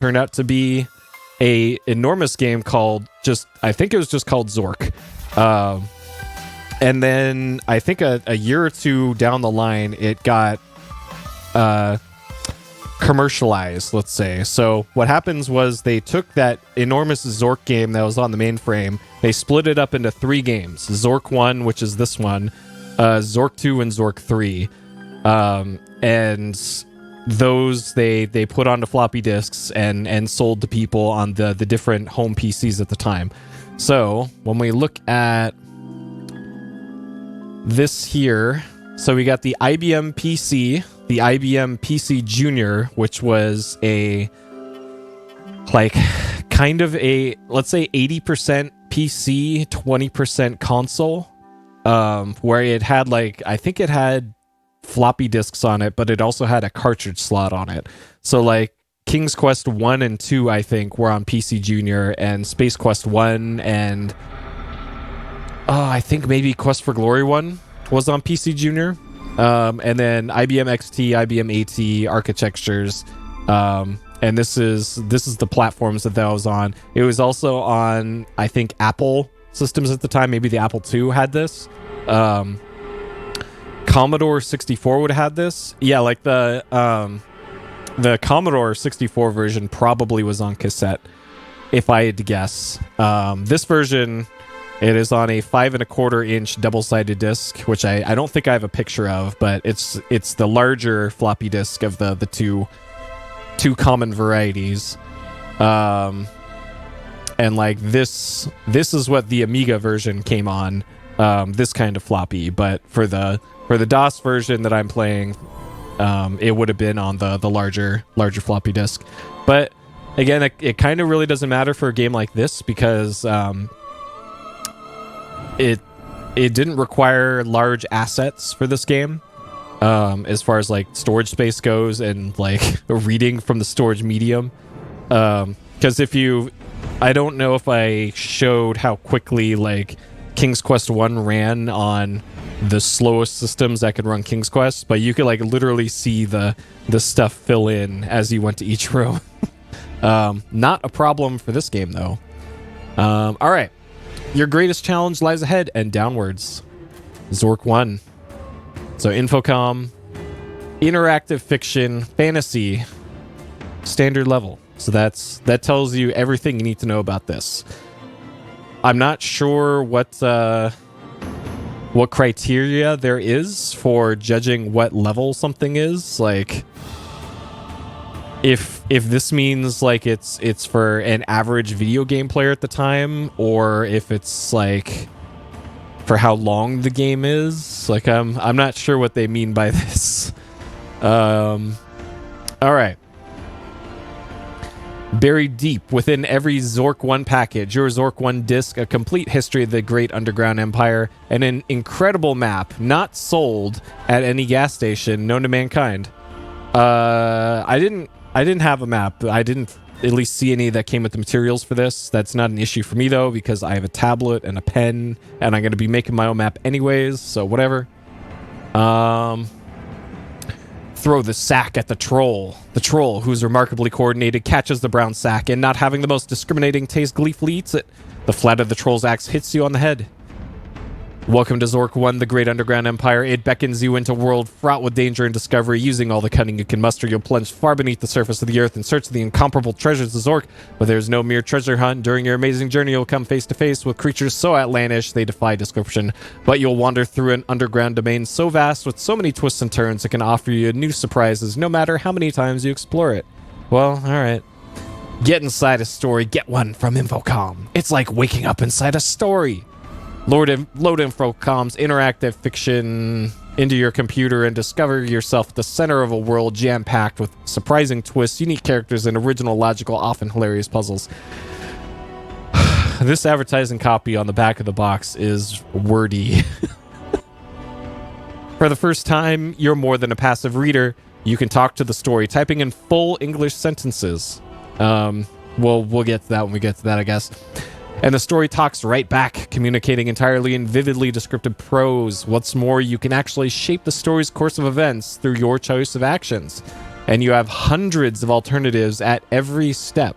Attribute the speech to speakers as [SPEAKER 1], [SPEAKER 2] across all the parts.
[SPEAKER 1] turned out to be a enormous game called I think it was just called Zork. And then I think a year or two down the line, it got commercialized, let's say. So what happens was they took that enormous Zork game that was on the mainframe, they split it up into 3 games. Zork 1, which is this one, Zork 2, and Zork 3. And those they put onto floppy disks and sold to people on the different home PCs at the time. So when we look at this here, so we got the IBM PC, the IBM PC Junior, which was let's say 80% PC, 20% console, where it had I think it had floppy disks on it, but it also had a cartridge slot on it. So King's Quest 1 and 2, I think, were on PC Junior, and Space Quest 1 and I think maybe Quest for Glory 1 was on PC Junior. And then IBM XT, IBM AT, Architectures, and this is the platforms that was on. It was also on, I think, Apple systems at the time. Maybe the Apple II had this. Commodore 64 would have had this. Yeah, the Commodore 64 version probably was on cassette, if I had to guess. This version, it is on a 5.25-inch double-sided disc, which I don't think I have a picture of, but it's the larger floppy disk of the two common varieties. And this is what the Amiga version came on, this kind of floppy. But for the DOS version that I'm playing, it would have been on the larger floppy disk. But again, it kind of really doesn't matter for a game like this because it didn't require large assets for this game, as far as storage space goes and reading from the storage medium. Because I don't know if I showed how quickly King's Quest 1 ran on the slowest systems that could run King's Quest, but you could literally see the stuff fill in as you went to each row. Not a problem for this game though. All right. Your greatest challenge lies ahead and downwards. Zork 1. So Infocom, interactive fiction, fantasy, standard level. So that tells you everything you need to know about this. I'm not sure what criteria there is for judging what level something is. If this means it's for an average video game player at the time, or if it's for how long the game is. I'm not sure what they mean by this. All right. Buried deep within every Zork 1 package, your Zork 1 disc, a complete history of the great underground empire, and an incredible map not sold at any gas station known to mankind. I didn't have a map. I didn't at least see any that came with the materials for this. That's not an issue for me, though, because I have a tablet and a pen, and I'm going to be making my own map anyways, so whatever. Throw the sack at the troll. The troll, who's remarkably coordinated, catches the brown sack, and not having the most discriminating taste, gleefully eats it. The flat of the troll's axe hits you on the head. Welcome to Zork 1, the great underground empire. It beckons you into a world fraught with danger and discovery. Using all the cunning you can muster, you'll plunge far beneath the surface of the earth in search of the incomparable treasures of Zork. But there's no mere treasure hunt. During your amazing journey, you'll come face to face with creatures so outlandish they defy description. But you'll wander through an underground domain so vast with so many twists and turns it can offer you new surprises no matter how many times you explore it. Well, alright. Get inside a story. Get one from Infocom. It's like waking up inside a story. Load Infocom's interactive fiction into your computer and discover yourself at the center of a world jam-packed with surprising twists, unique characters, and original, logical, often hilarious puzzles. This advertising copy on the back of the box is wordy. For the first time, you're more than a passive reader. You can talk to the story, typing in full English sentences. We'll get to that when we get to that, I guess. And the story talks right back, communicating entirely in vividly descriptive prose. What's more, you can actually shape the story's course of events through your choice of actions. and you have hundreds of alternatives at every step.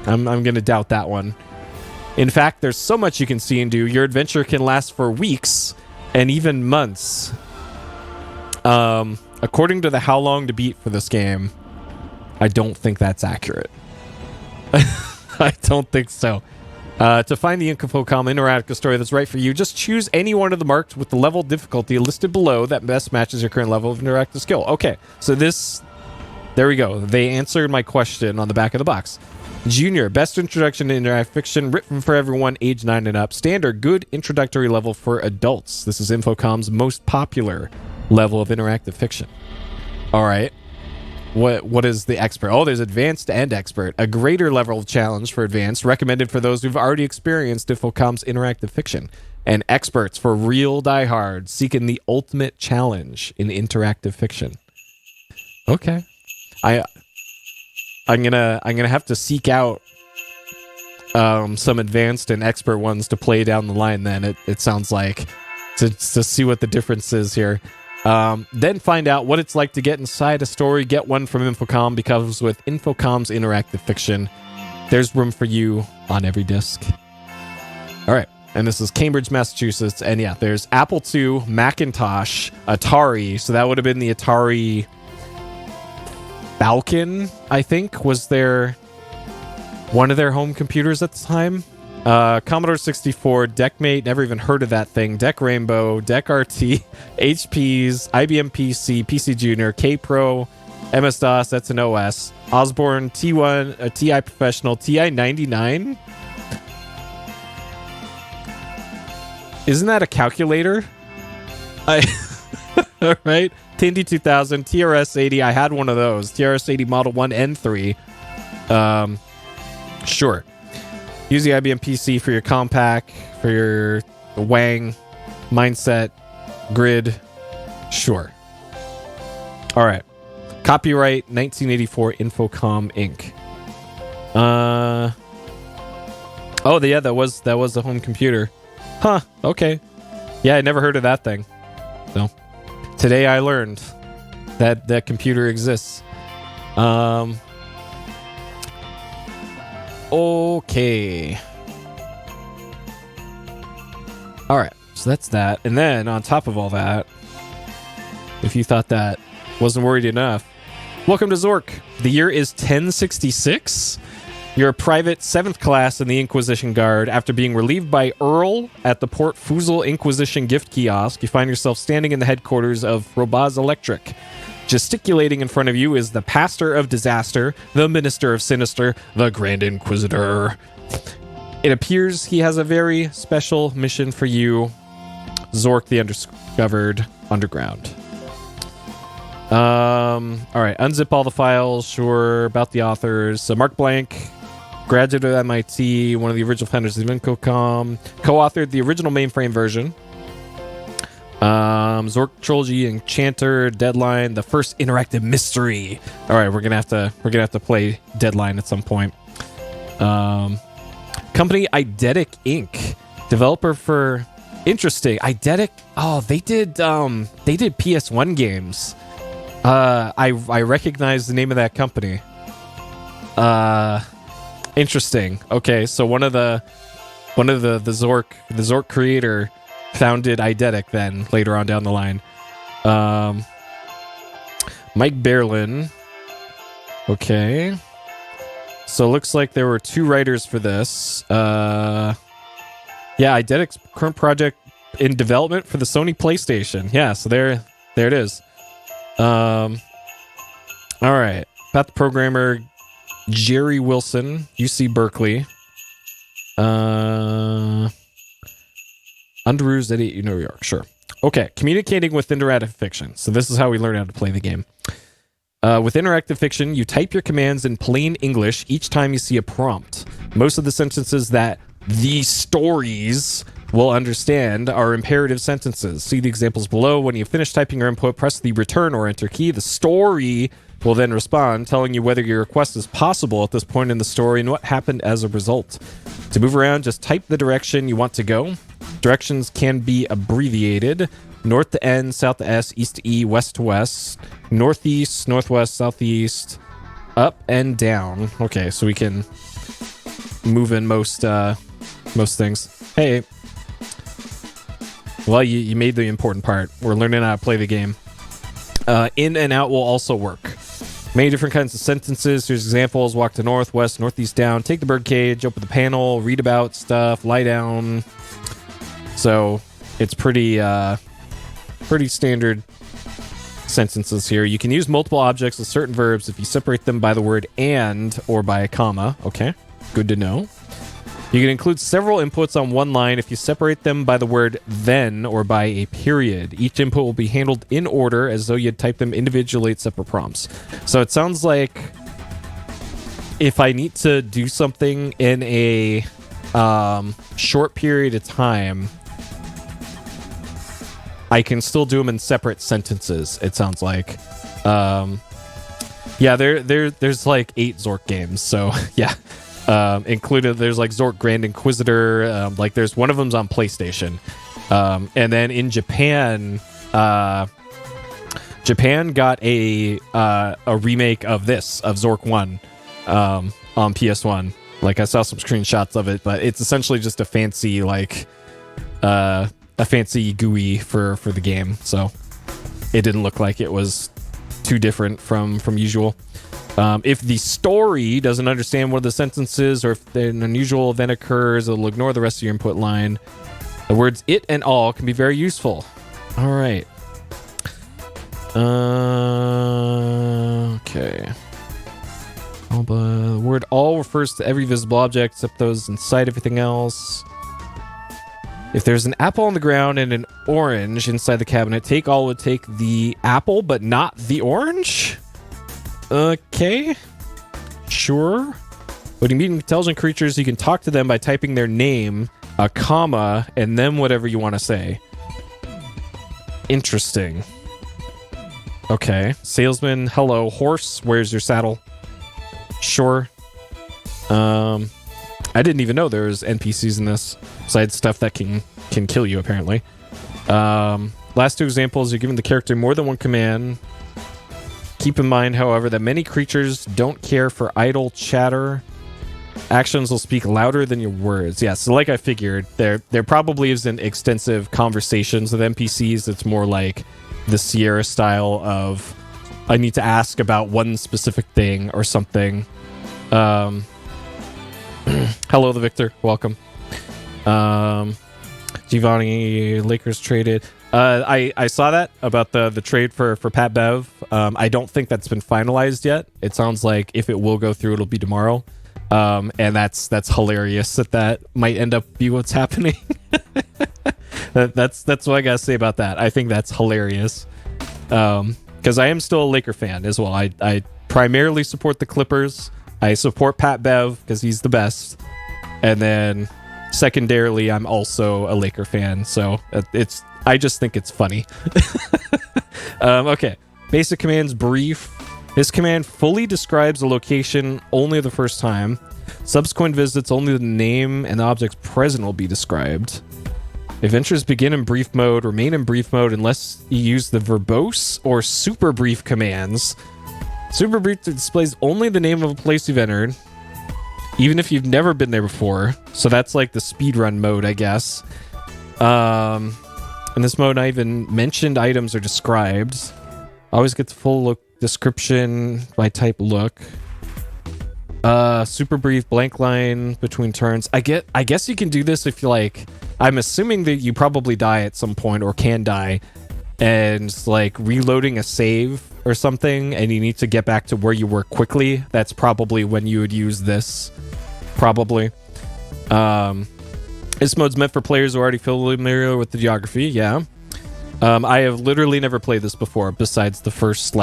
[SPEAKER 1] I'm going to doubt that one. In fact, there's so much you can see and do. Your adventure can last for weeks and even months. According to the how long to beat for this game, I don't think that's accurate. I don't think so. To find the Infocom interactive story that's right for you, just choose any one of the marks with the level difficulty listed below that best matches your current level of interactive skill. Okay, so there we go. They answered my question on the back of the box. Junior, best introduction to interactive fiction, written for everyone age 9 and up. Standard, good introductory level for adults. This is Infocom's most popular level of interactive fiction. All right. What is the expert? Oh, there's advanced and expert. A greater level of challenge for advanced, recommended for those who've already experienced Infocom's interactive fiction. And experts for real diehards seeking the ultimate challenge in interactive fiction. Okay. I'm gonna have to seek out some advanced and expert ones to play down the line then, it sounds like, to see what the difference is here. Then find out what it's like to get inside a story. Get one from Infocom, because with Infocom's interactive fiction, there's room for you on every disc. All right. And this is Cambridge, Massachusetts. And yeah, there's Apple II, Macintosh, Atari. So that would have been the Atari Falcon, I think, was one of their home computers at the time. Commodore 64, Deckmate, never even heard of that thing. Deck Rainbow, Deck RT, HPs, IBM PC, PC Junior, K-Pro, MS-DOS, that's an OS, Osborne, T1, TI Professional, TI-99? Isn't that a calculator? Right? Tandy 2000, TRS-80, I had one of those. TRS-80 Model 1 and 3. Sure. Use the IBM PC for your Compaq, for your Wang, Mindset, Grid. Sure. All right. Copyright 1984 Infocom Inc. Oh, yeah, that was a home computer. Huh. Okay. Yeah, I never heard of that thing. So today I learned that computer exists. Okay. All right. So that's that. And then on top of all that, if you thought that wasn't worried enough, welcome to Zork. The year is 1066. You're a private 7th class in the Inquisition Guard. After being relieved by Earl at the Port Fusel Inquisition gift kiosk, you find yourself standing in the headquarters of Robaz Electric. Gesticulating in front of you is the Pastor of Disaster, the Minister of Sinister, the Grand Inquisitor. It appears he has a very special mission for you, Zork the Undiscovered Underground. All right, unzip all the files, sure, about the authors. So Mark Blank, graduate of MIT, one of the original founders of Infocom, co-authored the original mainframe version. Zork Trilogy, Enchanter, Deadline, the first interactive mystery. All right, we're gonna have to play Deadline at some point. Company Eidetic Inc. Developer for interesting Eidetic. Oh, they did PS1 games. I recognize the name of that company. Interesting. Okay, so one of the Zork creator founded Eidetic then later on down the line. Mike Berlin. Okay. So it looks like there were 2 writers for this. Yeah, Eidetic's current project in development for the Sony PlayStation. Yeah, so there it is. All right. About the programmer Jerry Wilson, UC Berkeley. Underoos at New York, sure. Okay, communicating with interactive fiction. So this is how we learn how to play the game. With interactive fiction, you type your commands in plain English each time you see a prompt. Most of the sentences that the stories will understand are imperative sentences. See the examples below. When you finish typing your input, press the return or enter key. The story will then respond, telling you whether your request is possible at this point in the story and what happened as a result. To move around, just type the direction you want to go. Directions can be abbreviated. North to N, south to S, east to E, west to west, northeast, northwest, southeast, up and down. Okay, so we can move in most things. Hey. Well, you made the important part. We're learning how to play the game. In and out will also work. Many different kinds of sentences. Here's examples. Walk to north, west, northeast, down. Take the birdcage. Open the panel. Read about stuff. Lie down. So it's pretty standard sentences here. You can use multiple objects with certain verbs if you separate them by the word and or by a comma. Okay, good to know. You can include several inputs on one line if you separate them by the word then or by a period. Each input will be handled in order as though you'd type them individually at separate prompts. So it sounds like if I need to do something in a short period of time, I can still do them in separate sentences, it sounds like. Yeah, there's like 8 Zork games, so yeah. Included, there's like Zork Grand Inquisitor, like there's one of them's on PlayStation. And then in Japan, Japan got a remake of Zork 1 on PS1. Like I saw some screenshots of it, but it's essentially just a fancy like a fancy GUI for the game. So it didn't look like it was too different from usual. If the story doesn't understand one of the sentences or if an unusual event occurs, it'll ignore the rest of your input line. The words it and all can be very useful. All right. Okay. The word all refers to every visible object except those inside everything else. If there's an apple on the ground and an orange inside the cabinet, take all would take the apple but not the orange? Okay. Sure. When you meet intelligent creatures, you can talk to them by typing their name, a comma, and then whatever you want to say. Interesting. Okay. Salesman, hello. Horse, where's your saddle? Sure. I didn't even know there was NPCs in this, besides stuff that can kill you, apparently. Last 2 examples, you're given the character more than one command. Keep in mind, however, that many creatures don't care for idle chatter. Actions will speak louder than your words. Yeah, so like I figured, there probably isn't extensive conversations with NPCs. It's more like the Sierra style of, I need to ask about one specific thing or something. Hello, the Victor. Welcome. Giovanni, Lakers traded. I saw that about the trade for Pat Bev. I don't think that's been finalized yet. It sounds like if it will go through, it'll be tomorrow. And that's hilarious that might end up be what's happening. That's what I gotta say about that. I think that's hilarious. Because I am still a Laker fan as well. I primarily support the Clippers. I support Pat Bev because he's the best. And then secondarily, I'm also a Laker fan. So I just think it's funny. Okay. Basic commands brief. This command fully describes a location only the first time. Subsequent visits, only the name and the objects present will be described. Adventures begin in brief mode, remain in brief mode unless you use the verbose or super brief commands. Super brief displays only the name of a place you've entered, even if you've never been there before. So that's like the speedrun mode, I guess. In this mode, not even mentioned items are described. Always get the full look description by type look. Super brief blank line between turns. I guess you can do this if you like. I'm assuming that you probably die at some point or can die, and like reloading a save or something, and you need to get back to where you were quickly. That's probably when you would use this. Probably. This mode's meant for players who are already familiar with the geography. Yeah. I have literally never played this before, besides the first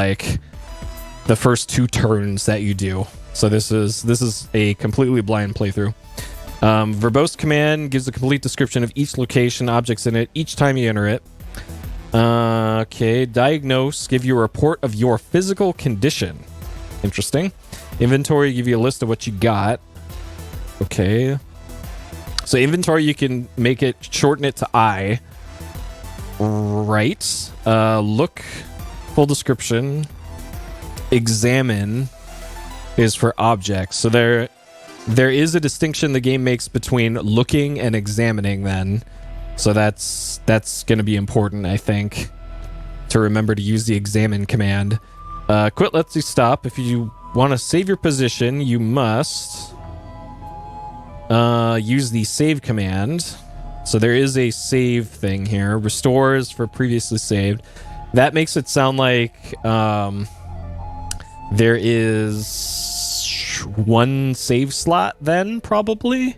[SPEAKER 1] 2 turns that you do. So this is a completely blind playthrough. Verbose command gives a complete description of each location, objects in it, each time you enter it. Okay, diagnose, give you a report of your physical condition. Interesting. Inventory, give you a list of what you got. Okay. So inventory, you can make it, shorten it to I. Right. Look, full description. Examine is for objects. So there is a distinction the game makes between looking and examining then. So that's going to be important, I think, to remember to use the examine command. Quit lets you stop. If you want to save your position, you must use the save command. So there is a save thing here. Restores for previously saved. That makes it sound like there is one save slot then, probably.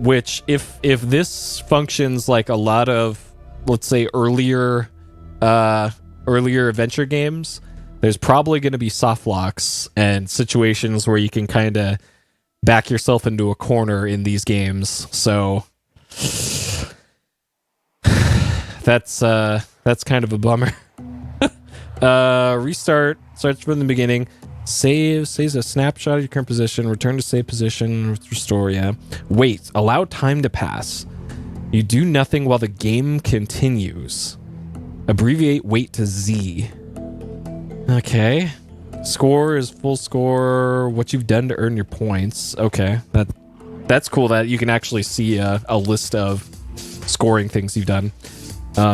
[SPEAKER 1] Which if this functions like a lot of, let's say, earlier adventure games, there's probably going to be soft locks and situations where you can kind of back yourself into a corner in these games. So that's kind of a bummer. Restart, starts from the beginning. Saves a snapshot of your current position. Return to save position. Restore, yeah. Wait, allow time to pass. You do nothing while the game continues. Abbreviate wait to Z. Okay. Score is full score. What you've done to earn your points. Okay, that's cool that you can actually see a list of scoring things you've done.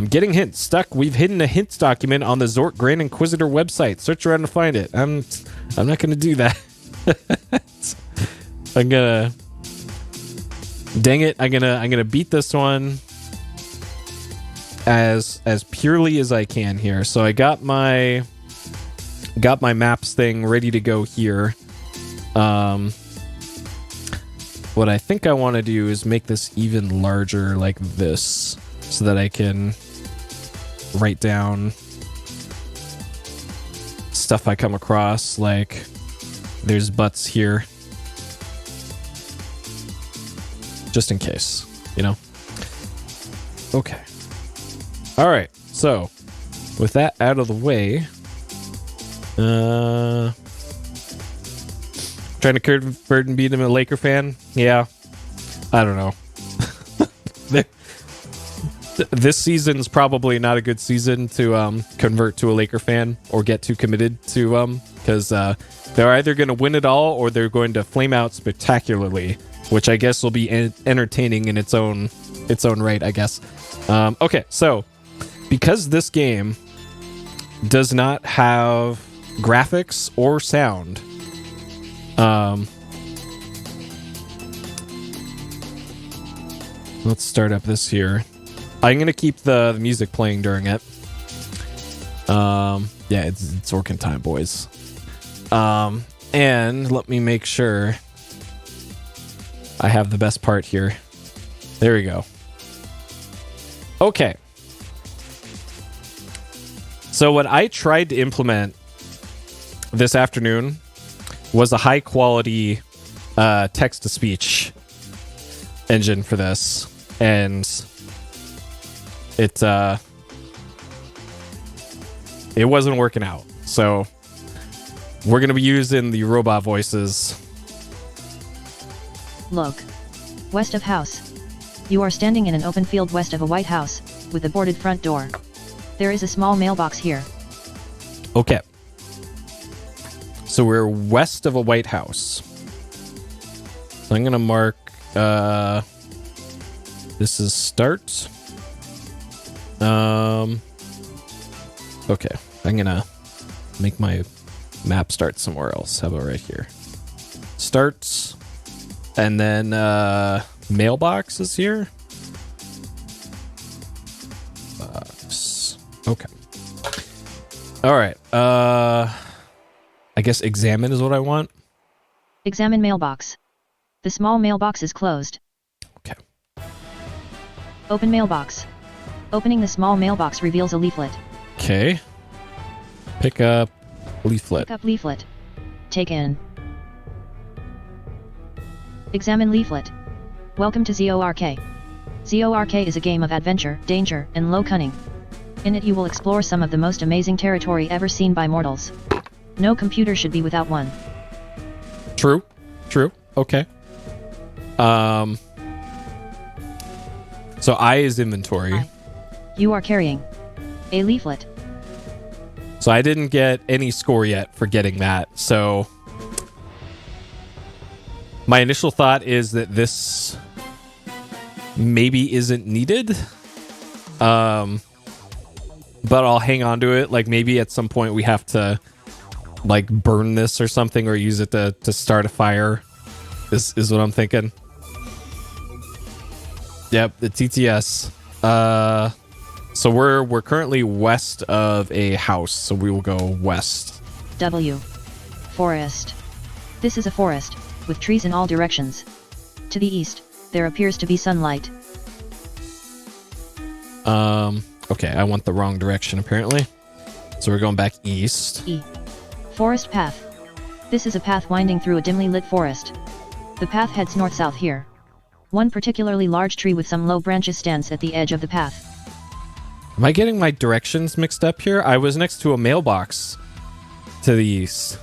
[SPEAKER 1] Getting hints. Stuck. We've hidden a hints document on the Zork Grand Inquisitor website. Search around to find it. I'm not gonna do that. I'm gonna. Dang it! I'm gonna beat this one as purely as I can here. So I got my maps thing ready to go here. What I think I want to do is make this even larger like this, so that I can write down stuff I come across, like there's butts here. Just in case, you know? Okay. All right, so with that out of the way, trying to convert and beat him a Laker fan? Yeah. I don't know. This season's probably not a good season to convert to a Laker fan or get too committed to because they're either going to win it all or they're going to flame out spectacularly, which I guess will be entertaining in its own right, I guess. Okay, so because this game does not have graphics or sound, let's start up this here. I'm gonna keep the music playing during it. Yeah, it's Zork time, boys. And let me make sure I have the best part here. There we go. Okay. So what I tried to implement this afternoon was a high quality text-to-speech engine for this, and it wasn't working out. So we're gonna be using the robot voices.
[SPEAKER 2] Look. West of house. You are standing in an open field west of a white house, with a boarded front door. There is a small mailbox here.
[SPEAKER 1] Okay. So we're west of a white house. So I'm gonna mark this is start. Okay. I'm gonna make my map start somewhere else. How about right here? Starts. And then mailbox is here. Box. Okay. All right. I guess examine is what I want.
[SPEAKER 2] Examine mailbox. The small mailbox is closed.
[SPEAKER 1] Okay.
[SPEAKER 2] Open mailbox. Opening the small mailbox reveals a leaflet.
[SPEAKER 1] Okay. Pick up leaflet.
[SPEAKER 2] Pick up leaflet. Take in. Examine leaflet. Welcome to Zork. Zork is a game of adventure, danger, and low cunning. In it you will explore some of the most amazing territory ever seen by mortals. No computer should be without one.
[SPEAKER 1] True. Okay. So I is inventory.
[SPEAKER 2] You are carrying a leaflet.
[SPEAKER 1] So I didn't get any score yet for getting that. So my initial thought is that this maybe isn't needed. But I'll hang on to it. Like maybe at some point we have to like burn this or something, or use it to start a fire. Is what I'm thinking. Yep, the TTS. So we're currently west of a house, so we will go west.
[SPEAKER 2] W. Forest. This is a forest, with trees in all directions. To the east, there appears to be sunlight.
[SPEAKER 1] Okay, I went the wrong direction apparently. So we're going back east.
[SPEAKER 2] E. Forest path. This is a path winding through a dimly lit forest. The path heads north-south here. One particularly large tree with some low branches stands at the edge of the path.
[SPEAKER 1] Am I getting my directions mixed up here? I was next to a mailbox to the east.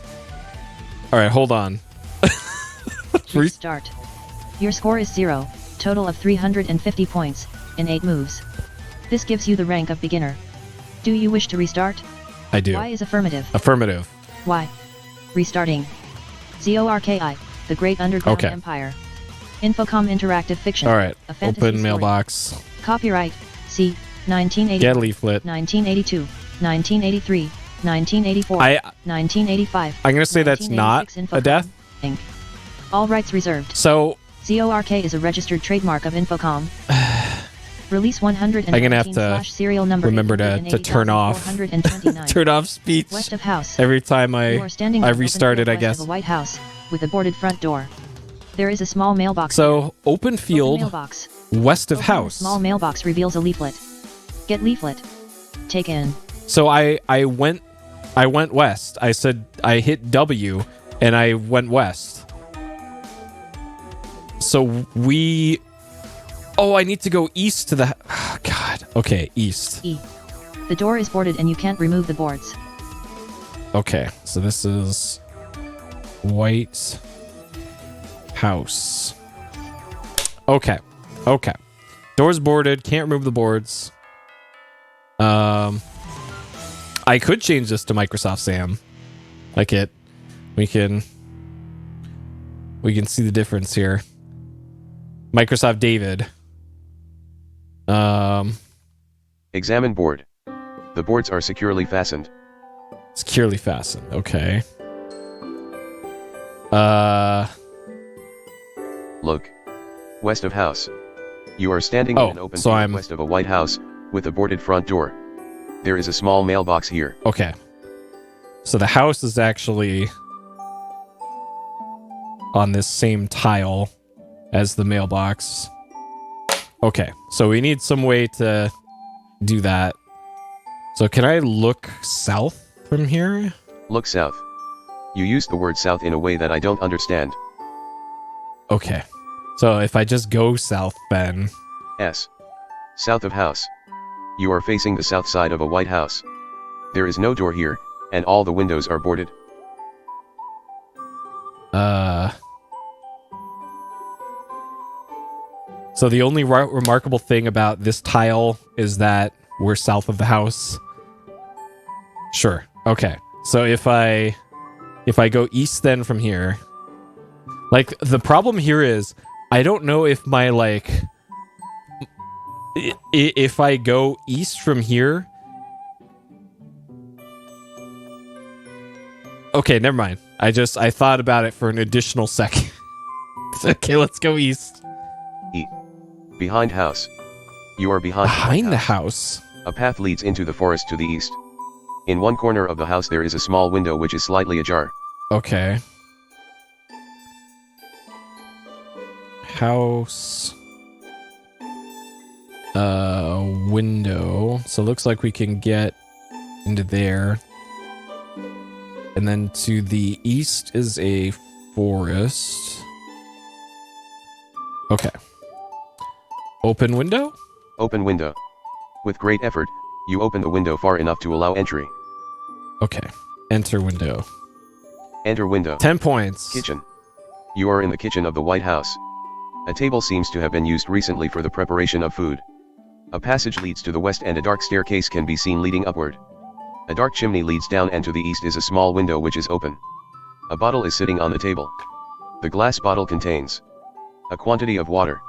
[SPEAKER 1] All right, hold on.
[SPEAKER 2] Restart. Your score is 0, total of 350 points, in 8 moves. This gives you the rank of beginner. Do you wish to restart?
[SPEAKER 1] I do.
[SPEAKER 2] Y is affirmative.
[SPEAKER 1] Affirmative.
[SPEAKER 2] Y. Restarting. Zorki, the Great Underground Empire. Infocom interactive fiction.
[SPEAKER 1] All right,
[SPEAKER 2] A fantasy
[SPEAKER 1] open
[SPEAKER 2] story.
[SPEAKER 1] mailbox.
[SPEAKER 2] Copyright, C. 1980.
[SPEAKER 1] Get a leaflet.
[SPEAKER 2] 1982, 1983, 1984, 1985.
[SPEAKER 1] I'm going to say that's not a death.
[SPEAKER 2] Inc. All rights reserved.
[SPEAKER 1] So
[SPEAKER 2] Zork is a registered trademark of Infocom. Release 119
[SPEAKER 1] I'm gonna have to
[SPEAKER 2] serial number
[SPEAKER 1] remember to turn off turn off speech
[SPEAKER 2] West of house.
[SPEAKER 1] every time I restart it, I guess.
[SPEAKER 2] Of a White House with a boarded front door. There is a small mailbox.
[SPEAKER 1] So open field,
[SPEAKER 2] mailbox.
[SPEAKER 1] west of
[SPEAKER 2] Open
[SPEAKER 1] house.
[SPEAKER 2] Small mailbox reveals a leaflet. Get leaflet. Take in.
[SPEAKER 1] So I went west. I said I hit W and I went west. So we. Oh, I need to go east to the. Oh, God. Okay, east.
[SPEAKER 2] E. The door is boarded and you can't remove the boards.
[SPEAKER 1] Okay, so this is White House. Okay. Doors boarded. Can't remove the boards. I could change this to Microsoft Sam. Like it. We can see the difference here. Microsoft David.
[SPEAKER 3] Examine board. The boards are securely fastened.
[SPEAKER 1] Securely fastened. Okay.
[SPEAKER 3] Look. West of house. You are standing in an open field west of a White House, with a boarded front door. There is a small mailbox here.
[SPEAKER 1] Okay. So the house is actually on this same tile as the mailbox. Okay, so we need some way to do that. So can I look south from here?
[SPEAKER 3] Look south. You use the word south in a way that I don't understand.
[SPEAKER 1] Okay. So if I just go south, then...
[SPEAKER 3] S. South of house. You are facing the south side of a White House. There is no door here, and all the windows are boarded.
[SPEAKER 1] So the only remarkable thing about this tile is that we're south of the house. Sure. Okay. So if I go east then from here, like the problem here is I don't know if my like if I go east from here. Okay, never mind. I thought about it for an additional second. Okay, let's go east.
[SPEAKER 3] E. Behind house. You are behind
[SPEAKER 1] the house.
[SPEAKER 3] A path leads into the forest to the east. In one corner of the house there is a small window which is slightly ajar.
[SPEAKER 1] Okay. House. Window. So it looks like we can get into there. And then to the east is a forest. Okay. Open window?
[SPEAKER 3] Open window. With great effort, you open the window far enough to allow entry.
[SPEAKER 1] Okay. Enter window.
[SPEAKER 3] Enter window.
[SPEAKER 1] 10 points.
[SPEAKER 3] Kitchen. You are in the kitchen of the White House. A table seems to have been used recently for the preparation of food. A passage leads to the west and a dark staircase can be seen leading upward. A dark chimney leads down and to the east is a small window which is open. A bottle is sitting on the table. The glass bottle contains a quantity of water.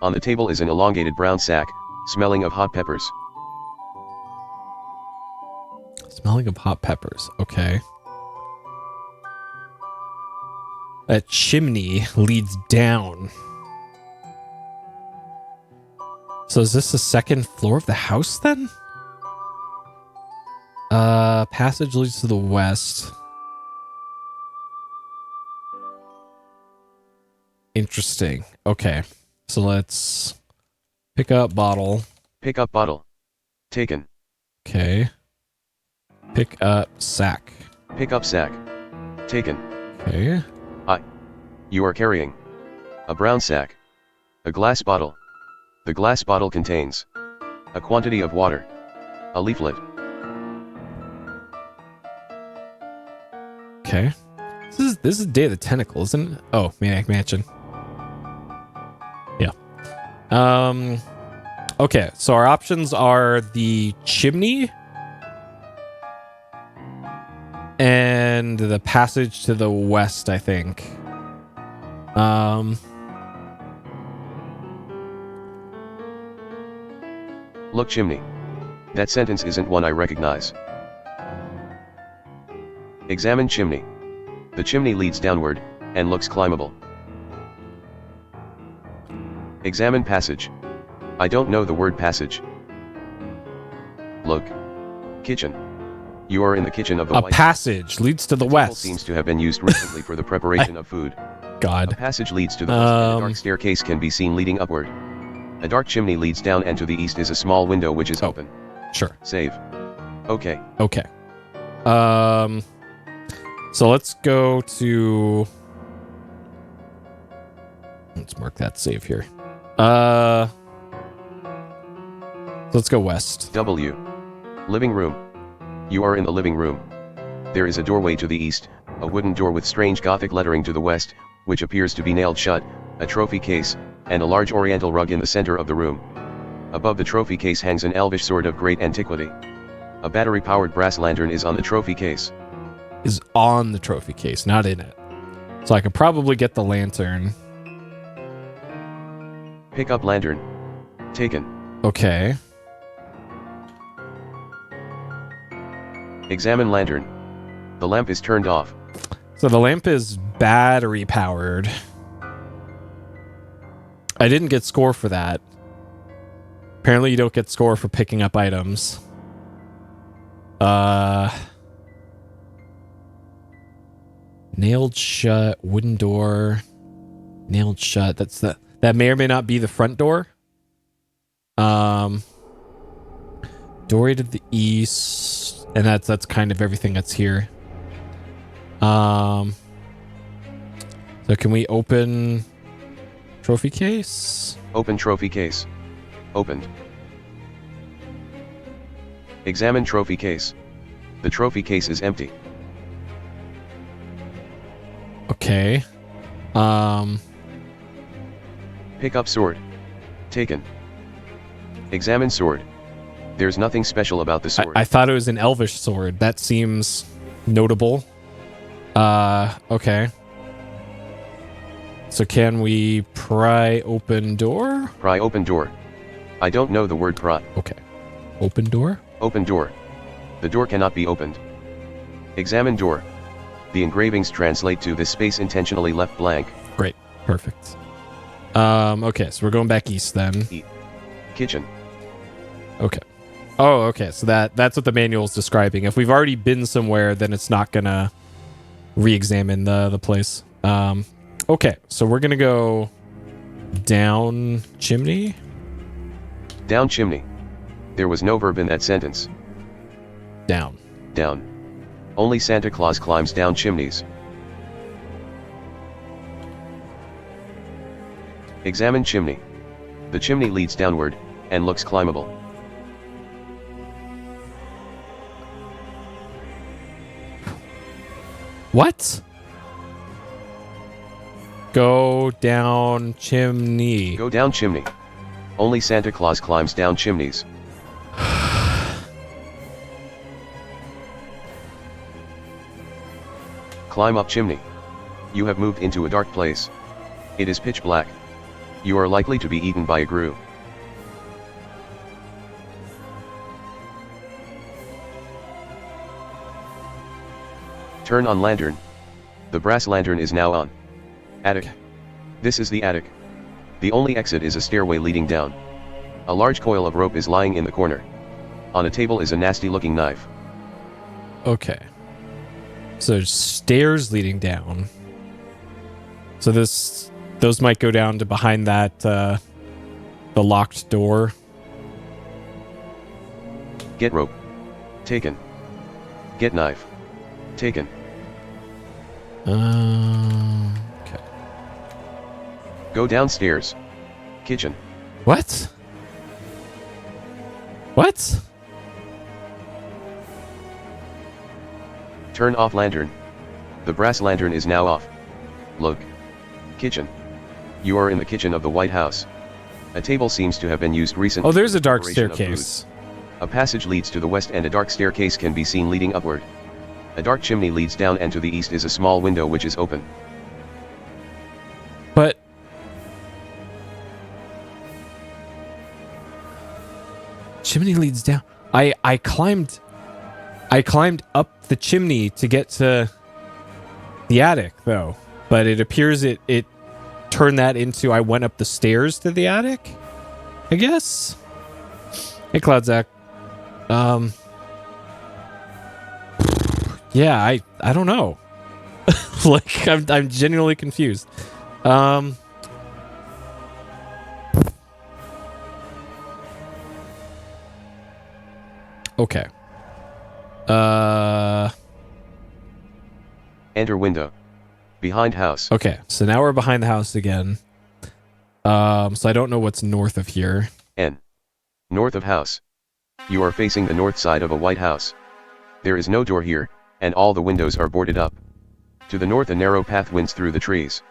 [SPEAKER 3] On the table is an elongated brown sack, smelling of hot peppers.
[SPEAKER 1] Smelling of hot peppers. Okay. A chimney leads down. So is this the second floor of the house then? Passage leads to the west. Interesting. Okay. So let's pick up bottle.
[SPEAKER 3] Pick up bottle. Taken.
[SPEAKER 1] Okay. Pick up sack.
[SPEAKER 3] Pick up sack. Taken.
[SPEAKER 1] Okay.
[SPEAKER 3] You are carrying a brown sack. A glass bottle. The glass bottle contains a quantity of water. A leaflet.
[SPEAKER 1] Okay. This is Day of the Tentacle, isn't it? Oh, Maniac Mansion. Yeah. Okay, so our options are the chimney and the passage to the west, I think.
[SPEAKER 3] Look, chimney. That sentence isn't one I recognize. Examine chimney. The chimney leads downward, and looks climbable. Examine passage. I don't know the word passage. Look. Kitchen. You are in the kitchen of the White
[SPEAKER 1] passage leads to the west.
[SPEAKER 3] Seems to have been used recently for the preparation of food.
[SPEAKER 1] God.
[SPEAKER 3] A passage leads to the west and a dark staircase can be seen leading upward. A dark chimney leads down and to the east is a small window which is open.
[SPEAKER 1] Sure.
[SPEAKER 3] Save. Okay.
[SPEAKER 1] Okay. So let's go to... Let's mark that save here. Let's go west.
[SPEAKER 3] W. Living room. You are in the living room. There is a doorway to the east, a wooden door with strange Gothic lettering to the west, which appears to be nailed shut, a trophy case, and a large oriental rug in the center of the room. Above the trophy case hangs an elvish sword of great antiquity. A battery-powered brass lantern is on the trophy case.
[SPEAKER 1] Is on the trophy case, not in it. So I could probably get the lantern.
[SPEAKER 3] Pick up lantern. Taken.
[SPEAKER 1] Okay.
[SPEAKER 3] Examine lantern. The lamp is turned off.
[SPEAKER 1] So the lamp is battery powered. I didn't get score for that. Apparently you don't get score for picking up items. Nailed shut, wooden door. Nailed shut. That may or may not be the front door. Doorway to the east. And that's kind of everything that's here. So can we open trophy case?
[SPEAKER 3] Open trophy case. Opened. Examine trophy case. The trophy case is empty.
[SPEAKER 1] Okay.
[SPEAKER 3] Pick up sword. Taken. Examine sword. There's nothing special about the sword.
[SPEAKER 1] I thought it was an elvish sword. That seems notable. Okay. So can we pry open door?
[SPEAKER 3] Pry open door. I don't know the word pry.
[SPEAKER 1] Okay. Open door?
[SPEAKER 3] Open door. The door cannot be opened. Examine door. The engravings translate to this space intentionally left blank.
[SPEAKER 1] Great. Perfect. Okay, so we're going back east then.
[SPEAKER 3] Kitchen.
[SPEAKER 1] Okay. Oh, okay. So that's what the manual is describing. If we've already been somewhere, then it's not gonna re-examine the place. Okay, so we're gonna go down chimney.
[SPEAKER 3] Down chimney. There was no verb in that sentence.
[SPEAKER 1] Down.
[SPEAKER 3] Down. Only Santa Claus climbs down chimneys. Examine chimney. The chimney leads downward, and looks climbable.
[SPEAKER 1] What? Go down chimney.
[SPEAKER 3] Go down chimney. Only Santa Claus climbs down chimneys. Climb up chimney. You have moved into a dark place. It is pitch black. You are likely to be eaten by a grue. Turn on lantern. The brass lantern is now on. Attic. This is the attic. The only exit is a stairway leading down. A large coil of rope is lying in the corner. On a table is a nasty looking knife.
[SPEAKER 1] Okay. So there's stairs leading down. So those might go down to behind that the locked door.
[SPEAKER 3] Get rope. Taken. Get knife. Taken.
[SPEAKER 1] Okay.
[SPEAKER 3] Go downstairs. Kitchen.
[SPEAKER 1] What? What?
[SPEAKER 3] Turn off lantern. The brass lantern is now off. Look. Kitchen. You are in the kitchen of the White House. A table seems to have been used recently.
[SPEAKER 1] Oh, there's a dark
[SPEAKER 3] for preparation of
[SPEAKER 1] staircase.
[SPEAKER 3] food. A passage leads to the west and a dark staircase can be seen leading upward. A dark chimney leads down and to the east is a small window which is open.
[SPEAKER 1] But chimney leads down. I climbed up the chimney to get to the attic though. But it appears it turned that into I went up the stairs to the attic, I guess. Hey Cloud Zach. Yeah, I don't know. Like I'm genuinely confused. Okay.
[SPEAKER 3] Enter window. Behind house.
[SPEAKER 1] Okay, so now we're behind the house again. So I don't know what's north of here.
[SPEAKER 3] N. North of house. You are facing the north side of a white house. There is no door here, and all the windows are boarded up. To the north a narrow path winds through the trees.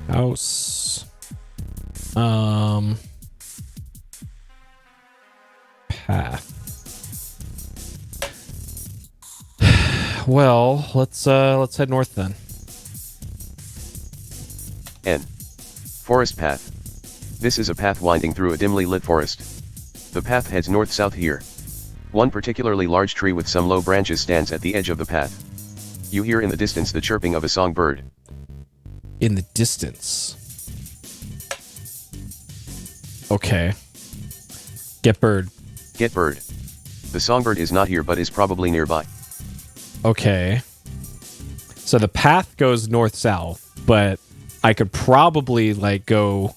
[SPEAKER 1] House. Path. Well, let's head north then.
[SPEAKER 3] N. Forest path. This is a path winding through a dimly lit forest. The path heads north-south here. One particularly large tree with some low branches stands at the edge of the path. You hear in the distance the chirping of a songbird.
[SPEAKER 1] In the distance. Okay. Get bird.
[SPEAKER 3] Get bird. The songbird is not here but is probably nearby.
[SPEAKER 1] Okay. So the path goes north-south, but I could probably, like, go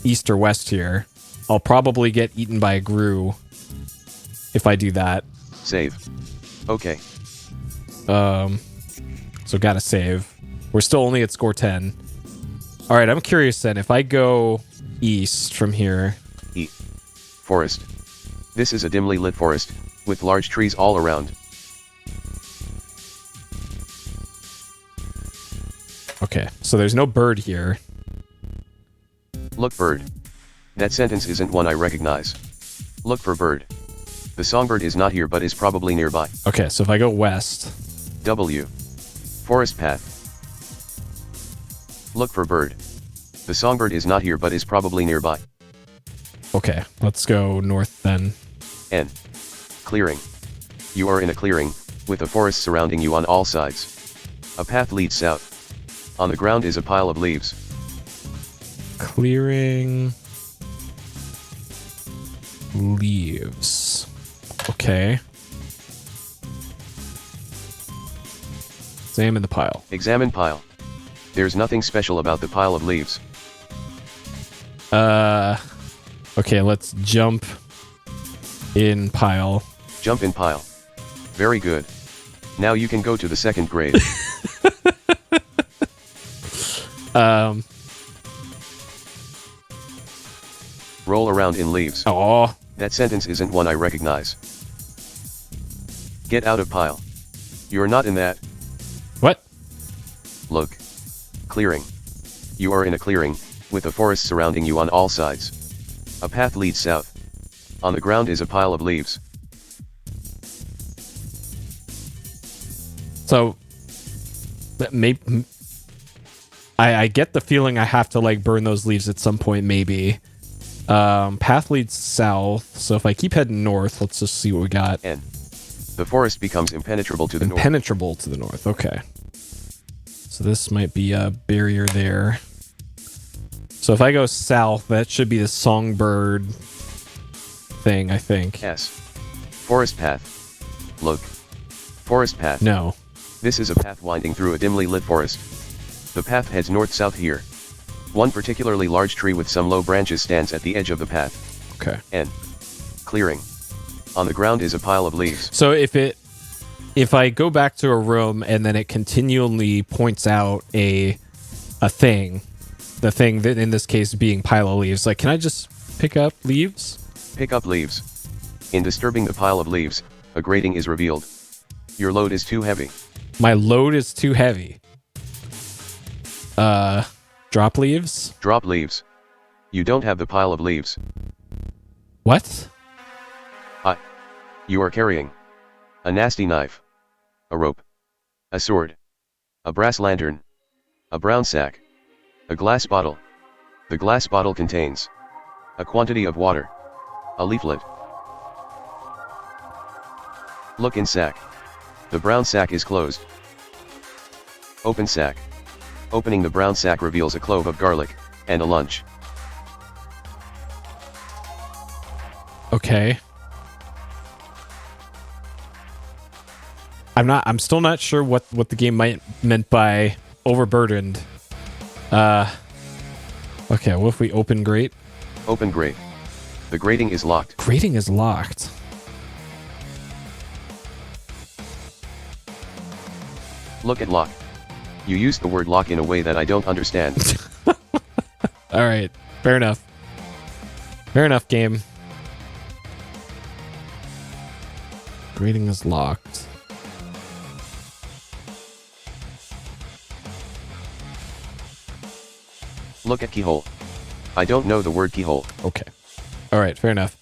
[SPEAKER 1] east or west here. I'll probably get eaten by a grue if I do that.
[SPEAKER 3] Save. Okay.
[SPEAKER 1] So gotta save. We're still only at score 10. Alright, I'm curious then. If I go east from here...
[SPEAKER 3] E. Forest. This is a dimly lit forest, with large trees all around.
[SPEAKER 1] Okay, so there's no bird here.
[SPEAKER 3] Look bird. That sentence isn't one I recognize. Look for bird. The songbird is not here but is probably nearby.
[SPEAKER 1] Okay, so if I go west...
[SPEAKER 3] W. Forest path. Look for bird. The songbird is not here but is probably nearby.
[SPEAKER 1] Okay, let's go north then.
[SPEAKER 3] N. Clearing. You are in a clearing, with a forest surrounding you on all sides. A path leads south. On the ground is a pile of leaves.
[SPEAKER 1] Clearing... leaves. Okay. Examine the pile.
[SPEAKER 3] Examine pile. There's nothing special about the pile of leaves.
[SPEAKER 1] Okay, let's jump in pile.
[SPEAKER 3] Jump in pile. Very good. Now you can go to the second grade. Roll around in leaves.
[SPEAKER 1] Oh.
[SPEAKER 3] That sentence isn't one I recognize. Get out of pile. You're not in that.
[SPEAKER 1] What?
[SPEAKER 3] Look. Clearing. You are in a clearing, with a forest surrounding you on all sides. A path leads south. On the ground is a pile of leaves.
[SPEAKER 1] So, I get the feeling I have to like burn those leaves at some point, maybe. Path leads south, so if I keep heading north, let's just see what we got.
[SPEAKER 3] N. The forest becomes impenetrable to the north.
[SPEAKER 1] Impenetrable to the north, okay. So this might be a barrier there. So if I go south, that should be the songbird thing, I think.
[SPEAKER 3] S. Forest path. Look. Forest path.
[SPEAKER 1] No.
[SPEAKER 3] This is a path winding through a dimly lit forest. The path heads north-south here. One particularly large tree with some low branches stands at the edge of the path.
[SPEAKER 1] Okay.
[SPEAKER 3] N. Clearing. On the ground is a pile of leaves.
[SPEAKER 1] So if I go back to a room and then it continually points out a thing, the thing that in this case being pile of leaves, like, can I just pick up leaves?
[SPEAKER 3] Pick up leaves. In disturbing the pile of leaves, a grating is revealed. Your load is too heavy.
[SPEAKER 1] My load is too heavy. Drop leaves?
[SPEAKER 3] Drop leaves. You don't have the pile of leaves.
[SPEAKER 1] What?
[SPEAKER 3] You are carrying a nasty knife, a rope, a sword, a brass lantern, a brown sack, a glass bottle. The glass bottle contains a quantity of water, a leaflet. Look in sack. The brown sack is closed. Open sack. Opening the brown sack reveals a clove of garlic, and a lunch.
[SPEAKER 1] Okay. I'm still not sure what the game meant by overburdened. Okay, what if we open grate?
[SPEAKER 3] Open grate. The grating is locked.
[SPEAKER 1] Grating is locked.
[SPEAKER 3] Look at lock. You used the word lock in a way that I don't understand.
[SPEAKER 1] All right, fair enough. Fair enough, game. Grating is locked.
[SPEAKER 3] Look at keyhole. I don't know the word keyhole.
[SPEAKER 1] Okay. All right, fair enough.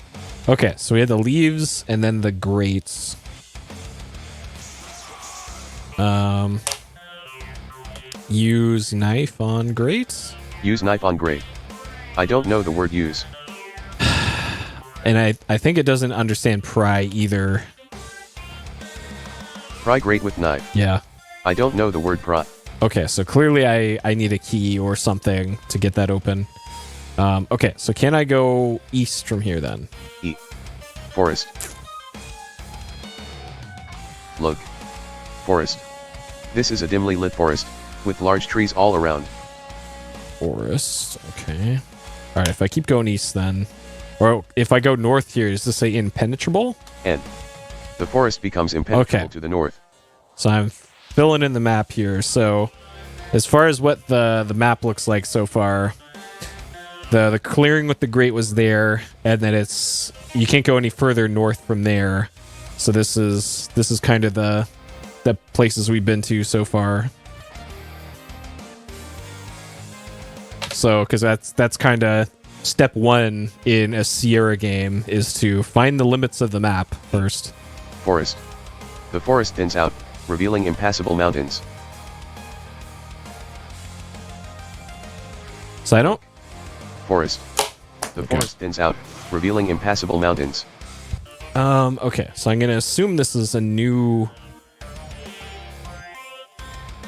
[SPEAKER 1] Okay, so we had the leaves and then the grates. Use knife on grates?
[SPEAKER 3] Use knife on grate. I don't know the word use.
[SPEAKER 1] And I think it doesn't understand pry either.
[SPEAKER 3] Pry grate with knife.
[SPEAKER 1] Yeah.
[SPEAKER 3] I don't know the word pry.
[SPEAKER 1] Okay, so clearly I need a key or something to get that open. Okay, so can I go east from here then?
[SPEAKER 3] E. Forest. Look. Forest. This is a dimly lit forest, with large trees all around.
[SPEAKER 1] Forest, okay. Alright, if I keep going east then. Or if I go north here, does this say impenetrable?
[SPEAKER 3] N. The forest becomes impenetrable
[SPEAKER 1] Okay.
[SPEAKER 3] to the north.
[SPEAKER 1] So I'm filling in the map here. So as far as what the map looks like so far, the clearing with the grate was there, and then it's you can't go any further north from there. So this is kind of the places we've been to so far. So because that's kind of step one in a Sierra game, is to find the limits of the map first.
[SPEAKER 3] Forest. The forest thins out, revealing impassable mountains.
[SPEAKER 1] So I don't.
[SPEAKER 3] Forest. The forest thins out, revealing impassable mountains.
[SPEAKER 1] Okay, so I'm gonna assume this is a new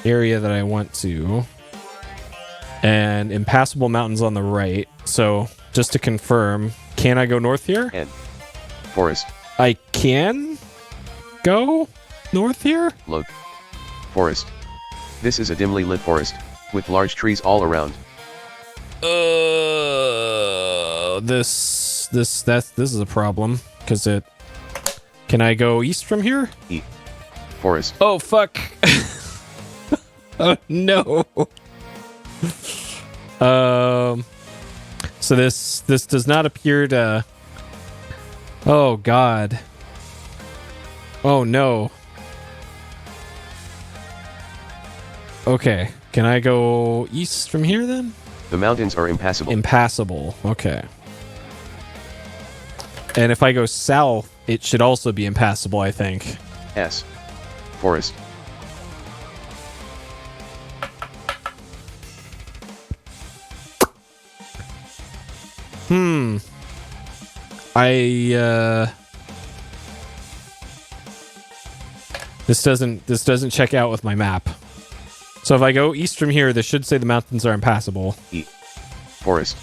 [SPEAKER 1] area that I want to, and impassable mountains on the right. So just to confirm, can I go north here?
[SPEAKER 3] N. Forest.
[SPEAKER 1] I can go north here?
[SPEAKER 3] Look. Forest. This is a dimly lit forest, with large trees all around.
[SPEAKER 1] This is a problem because it. Can I go east from here?
[SPEAKER 3] E. Forest.
[SPEAKER 1] Oh fuck! Oh no! So this does not appear to. Oh god. Oh no. Okay. Can I go east from here then?
[SPEAKER 3] The mountains are impassable.
[SPEAKER 1] Impassable. Okay. And if I go south, it should also be impassable, I think.
[SPEAKER 3] S. Forest.
[SPEAKER 1] This doesn't check out with my map. So if I go east from here, this should say the mountains are impassable.
[SPEAKER 3] E. Forest.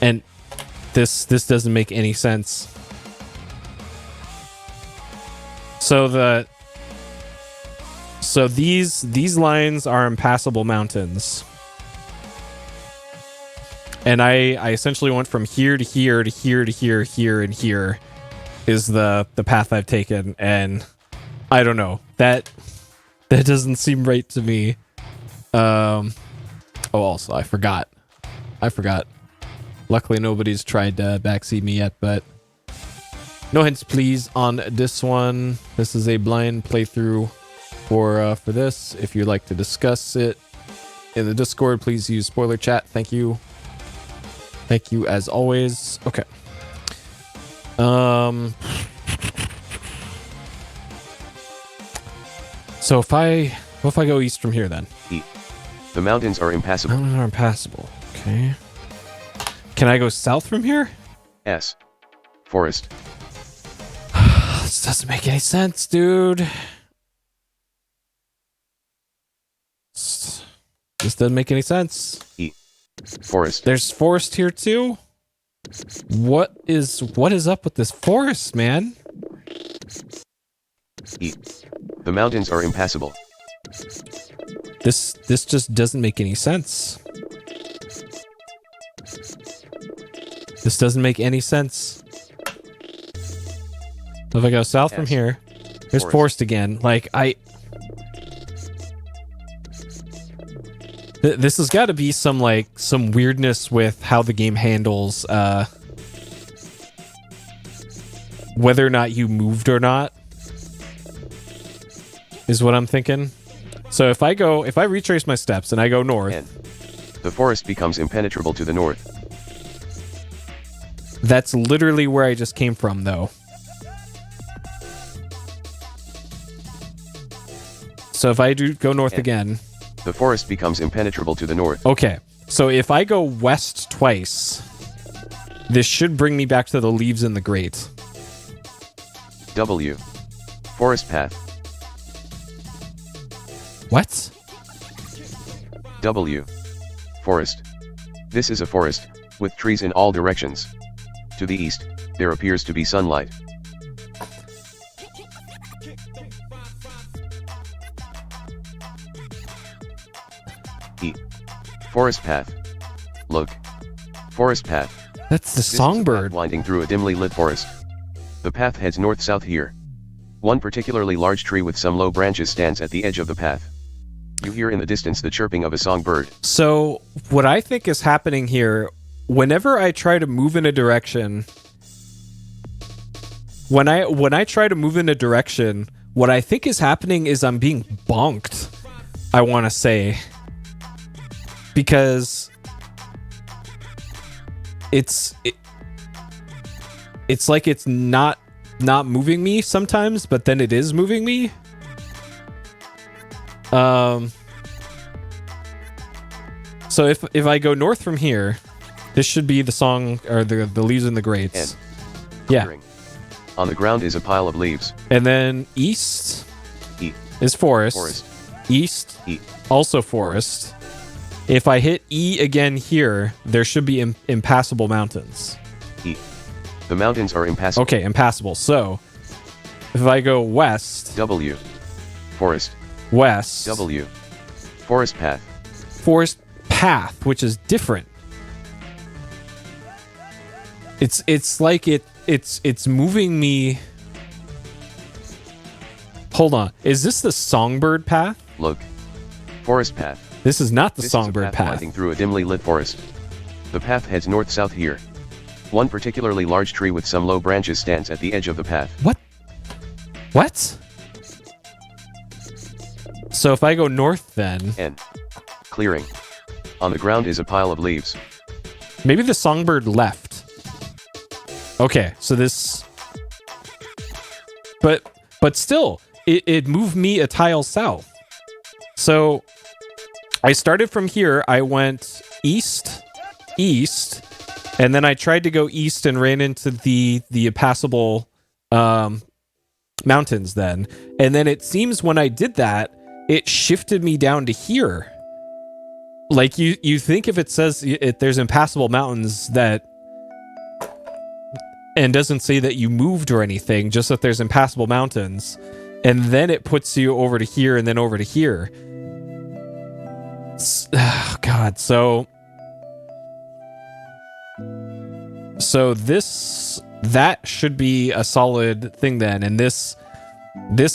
[SPEAKER 1] And this doesn't make any sense. So these lines are impassable mountains. And I essentially went from here to here to here to here, here, and here is the path I've taken, and I don't know. That doesn't seem right to me. Also I forgot. Luckily nobody's tried to backseat me yet, but no hints please on this one. This is a blind playthrough for this. If you'd like to discuss it in the Discord, please use spoiler chat. Thank you. Thank you as always. Okay. So if I go east from here then?
[SPEAKER 3] E. The mountains are impassable.
[SPEAKER 1] Mountains are impassable. Okay. Can I go south from here?
[SPEAKER 3] S. Forest.
[SPEAKER 1] This doesn't make any sense, dude. This doesn't make any sense.
[SPEAKER 3] E. Forest.
[SPEAKER 1] There's forest here too? What is up with this forest, man?
[SPEAKER 3] E. The mountains are impassable.
[SPEAKER 1] This just doesn't make any sense. This doesn't make any sense. So if I go south from here, there's forest again. Like, this has got to be some weirdness with how the game handles whether or not you moved or not, is what I'm thinking. So if I retrace my steps and I go north,
[SPEAKER 3] N. The forest becomes impenetrable to the north.
[SPEAKER 1] That's literally where I just came from, though. So if I do go north again,
[SPEAKER 3] the forest becomes impenetrable to the north.
[SPEAKER 1] Okay, so if I go west twice, this should bring me back to the leaves in the grate.
[SPEAKER 3] W. Forest path.
[SPEAKER 1] What?
[SPEAKER 3] W. Forest. This is a forest, with trees in all directions. To the east, there appears to be sunlight. E. Forest path. Look. Forest path.
[SPEAKER 1] That's the
[SPEAKER 3] This is a
[SPEAKER 1] songbird.
[SPEAKER 3] path winding through a dimly lit forest. The path heads north-south here. One particularly large tree with some low branches stands at the edge of the path. You hear in the distance the chirping of a songbird.
[SPEAKER 1] So what I think is happening here, whenever I try to move in a direction, when I try to move in a direction, what I think is happening is I'm being bonked, I want to say. Because it's like it's not moving me sometimes, but then it is moving me. So if I go north from here, this should be the song or the leaves in the grates. Yeah.
[SPEAKER 3] On the ground is a pile of leaves.
[SPEAKER 1] And then east
[SPEAKER 3] E.
[SPEAKER 1] is forest.
[SPEAKER 3] Forest.
[SPEAKER 1] East
[SPEAKER 3] E.
[SPEAKER 1] also forest. If I hit E again here, there should be impassable mountains.
[SPEAKER 3] E. The mountains are impassable.
[SPEAKER 1] Okay, impassable. So if I go west,
[SPEAKER 3] W. Forest.
[SPEAKER 1] west,
[SPEAKER 3] W. Forest path.
[SPEAKER 1] forest path, which is different. It's like it's moving me. Hold on. Is this the songbird path?
[SPEAKER 3] Look. Forest path.
[SPEAKER 1] This is not the
[SPEAKER 3] This
[SPEAKER 1] songbird
[SPEAKER 3] is a path
[SPEAKER 1] path.
[SPEAKER 3] winding through a dimly lit forest. The path heads north-south here. One particularly large tree with some low branches stands at the edge of the path.
[SPEAKER 1] What? So if I go north then...
[SPEAKER 3] N. Clearing. On the ground is a pile of leaves.
[SPEAKER 1] Maybe the songbird left. Okay, so this... But still, it moved me a tile south. So I started from here, I went east, and then I tried to go east and ran into the impassable mountains then. And then it seems when I did that, it shifted me down to here. Like you think if it says there's impassable mountains that, and doesn't say that you moved or anything, just that there's impassable mountains, and then it puts you over to here and then over to here. Oh God, so that should be a solid thing then, and this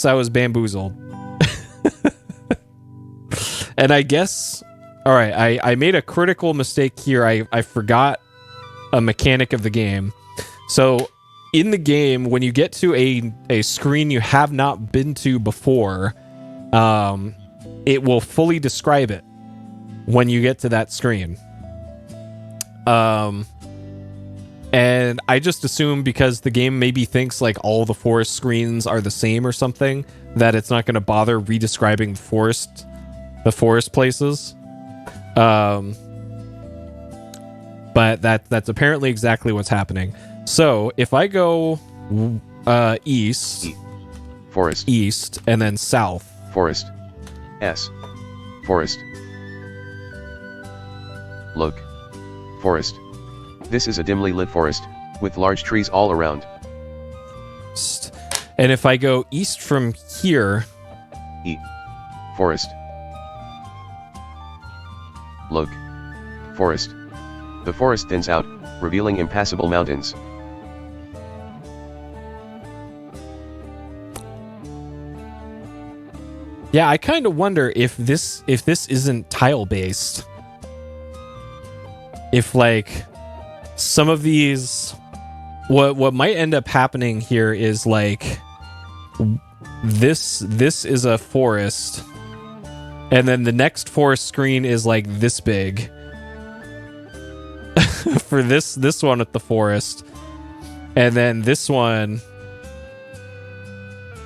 [SPEAKER 1] I was bamboozled. And I guess, all right, I made a critical mistake here. I forgot a mechanic of the game. So in the game, when you get to a screen you have not been to before, it will fully describe it when you get to that screen. And I just assume because the game maybe thinks like all the forest screens are the same or something, that it's not going to bother redescribing the forest places. But that's apparently exactly what's happening. So if I go east,
[SPEAKER 3] forest,
[SPEAKER 1] east, and then south,
[SPEAKER 3] forest, forest, look, forest. This is a dimly lit forest with large trees all around.
[SPEAKER 1] And if I go east from here,
[SPEAKER 3] forest, look, forest. The forest thins out, revealing impassable mountains.
[SPEAKER 1] Yeah, I kind of wonder if this isn't tile based. If like some of these, what might end up happening here is like this is a forest, and then the next forest screen is like this big for this one at the forest, and then this one.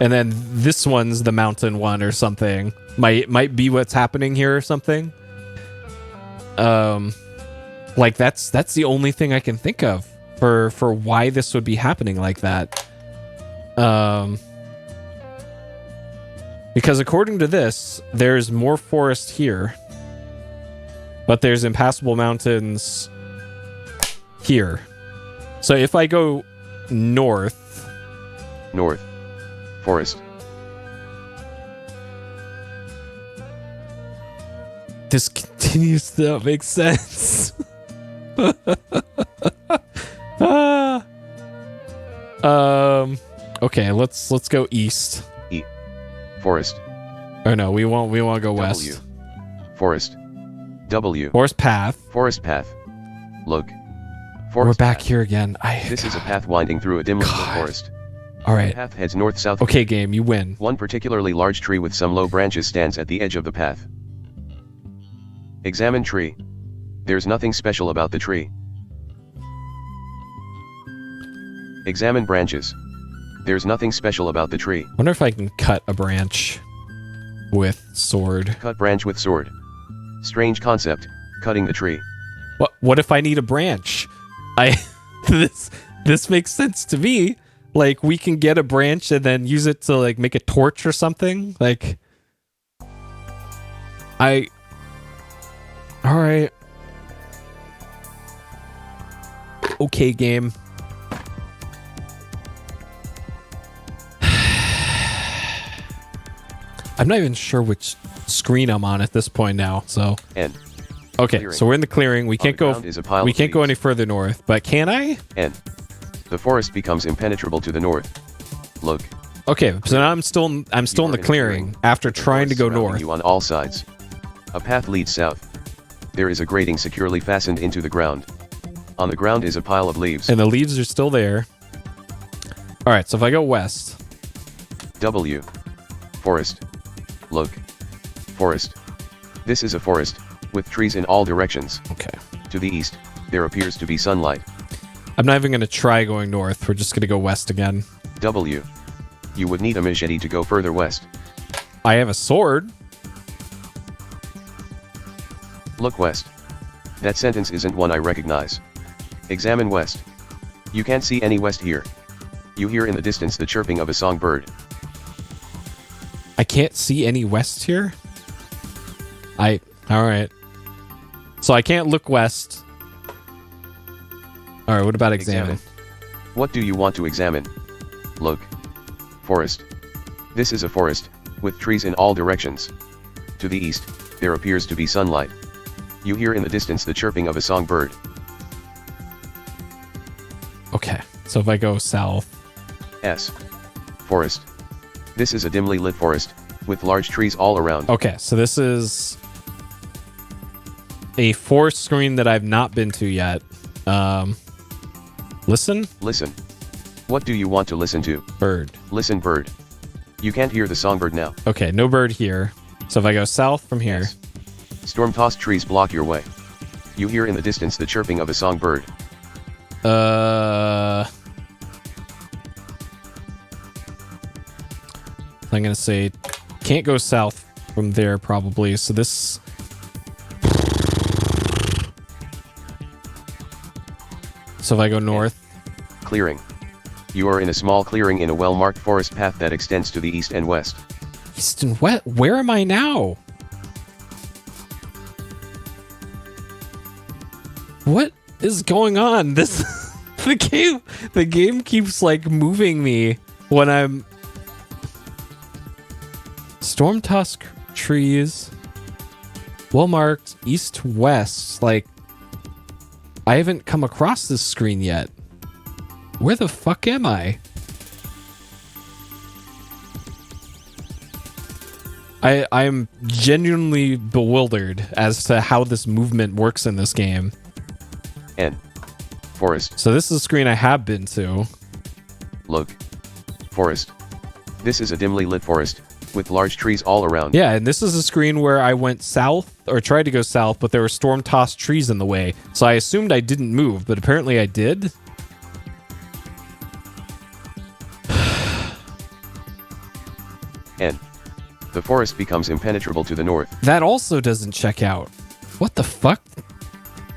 [SPEAKER 1] And then this one's the mountain one or something. Might be what's happening here or something. Like that's the only thing I can think of for why this would be happening like that. Because according to this, there's more forest here, but there's impassable mountains here. So if I go north,
[SPEAKER 3] forest.
[SPEAKER 1] This continues to not make sense. Okay, let's go east.
[SPEAKER 3] Forest.
[SPEAKER 1] Oh no, we won't go west.
[SPEAKER 3] Forest. W.
[SPEAKER 1] Forest path.
[SPEAKER 3] Forest path. Look. Forest
[SPEAKER 1] We're back
[SPEAKER 3] path.
[SPEAKER 1] here again.
[SPEAKER 3] This is a path winding through a dimly lit forest.
[SPEAKER 1] All right.
[SPEAKER 3] The path heads north-south.
[SPEAKER 1] Okay, game, you win.
[SPEAKER 3] One particularly large tree with some low branches stands at the edge of the path. Examine tree. There's nothing special about the tree. Examine branches. There's nothing special about the tree.
[SPEAKER 1] Wonder if I can cut a branch with sword.
[SPEAKER 3] Cut branch with sword. Strange concept, cutting the tree.
[SPEAKER 1] What if I need a branch? This makes sense to me. Like, we can get a branch and then use it to, like, make a torch or something. Like, alright. Okay, game. I'm not even sure which screen I'm on at this point now, so...
[SPEAKER 3] N.
[SPEAKER 1] Okay,
[SPEAKER 3] Clearing.
[SPEAKER 1] So we're in the clearing. We can't go... We can't go any further north, but can I?
[SPEAKER 3] N. The forest becomes impenetrable to the north. Look.
[SPEAKER 1] Okay, so now I'm still in the clearing after trying to go north.
[SPEAKER 3] You on all sides. A path leads south. There is a grating securely fastened into the ground. On the ground is a pile of leaves.
[SPEAKER 1] And the leaves are still there. All right, so if I go west.
[SPEAKER 3] W. Forest. Look. Forest. This is a forest, with trees in all directions.
[SPEAKER 1] Okay.
[SPEAKER 3] To the east, there appears to be sunlight.
[SPEAKER 1] I'm not even going to try going north. We're just going to go west again.
[SPEAKER 3] W. You would need a machete to go further west.
[SPEAKER 1] I have a sword.
[SPEAKER 3] Look west. That sentence isn't one I recognize. Examine west. You can't see any west here. You hear in the distance the chirping of a songbird.
[SPEAKER 1] I can't see any west here? Alright. So I can't look west. Alright, what about examine?
[SPEAKER 3] What do you want to examine? Look. Forest. This is a forest, with trees in all directions. To the east, there appears to be sunlight. You hear in the distance the chirping of a songbird.
[SPEAKER 1] Okay, so if I go south.
[SPEAKER 3] S. Forest. This is a dimly lit forest, with large trees all around.
[SPEAKER 1] Okay, so this is a forest screen that I've not been to yet. Listen?
[SPEAKER 3] Listen. What do you want to listen to?
[SPEAKER 1] Bird.
[SPEAKER 3] Listen, bird. You can't hear the songbird now.
[SPEAKER 1] Okay, no bird here. So if I go south from here.
[SPEAKER 3] Yes. Storm-tossed trees block your way. You hear in the distance the chirping of a songbird.
[SPEAKER 1] I'm gonna say can't go south from there probably. So this. So if I go north.
[SPEAKER 3] Clearing. You are in a small clearing in a well-marked forest path that extends to the east and west.
[SPEAKER 1] East and west? Where am I now? What is going on? The game keeps like moving me when I'm storm tusk trees, well marked east west. Like I haven't come across this screen yet. Where the fuck am I? I'm genuinely bewildered as to how this movement works in this game.
[SPEAKER 3] N. Forest.
[SPEAKER 1] So this is a screen I have been to.
[SPEAKER 3] Look. Forest. This is a dimly lit forest, with large trees all around.
[SPEAKER 1] Yeah, and this is a screen where I went south, or tried to go south, but there were storm-tossed trees in the way. So I assumed I didn't move, but apparently I did.
[SPEAKER 3] N. The forest becomes impenetrable to the north.
[SPEAKER 1] That also doesn't check out. What the fuck?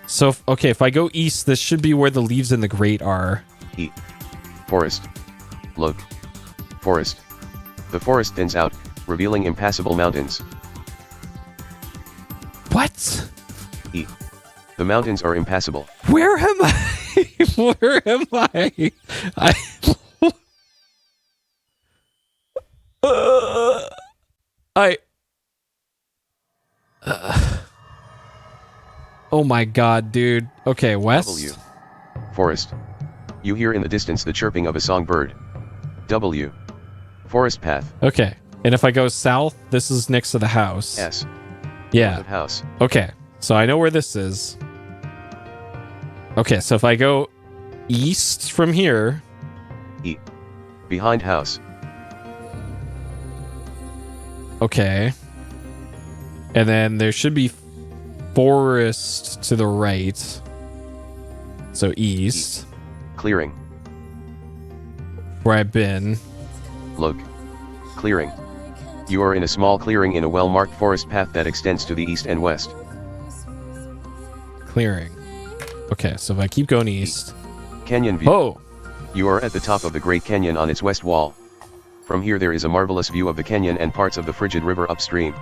[SPEAKER 1] So, okay, if I go east, this should be where the leaves in the grate are.
[SPEAKER 3] E. Forest. Look. Forest. The forest thins out, revealing impassable mountains.
[SPEAKER 1] What?
[SPEAKER 3] E. The mountains are impassable.
[SPEAKER 1] Where am I? Where am I? Oh my god, dude. Okay, west.
[SPEAKER 3] W. Forest. You hear in the distance the chirping of a songbird. W. Forest path.
[SPEAKER 1] Okay. And if I go south, this is next to the house.
[SPEAKER 3] S.
[SPEAKER 1] Yeah.
[SPEAKER 3] House.
[SPEAKER 1] Okay. So I know where this is. Okay, so if I go east from here.
[SPEAKER 3] E. Behind house.
[SPEAKER 1] Okay. And then there should be forest to the right. So east.
[SPEAKER 3] Clearing.
[SPEAKER 1] Where I've been.
[SPEAKER 3] Look. Clearing. You are in a small clearing in a well-marked forest path that extends to the east and west.
[SPEAKER 1] Clearing. Okay, so if I keep going east.
[SPEAKER 3] Canyon view.
[SPEAKER 1] Oh!
[SPEAKER 3] You are at the top of the Great Canyon on its west wall. From here there is a marvelous view of the canyon and parts of the frigid river upstream.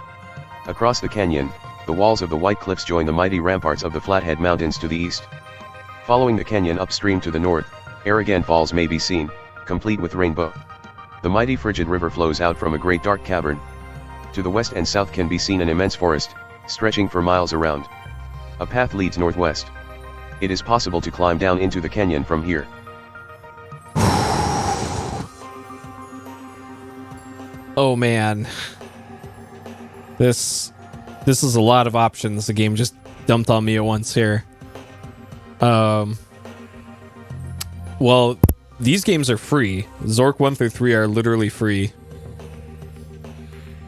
[SPEAKER 3] Across the canyon, the walls of the Wycliffs join the mighty ramparts of the Flathead Mountains to the east. Following the canyon upstream to the north, Aragan Falls may be seen, complete with rainbow. The mighty frigid river flows out from a great dark cavern. To the west and south can be seen an immense forest, stretching for miles around. A path leads northwest. It is possible to climb down into the canyon from here.
[SPEAKER 1] Oh man. This is a lot of options the game just dumped on me at once here. Well, these games are free. Zork 1 through 3 are literally free.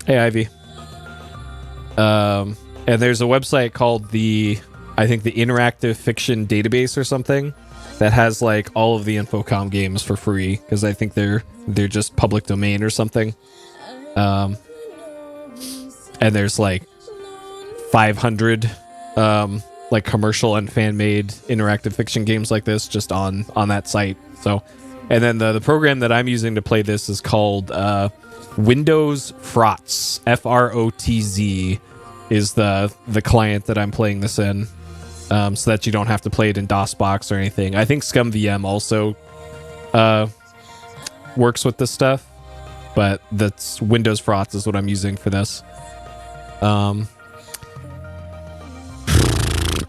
[SPEAKER 1] Hey, Ivy. And there's a website called I think the Interactive Fiction Database or something that has like all of the Infocom games for free because I think they're just public domain or something. And there's like 500 like commercial and fan-made interactive fiction games like this just on that site. So, and then the program that I'm using to play this is called Windows Frotz. Frotz is the client that I'm playing this in, so that you don't have to play it in DOSBox or anything. I think ScumVM also works with this stuff, but that's Windows Frotz is what I'm using for this.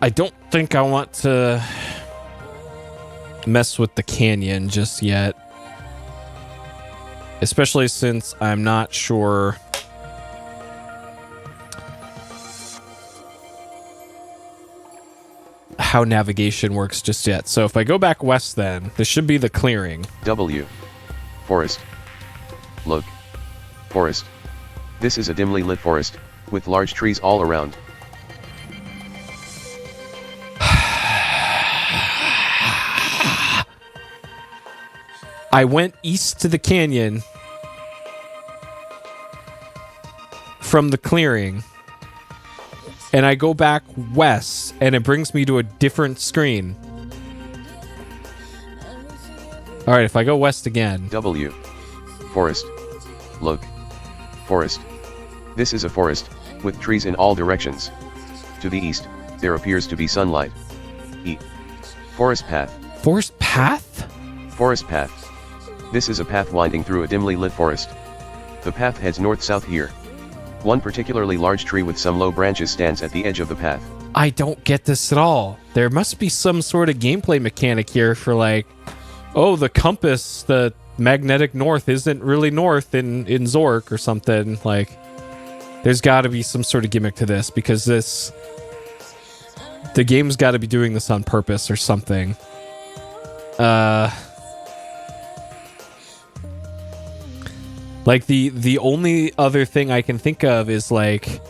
[SPEAKER 1] I don't think I want to mess with the canyon just yet. Especially since I'm not sure how navigation works just yet. So if I go back west then, this should be the clearing.
[SPEAKER 3] W. Forest. Look. Forest. This is a dimly lit forest, with large trees all around.
[SPEAKER 1] I went east to the canyon from the clearing, and I go back west, and it brings me to a different screen. All right, if I go west again.
[SPEAKER 3] W. Forest. Look. Forest. This is a forest, with trees in all directions. To the east, there appears to be sunlight. E. Forest path.
[SPEAKER 1] Forest path?
[SPEAKER 3] Forest path. This is a path winding through a dimly lit forest. The path heads north-south here. One particularly large tree with some low branches stands at the edge of the path.
[SPEAKER 1] I don't get this at all. There must be some sort of gameplay mechanic here for like, oh, the compass, the magnetic north isn't really north in Zork or something. Like, there's got to be some sort of gimmick to this because the game's got to be doing this on purpose or something. Like the only other thing I can think of is like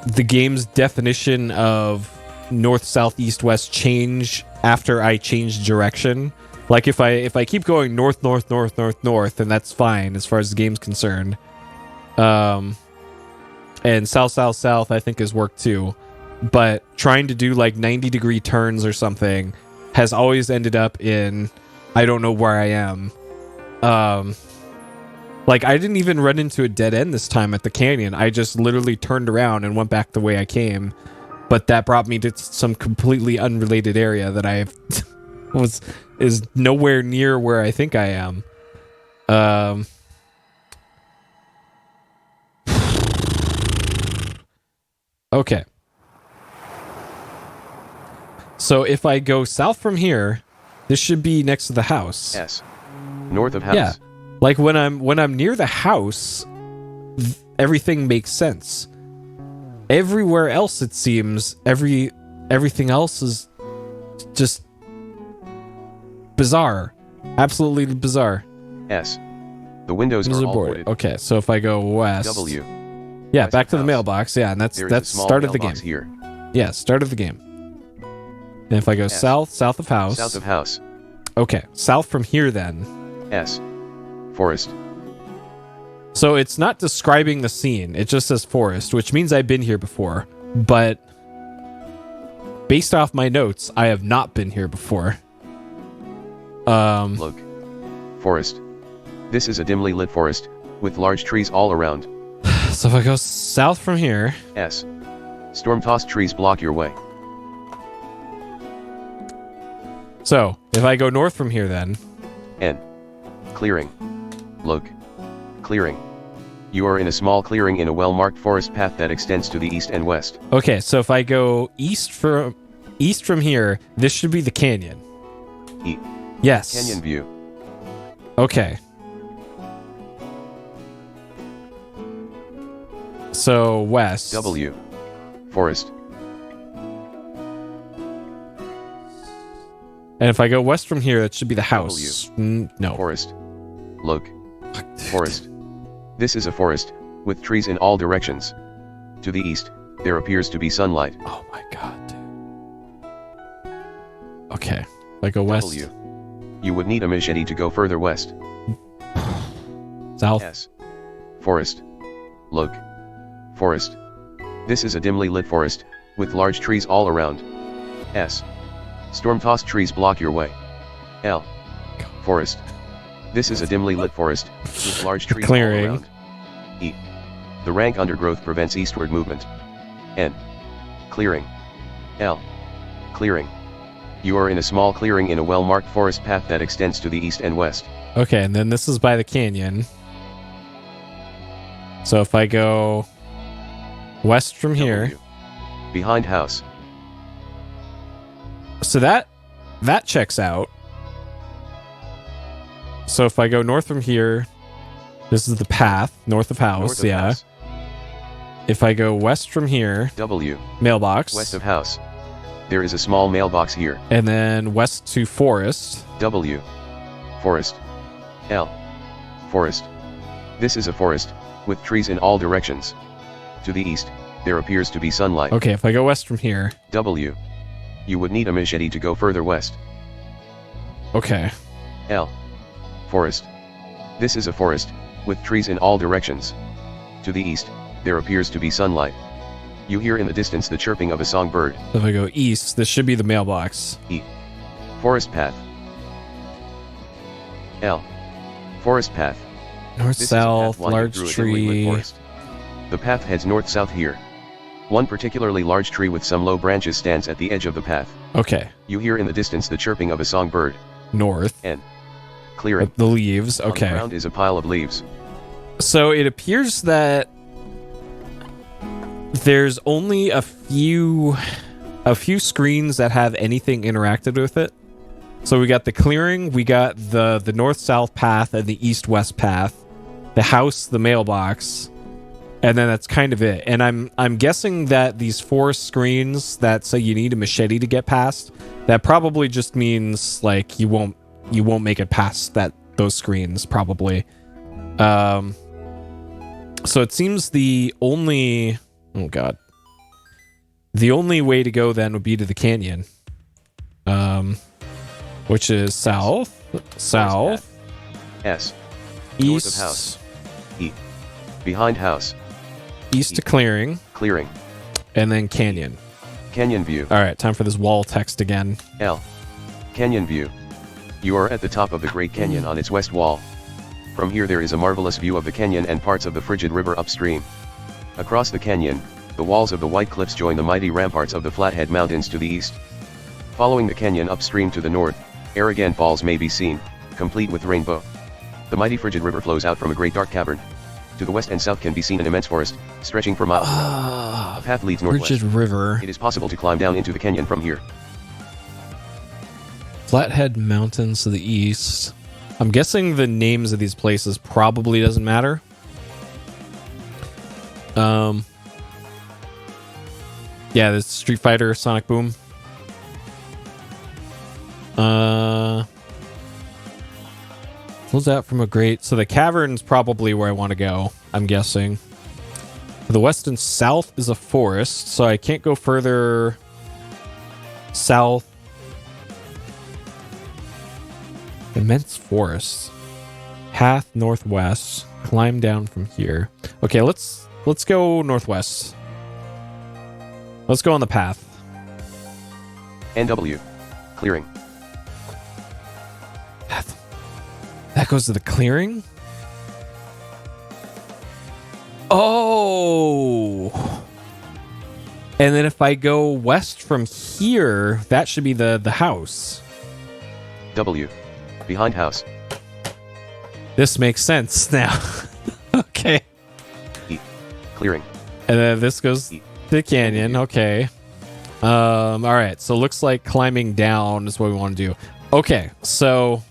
[SPEAKER 1] the game's definition of north, south, east, west change after I change direction. Like if I keep going north, north, north, north, north, then that's fine as far as the game's concerned. And south, south, south I think has worked too. But trying to do like 90-degree turns or something has always ended up in I don't know where I am. Like, I didn't even run into a dead end this time at the canyon. I just literally turned around and went back the way I came. But that brought me to some completely unrelated area that I is nowhere near where I think I am. Okay. So if I go south from here, this should be next to the house.
[SPEAKER 3] S. North of house.
[SPEAKER 1] Yeah. Like when I'm near the house, everything makes sense. Everywhere else it seems everything else is just bizarre. Absolutely bizarre.
[SPEAKER 3] S. The windows are all boarded.
[SPEAKER 1] Okay, so if I go west.
[SPEAKER 3] W.
[SPEAKER 1] Yeah,
[SPEAKER 3] West
[SPEAKER 1] back to the
[SPEAKER 3] house.
[SPEAKER 1] mailbox. Yeah, and that's start of the game.
[SPEAKER 3] Here.
[SPEAKER 1] Yeah, start of the game. And if I go south of house.
[SPEAKER 3] South of house.
[SPEAKER 1] Okay, south from here then.
[SPEAKER 3] S. Forest.
[SPEAKER 1] So it's not describing the scene. It just says forest, which means I've been here before. But based off my notes, I have not been here before.
[SPEAKER 3] Look. Forest. This is a dimly lit forest, with large trees all around.
[SPEAKER 1] So if I go south from here.
[SPEAKER 3] S. Storm-tossed trees block your way.
[SPEAKER 1] So if I go north from here then.
[SPEAKER 3] N. Clearing. Look. Clearing. You are in a small clearing in a well-marked forest path that extends to the east and west.
[SPEAKER 1] Okay, so if I go east from here, this should be the canyon.
[SPEAKER 3] E.
[SPEAKER 1] Yes.
[SPEAKER 3] Canyon view.
[SPEAKER 1] Okay. So west.
[SPEAKER 3] W. Forest.
[SPEAKER 1] And if I go west from here, that should be the house. No.
[SPEAKER 3] Forest. Look. Forest. This is a forest, with trees in all directions. To the east, there appears to be sunlight.
[SPEAKER 1] Oh my god, dude. Okay. If I go west.
[SPEAKER 3] W. You would need a machete to go further west.
[SPEAKER 1] South.
[SPEAKER 3] S. Forest. Look. Forest. This is a dimly lit forest, with large trees all around. S. Storm-tossed trees block your way. L. Forest. This is a dimly lit forest, with large trees all around. E. The rank undergrowth prevents eastward movement. N. Clearing. L. Clearing. You are in a small clearing in a well-marked forest path that extends to the east and west.
[SPEAKER 1] Okay, and then this is by the canyon. So if I go west from here.
[SPEAKER 3] W. Behind house.
[SPEAKER 1] So that checks out. So if I go north from here, this is the path, north of house,
[SPEAKER 3] North of
[SPEAKER 1] yeah.
[SPEAKER 3] house.
[SPEAKER 1] If I go west from here,
[SPEAKER 3] W.
[SPEAKER 1] mailbox.
[SPEAKER 3] West of house. There is a small mailbox here.
[SPEAKER 1] And then west to forest.
[SPEAKER 3] W. Forest. L. Forest. This is a forest, with trees in all directions. To the east, there appears to be sunlight.
[SPEAKER 1] Okay, if I go west from here.
[SPEAKER 3] W. You would need a machete to go further west.
[SPEAKER 1] Okay.
[SPEAKER 3] L. Forest. This is a forest, with trees in all directions. To the east, there appears to be sunlight. You hear in the distance the chirping of a songbird.
[SPEAKER 1] So if I go east, this should be the mailbox.
[SPEAKER 3] E. Forest path. L. Forest path.
[SPEAKER 1] North,
[SPEAKER 3] This is a path
[SPEAKER 1] south,
[SPEAKER 3] winding
[SPEAKER 1] large
[SPEAKER 3] through a dimly lit
[SPEAKER 1] tree.
[SPEAKER 3] forest. The path heads north-south here. One particularly large tree with some low branches stands at the edge of the path.
[SPEAKER 1] Okay.
[SPEAKER 3] You hear in the distance the chirping of a songbird.
[SPEAKER 1] North.
[SPEAKER 3] N. Clearing.
[SPEAKER 1] The leaves.
[SPEAKER 3] On the
[SPEAKER 1] Okay.
[SPEAKER 3] ground is a pile of leaves.
[SPEAKER 1] So it appears that there's only a few screens that have anything interacted with it. So we got the clearing, we got the north-south path and the east-west path, the house, the mailbox, and then that's kind of it. And I'm guessing that these 4 screens that say you need a machete to get past, that probably just means like you won't make it past those screens probably. So it seems the only way to go then would be to the canyon, which is south,
[SPEAKER 3] S.
[SPEAKER 1] east,
[SPEAKER 3] North of house. E. Behind house.
[SPEAKER 1] east to clearing,
[SPEAKER 3] Clearing.
[SPEAKER 1] and then canyon.
[SPEAKER 3] Canyon view.
[SPEAKER 1] All right, time for this wall text again.
[SPEAKER 3] L. Canyon view. You are at the top of the Great Canyon on its west wall. From here there is a marvelous view of the canyon and parts of the frigid river upstream. Across the canyon, the walls of the Wycliffs join the mighty ramparts of the Flathead Mountains to the east. Following the canyon upstream to the north, Aragan Falls may be seen, complete with rainbow. The mighty frigid river flows out from a great dark cavern. To the west and south can be seen an immense forest, stretching for miles around. A path leads northwest.
[SPEAKER 1] Frigid River.
[SPEAKER 3] It is possible to climb down into the canyon from here.
[SPEAKER 1] Flathead Mountains to the east. I'm guessing the names of these places probably doesn't matter. Yeah, this Street Fighter Sonic Boom. Close out from a great. So the cavern's probably where I want to go, I'm guessing. To the west and south is a forest, so I can't go further south. Immense forest. Path northwest. Climb down from here. Okay, let's go northwest. Let's go on the path.
[SPEAKER 3] NW. Clearing.
[SPEAKER 1] That goes to the clearing? Oh! And then if I go west from here, that should be the house.
[SPEAKER 3] W. Behind house.
[SPEAKER 1] This makes sense now. Okay.
[SPEAKER 3] E. Clearing.
[SPEAKER 1] And then this goes to the canyon. Okay. All right. So it looks like climbing down is what we want to do. Okay. So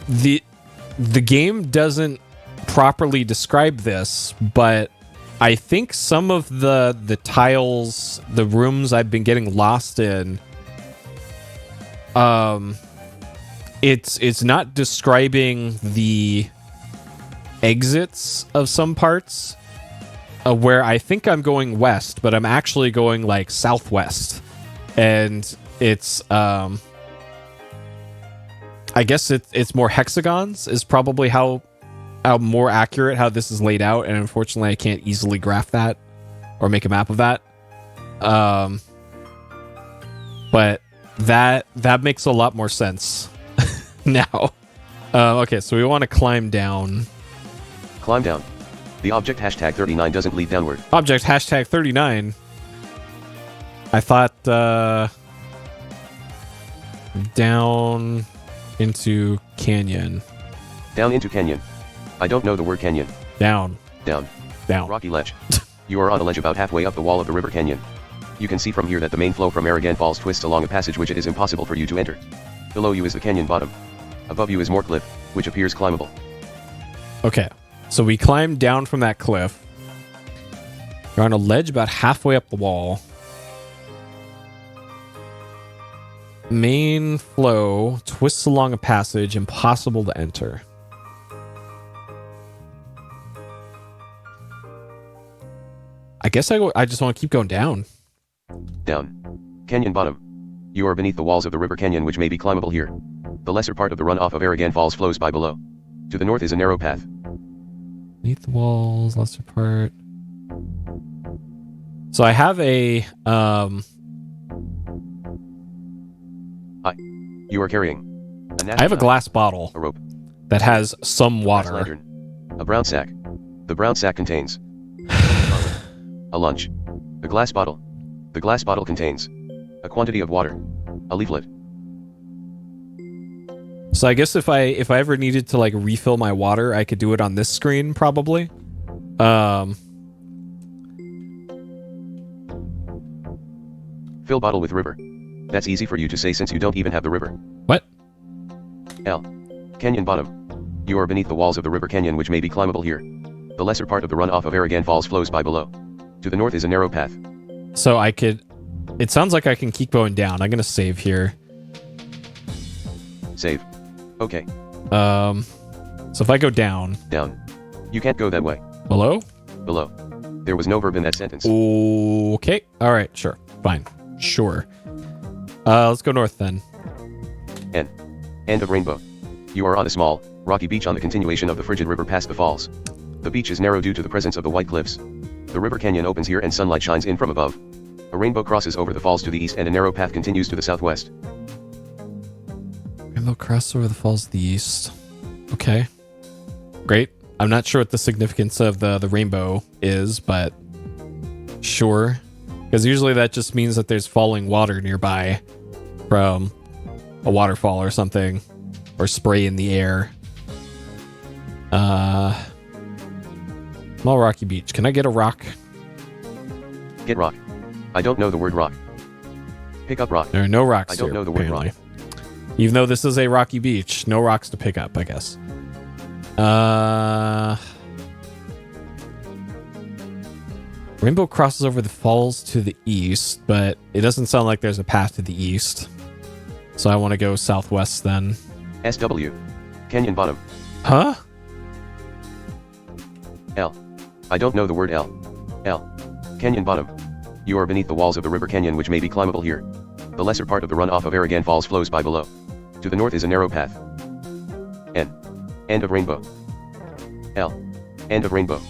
[SPEAKER 1] the game doesn't properly describe this, but I think some of the tiles, the rooms I've been getting lost in, It's not describing the exits of some parts where I think I'm going west, but I'm actually going like southwest. And it's I guess it's more hexagons is probably how more accurate how this is laid out, and unfortunately I can't easily graph that or make a map of that. But that makes a lot more sense now. Okay, so we want to climb down.
[SPEAKER 3] Climb down. The object hashtag 39 doesn't lead downward.
[SPEAKER 1] Object hashtag 39. I thought down into canyon.
[SPEAKER 3] Down into canyon. I don't know the word canyon.
[SPEAKER 1] Down.
[SPEAKER 3] Down.
[SPEAKER 1] Down.
[SPEAKER 3] Rocky ledge. You are on a ledge about halfway up the wall of the river canyon. You can see from here that the main flow from Aragan Falls twists along a passage which it is impossible for you to enter. Below you is the canyon bottom. Above you is more cliff, which appears climbable.
[SPEAKER 1] Okay, so we climb down from that cliff. We're on a ledge about halfway up the wall. Main flow twists along a passage impossible to enter. I guess I just want to keep going down.
[SPEAKER 3] Down. Canyon bottom. You are beneath the walls of the river canyon which may be climbable here. The lesser part of the runoff of Aragan Falls flows by below. To the north is a narrow path.
[SPEAKER 1] Beneath the walls, lesser part. So I have a
[SPEAKER 3] You are carrying
[SPEAKER 1] I have a glass bottle
[SPEAKER 3] a rope,
[SPEAKER 1] that has some
[SPEAKER 3] glass
[SPEAKER 1] water.
[SPEAKER 3] lantern, a brown sack. The brown sack contains a lunch. The glass bottle. The glass bottle contains a quantity of water. A leaflet.
[SPEAKER 1] So I guess if I ever needed to like refill my water, I could do it on this screen probably.
[SPEAKER 3] Fill bottle with river. That's easy for you to say since you don't even have the river.
[SPEAKER 1] What?
[SPEAKER 3] L. Canyon bottom. You are beneath the walls of the river canyon which may be climbable here. The lesser part of the runoff of Aragan Falls flows by below. To the north is a narrow path.
[SPEAKER 1] So I could... It sounds like I can keep going down. I'm going to save here.
[SPEAKER 3] Save. Okay.
[SPEAKER 1] So if I go down...
[SPEAKER 3] Down. You can't go that way.
[SPEAKER 1] Below?
[SPEAKER 3] Below. There was no verb in that sentence.
[SPEAKER 1] Okay. All right. Sure. Fine. Sure. Let's go north then.
[SPEAKER 3] N. End of rainbow. You are on a small, rocky beach on the continuation of the frigid river past the falls. The beach is narrow due to the presence of the Wycliffs. The river canyon opens here and sunlight shines in from above. A rainbow crosses over the falls to the east and a narrow path continues to the southwest.
[SPEAKER 1] Rainbow crosses over the falls to the east. Okay. Great. I'm not sure what the significance of the rainbow is, but sure. Because usually that just means that there's falling water nearby from a waterfall or something, or spray in the air. Small rocky beach. Can I get a rock?
[SPEAKER 3] Get rock. I don't know the word rock. Pick up rock.
[SPEAKER 1] There are no rocks
[SPEAKER 3] I don't
[SPEAKER 1] here,
[SPEAKER 3] know the word rock.
[SPEAKER 1] Even though this is a rocky beach, no rocks to pick up, I guess. Rainbow crosses over the falls to the east, but it doesn't sound like there's a path to the east. So I want to go southwest then.
[SPEAKER 3] SW. Canyon bottom.
[SPEAKER 1] Huh?
[SPEAKER 3] L. I don't know the word L. L. Canyon bottom. You are beneath the walls of the river canyon which may be climbable here. The lesser part of the runoff of Aragan Falls flows by below. To the north is a narrow path. N. End of rainbow. L. End of rainbow.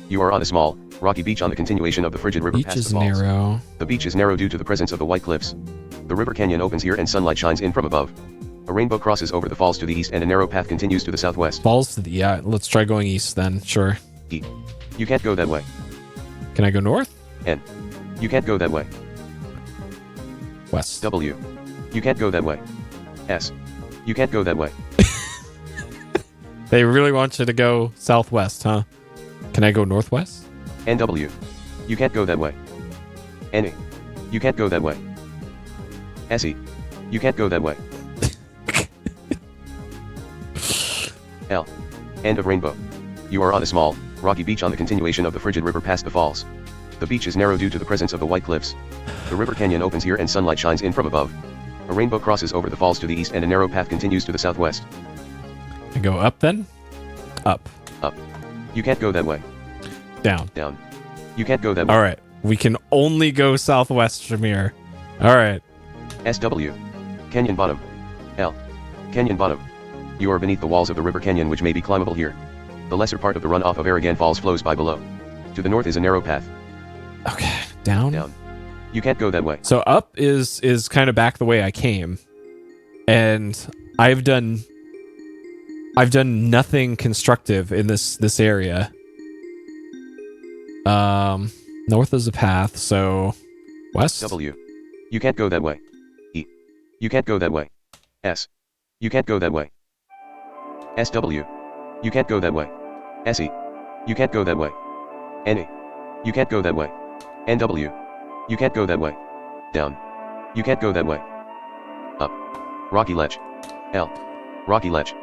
[SPEAKER 3] You are on a small, rocky beach on the continuation of the frigid river past the falls.
[SPEAKER 1] Beach is narrow.
[SPEAKER 3] The beach is narrow due to the presence of the Wycliffs. The river canyon opens here and sunlight shines in from above. A rainbow crosses over the falls to the east and a narrow path continues to the southwest.
[SPEAKER 1] Falls to the... Yeah, let's try going east then. Sure.
[SPEAKER 3] E. You can't go that way.
[SPEAKER 1] Can I go north?
[SPEAKER 3] N. You can't go that way.
[SPEAKER 1] West.
[SPEAKER 3] W. You can't go that way. S. You can't go that way.
[SPEAKER 1] They really want you to go southwest, huh? Can I go northwest?
[SPEAKER 3] NW. You can't go that way. NA. You can't go that way. SE. You can't go that way. L. End of rainbow. You are on a small, rocky beach on the continuation of the frigid river past the falls. The beach is narrow due to the presence of the Wycliffs. The river canyon opens here and sunlight shines in from above. A A rainbow crosses over the falls to the east and a narrow path continues to the southwest.
[SPEAKER 1] I go up then? Up.
[SPEAKER 3] Up. You can't go that way.
[SPEAKER 1] Down.
[SPEAKER 3] Down. You can't go that way.
[SPEAKER 1] All right. We can only go southwest from here. All right.
[SPEAKER 3] SW. Canyon bottom. L. Canyon bottom. You are beneath the walls of the river canyon, which may be climbable here. The lesser part of the runoff of Aragan Falls flows by below. To the north is a narrow path.
[SPEAKER 1] Okay. Down?
[SPEAKER 3] Down. You can't go that way.
[SPEAKER 1] So up is kind of back the way I came. And I've done nothing constructive in this area. North is a path, so west.
[SPEAKER 3] W. You can't go that way. E. You can't go that way. S. You can't go that way. SW. You can't go that way. SE. You can't go that way. NE. You can't go that way. NW. You can't go that way. Down. You can't go that way. Up. Rocky ledge. L. Rocky ledge.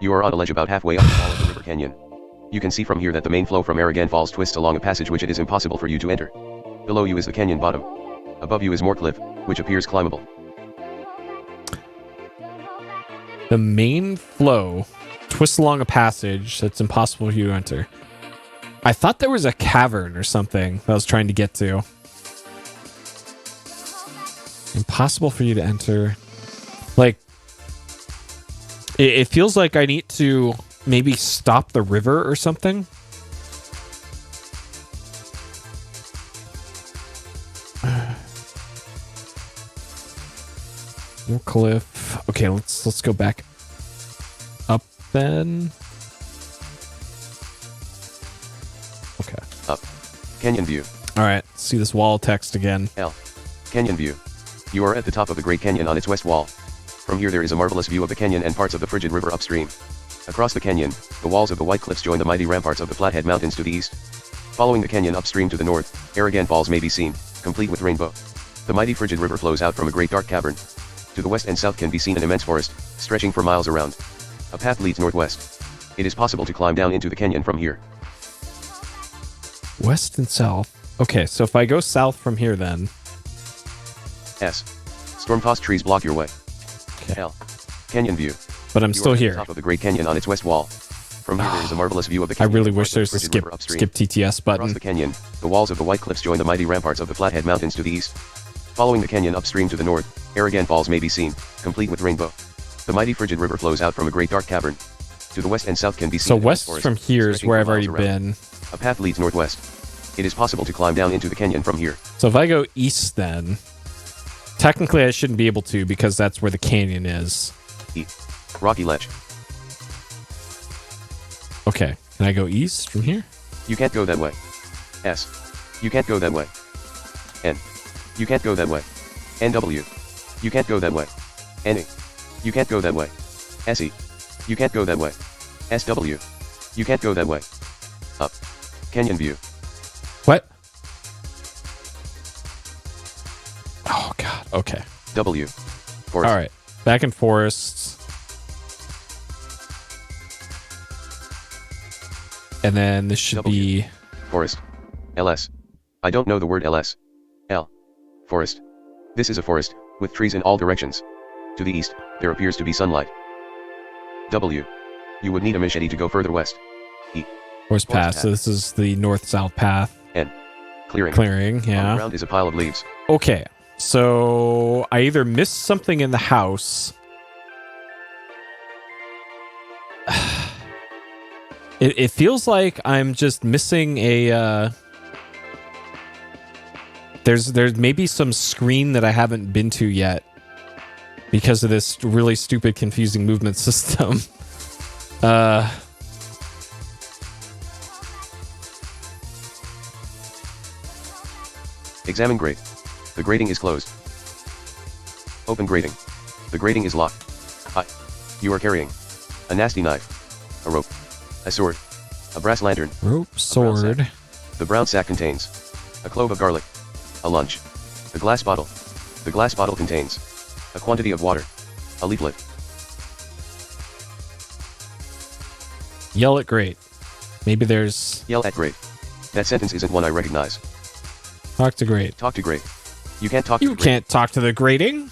[SPEAKER 3] You are on a ledge about halfway up the wall of the river canyon. You can see from here that the main flow from Aragan Falls twists along a passage which it is impossible for you to enter. Below you is the canyon bottom. Above you is more cliff, which appears climbable.
[SPEAKER 1] The main flow twists along a passage that's impossible for you to enter. I thought there was a cavern or something that I was trying to get to. Impossible for you to enter. Like, it feels like I need to maybe stop the river or something. Wycliff. Okay, let's go back up then. Okay.
[SPEAKER 3] Up. Canyon view.
[SPEAKER 1] All right. See this wall of text again.
[SPEAKER 3] L. Canyon view. You are at the top of the Great Canyon on its west wall. From here there is a marvelous view of the canyon and parts of the frigid river upstream. Across the canyon, the walls of the Wycliffs join the mighty ramparts of the Flathead Mountains to the east. Following the canyon upstream to the north, Aragan Falls may be seen, complete with rainbow. The mighty frigid river flows out from a great dark cavern. To the west and south can be seen an immense forest, stretching for miles around. A path leads northwest. It is possible to climb down into the canyon from here.
[SPEAKER 1] West and south. Okay, so if I go south from here then.
[SPEAKER 3] S. Storm-tossed trees block your way.
[SPEAKER 1] Okay.
[SPEAKER 3] L. Canyon view.
[SPEAKER 1] But I'm
[SPEAKER 3] You
[SPEAKER 1] still
[SPEAKER 3] are at the
[SPEAKER 1] here.
[SPEAKER 3] top of the Great Canyon on its west wall. From here there is a marvelous view of the
[SPEAKER 1] I
[SPEAKER 3] canyon.
[SPEAKER 1] really
[SPEAKER 3] and
[SPEAKER 1] wish
[SPEAKER 3] parts of the
[SPEAKER 1] there's a
[SPEAKER 3] frigid river upstream.
[SPEAKER 1] skip TTS
[SPEAKER 3] Across
[SPEAKER 1] button.
[SPEAKER 3] the canyon, the walls of the Wycliffs join the mighty ramparts of the Flathead Mountains to the east. Following the canyon upstream to the north, Aragan Falls may be seen, complete with rainbow. The mighty frigid river flows out from a great dark cavern. To the west and south can be seen
[SPEAKER 1] So
[SPEAKER 3] an immense
[SPEAKER 1] west
[SPEAKER 3] forest,
[SPEAKER 1] from here is
[SPEAKER 3] stretching
[SPEAKER 1] where
[SPEAKER 3] for
[SPEAKER 1] I've already
[SPEAKER 3] miles around.
[SPEAKER 1] been.
[SPEAKER 3] A path leads northwest. It is possible to climb down into the canyon from here.
[SPEAKER 1] So if I go east then, technically I shouldn't be able to because that's where the canyon is.
[SPEAKER 3] E. Rocky ledge.
[SPEAKER 1] Okay, can I go east from here?
[SPEAKER 3] You can't go that way. S. You can't go that way. N. You can't go that way. NW. You can't go that way. NE. You can't go that way. SE. You can't go that way. SW. You can't go that way. Up. Canyon view.
[SPEAKER 1] What? Oh god, okay.
[SPEAKER 3] W. Forest.
[SPEAKER 1] All right, back in forests. And then this should
[SPEAKER 3] W.
[SPEAKER 1] be...
[SPEAKER 3] Forest. LS. I don't know the word LS. L. Forest. This is a forest, with trees in all directions. To the east, there appears to be sunlight. W. You would need a machete to go further west. E.
[SPEAKER 1] Forest path,
[SPEAKER 3] path.
[SPEAKER 1] so this is the north-south path.
[SPEAKER 3] N. Clearing.
[SPEAKER 1] Clearing,
[SPEAKER 3] On the
[SPEAKER 1] yeah.
[SPEAKER 3] ground is a pile of leaves.
[SPEAKER 1] Okay, so I either missed something in the house. It feels like I'm just missing a... There's maybe some screen that I haven't been to yet because of this really stupid, confusing movement system.
[SPEAKER 3] Examine grate. The grating is closed. Open grating. The grating is locked. Hi. You are carrying a nasty knife, a rope, a sword, a brass lantern.
[SPEAKER 1] Rope,
[SPEAKER 3] brown
[SPEAKER 1] sword.
[SPEAKER 3] The brown sack contains a clove of garlic, a lunch, the glass bottle. The glass bottle contains a quantity of water, a leaflet.
[SPEAKER 1] Yell at great. Maybe there's...
[SPEAKER 3] Yell at grate. That sentence isn't one I recognize.
[SPEAKER 1] Talk to great.
[SPEAKER 3] Talk to grate. You can't talk to
[SPEAKER 1] You
[SPEAKER 3] the grate.
[SPEAKER 1] can't talk to the grating.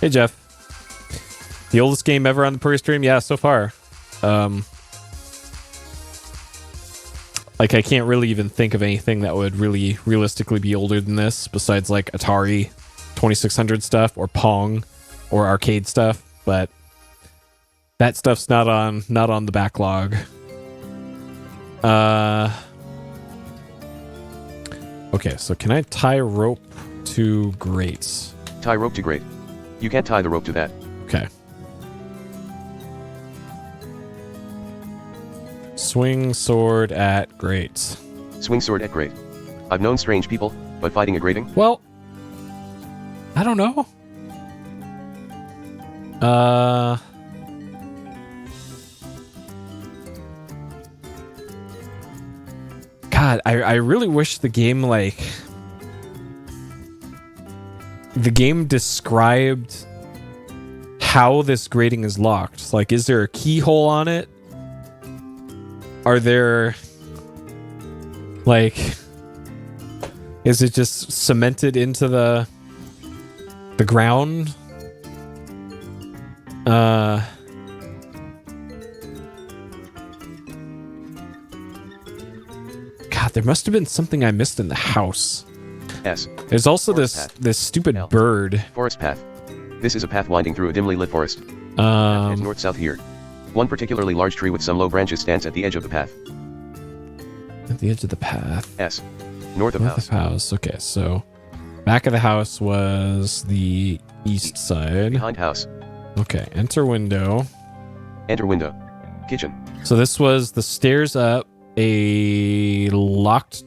[SPEAKER 1] Hey, Jeff. The oldest game ever on the Puri stream? Yeah, so far. Like, I can't really even think of anything that would really realistically be older than this, besides, like, Atari 2600 stuff, or Pong, or arcade stuff, but that stuff's not on the backlog. Okay, so can I tie rope to grates?
[SPEAKER 3] Tie rope to grate. You can't tie the rope to that.
[SPEAKER 1] Okay. Swing sword at grates.
[SPEAKER 3] Swing sword at grate. I've known strange people, but fighting a grating?
[SPEAKER 1] Well, I don't know. God, I really wish the game, like... The game described how this grating is locked. Like, is there a keyhole on it? Are there... Like... Is it just cemented into the ground? God, there must have been something I missed in the house.
[SPEAKER 3] S.
[SPEAKER 1] There's also
[SPEAKER 3] Forest
[SPEAKER 1] this stupid
[SPEAKER 3] L.
[SPEAKER 1] bird.
[SPEAKER 3] Forest path. This is a path winding through a dimly lit forest. It's north-south here. One particularly large tree with some low branches stands at the edge of the path.
[SPEAKER 1] At the edge of the path.
[SPEAKER 3] S. North of house.
[SPEAKER 1] Okay, so back of the house was the east side.
[SPEAKER 3] Behind house.
[SPEAKER 1] Okay, enter window.
[SPEAKER 3] Enter window. Kitchen.
[SPEAKER 1] So this was the stairs up, a locked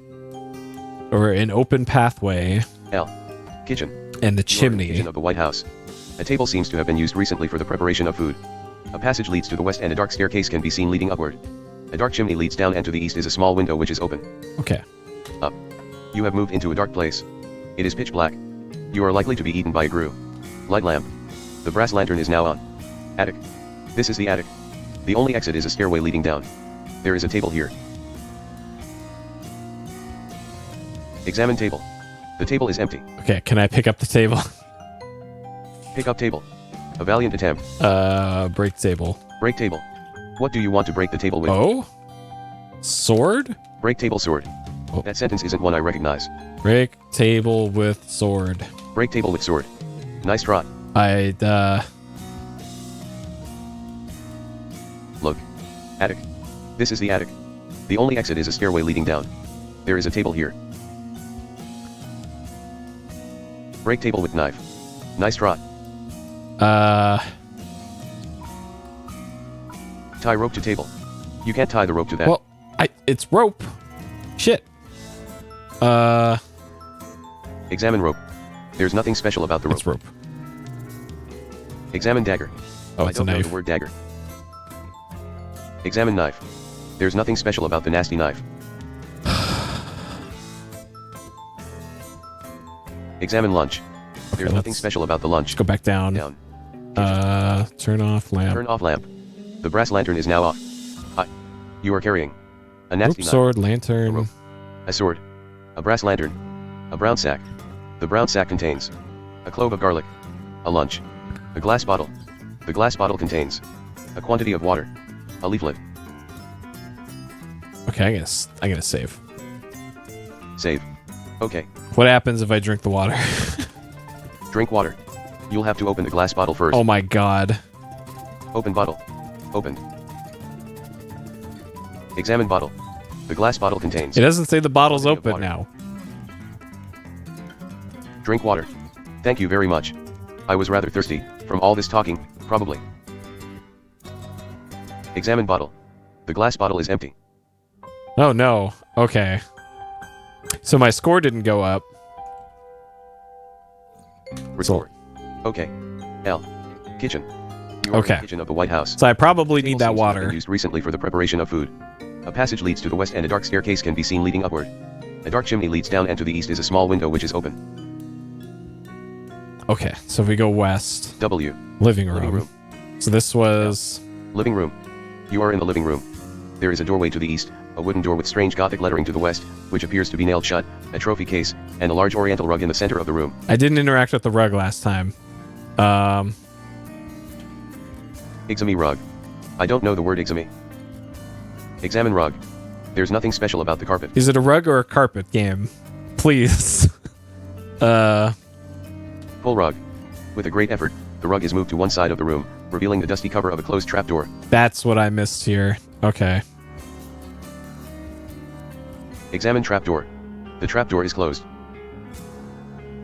[SPEAKER 1] or an open pathway.
[SPEAKER 3] L. Kitchen.
[SPEAKER 1] And the
[SPEAKER 3] You are in the
[SPEAKER 1] chimney.
[SPEAKER 3] kitchen of the White House. A table seems to have been used recently for the preparation of food. A passage leads to the west and a dark staircase can be seen leading upward. A dark chimney leads down and to the east is a small window which is open.
[SPEAKER 1] Okay.
[SPEAKER 3] Up. You have moved into a dark place. It is pitch black. You are likely to be eaten by a grue. Light lamp. The brass lantern is now on. Attic. This is the attic. The only exit is a stairway leading down. There is a table here. Examine table. The table is empty.
[SPEAKER 1] Okay, can I pick up the table?
[SPEAKER 3] Pick up table. A valiant attempt.
[SPEAKER 1] Break table.
[SPEAKER 3] Break table. What do you want to break the table with?
[SPEAKER 1] Oh? Sword?
[SPEAKER 3] Break table sword.
[SPEAKER 1] Oh.
[SPEAKER 3] That sentence isn't one I recognize.
[SPEAKER 1] Break table with sword.
[SPEAKER 3] Break table with sword. Nice trot. Look. Attic. This is the attic. The only exit is a stairway leading down. There is a table here. Break table with knife. Nice trot. Tie rope to table. You can't tie the rope to that.
[SPEAKER 1] Well, it's rope. Shit.
[SPEAKER 3] Examine rope. There's nothing special about the rope.
[SPEAKER 1] It's rope.
[SPEAKER 3] Examine dagger.
[SPEAKER 1] Oh,
[SPEAKER 3] I
[SPEAKER 1] it's a
[SPEAKER 3] don't know
[SPEAKER 1] knife.
[SPEAKER 3] the word dagger. Examine knife. There's nothing special about the nasty knife. Examine lunch. There's nothing special about the lunch.
[SPEAKER 1] Let's go back down.
[SPEAKER 3] Down.
[SPEAKER 1] Turn off lamp.
[SPEAKER 3] Turn off lamp. The brass lantern is now off. You are carrying a nasty
[SPEAKER 1] Rope,
[SPEAKER 3] knife.
[SPEAKER 1] sword,
[SPEAKER 3] A
[SPEAKER 1] lantern.
[SPEAKER 3] rope. A sword. A brass lantern. A brown sack. The brown sack contains a clove of garlic. A lunch. A glass bottle. The glass bottle contains a quantity of water. A leaflet.
[SPEAKER 1] Okay, I'm gonna save.
[SPEAKER 3] Save. Okay.
[SPEAKER 1] What happens if I drink the water?
[SPEAKER 3] Drink water. You'll have to open the glass bottle first.
[SPEAKER 1] Oh my god.
[SPEAKER 3] Open bottle. Opened. Examine bottle. The glass bottle contains
[SPEAKER 1] It doesn't say the bottle's
[SPEAKER 3] Quantity of
[SPEAKER 1] open
[SPEAKER 3] water.
[SPEAKER 1] now.
[SPEAKER 3] Drink water. Thank you very much. I was rather thirsty, from all this talking, probably. Examine bottle. The glass bottle is empty.
[SPEAKER 1] Oh no. Okay. So my score didn't go up.
[SPEAKER 3] Restore. Okay. L. Kitchen. You are in
[SPEAKER 1] Okay.
[SPEAKER 3] the kitchen of the White House.
[SPEAKER 1] So I probably
[SPEAKER 3] Table
[SPEAKER 1] need that
[SPEAKER 3] seems to have been
[SPEAKER 1] water.
[SPEAKER 3] used recently for the preparation of food. A passage leads to the west and a dark staircase can be seen leading upward. A dark chimney leads down and to the east is a small window which is open.
[SPEAKER 1] Okay, so if we go west,
[SPEAKER 3] W.
[SPEAKER 1] living room.
[SPEAKER 3] Living room.
[SPEAKER 1] So this was
[SPEAKER 3] Living room. You are in the living room. There is a doorway to the east, a wooden door with strange Gothic lettering to the west, which appears to be nailed shut, a trophy case, and a large oriental rug in the center of the room.
[SPEAKER 1] I didn't interact with the rug last time.
[SPEAKER 3] Examine rug. I don't know the word examine. Examine rug. There's nothing special about the carpet.
[SPEAKER 1] Is it a rug or a carpet game? Please.
[SPEAKER 3] Pull rug. With a great effort, the rug is moved to one side of the room, revealing the dusty cover of a closed trapdoor.
[SPEAKER 1] That's what I missed here. Okay.
[SPEAKER 3] Examine trapdoor. The trapdoor is closed.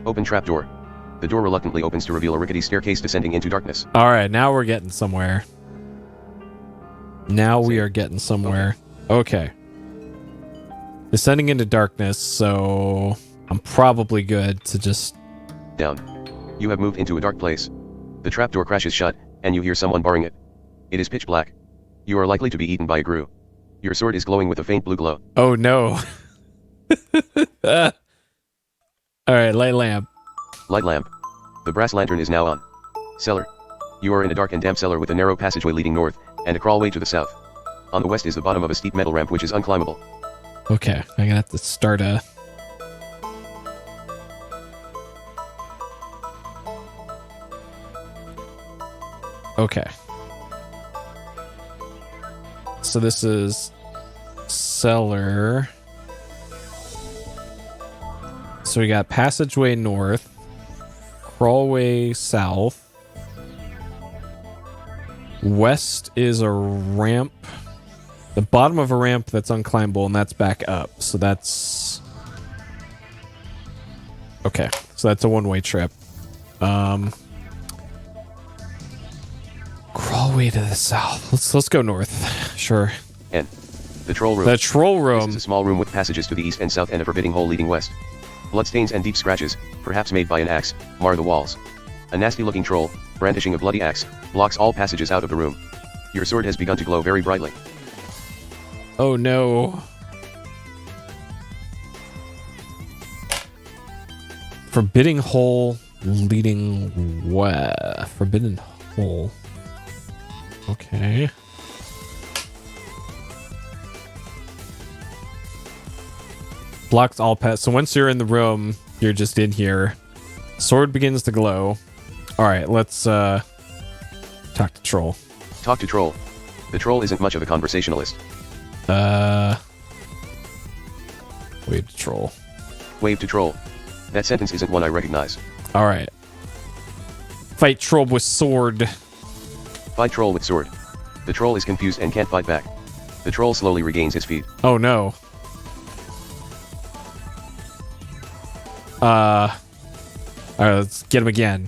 [SPEAKER 3] Open trapdoor. The door reluctantly opens to reveal a rickety staircase descending into darkness.
[SPEAKER 1] All right, now we're getting somewhere. Now we are getting somewhere. Okay. Descending into darkness, so I'm probably good to just...
[SPEAKER 3] Down. You have moved into a dark place. The trapdoor crashes shut, and you hear someone barring it. It is pitch black. You are likely to be eaten by a grue. Your sword is glowing with a faint blue glow.
[SPEAKER 1] Oh no. All right, light lamp.
[SPEAKER 3] Light lamp. The brass lantern is now on. Cellar. You are in a dark and damp cellar with a narrow passageway leading north, and a crawlway to the south. On the west is the bottom of a steep metal ramp which is unclimbable.
[SPEAKER 1] Okay, I'm gonna have to start a... Okay. So this is cellar. So we got passageway north, crawlway south. West is a ramp. The bottom of a ramp that's unclimbable, and that's back up. So that's... Okay, so that's a one-way trip. Crawlway to the south. Let's go north. Sure.
[SPEAKER 3] And the troll room.
[SPEAKER 1] The troll room.
[SPEAKER 3] This is a small room with passages to the east and south and a forbidding hole leading west. Bloodstains and deep scratches, perhaps made by an axe, mar the walls. A nasty-looking troll, brandishing a bloody axe, blocks all passages out of the room. Your sword has begun to glow very brightly.
[SPEAKER 1] Oh no. Forbidding hole leading west. Forbidden hole. Okay. Blocks all pets. So once you're in the room, you're just in here. Sword begins to glow. All right, let's talk to troll.
[SPEAKER 3] Talk to troll. The troll isn't much of a conversationalist.
[SPEAKER 1] Wave to troll.
[SPEAKER 3] Wave to troll. That sentence isn't one I recognize.
[SPEAKER 1] All right. Fight troll with sword.
[SPEAKER 3] Fight troll with sword. The troll is confused and can't fight back. The troll slowly regains his feet.
[SPEAKER 1] Oh no. All right, let's get him again.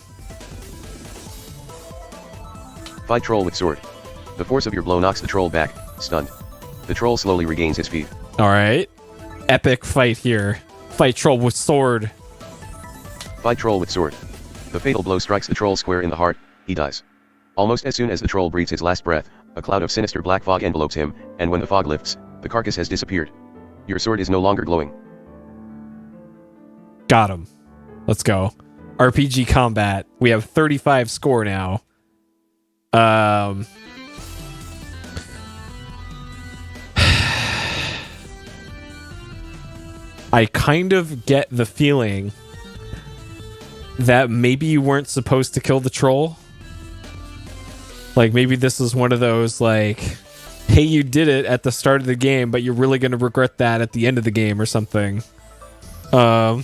[SPEAKER 3] Fight troll with sword. The force of your blow knocks the troll back, stunned. The troll slowly regains his feet.
[SPEAKER 1] All right. Epic fight here. Fight troll with sword.
[SPEAKER 3] Fight troll with sword. The fatal blow strikes the troll square in the heart. He dies. Almost as soon as the troll breathes his last breath, a cloud of sinister black fog envelopes him, and when the fog lifts, the carcass has disappeared. Your sword is no longer glowing.
[SPEAKER 1] Got him. Let's go. RPG combat. We have 35 score now. I kind of get the feeling that maybe you weren't supposed to kill the troll. Like, maybe this is one of those, like, hey, you did it at the start of the game, but you're really going to regret that at the end of the game or something. All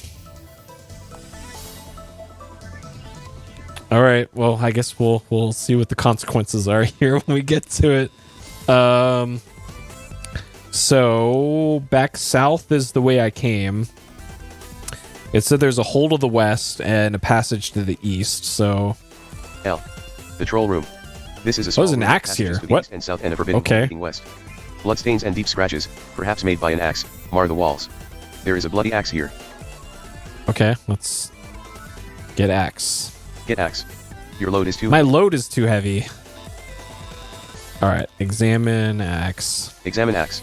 [SPEAKER 1] right, well, I guess we'll see what the consequences are here when we get to it. So back south is the way I came. It said there's a hole to the west and a passage to the east. So
[SPEAKER 3] L. The troll room. This is a small
[SPEAKER 1] there's an
[SPEAKER 3] room with
[SPEAKER 1] axe here.
[SPEAKER 3] passages to the
[SPEAKER 1] What?
[SPEAKER 3] east and south and a forbidden
[SPEAKER 1] Okay.
[SPEAKER 3] hole leading west. Bloodstains and deep scratches, perhaps made by an axe, mar the walls. There is a bloody axe here.
[SPEAKER 1] Okay, let's get axe.
[SPEAKER 3] Get axe. Your load is too
[SPEAKER 1] My load is too heavy. All right, examine axe.
[SPEAKER 3] Examine axe.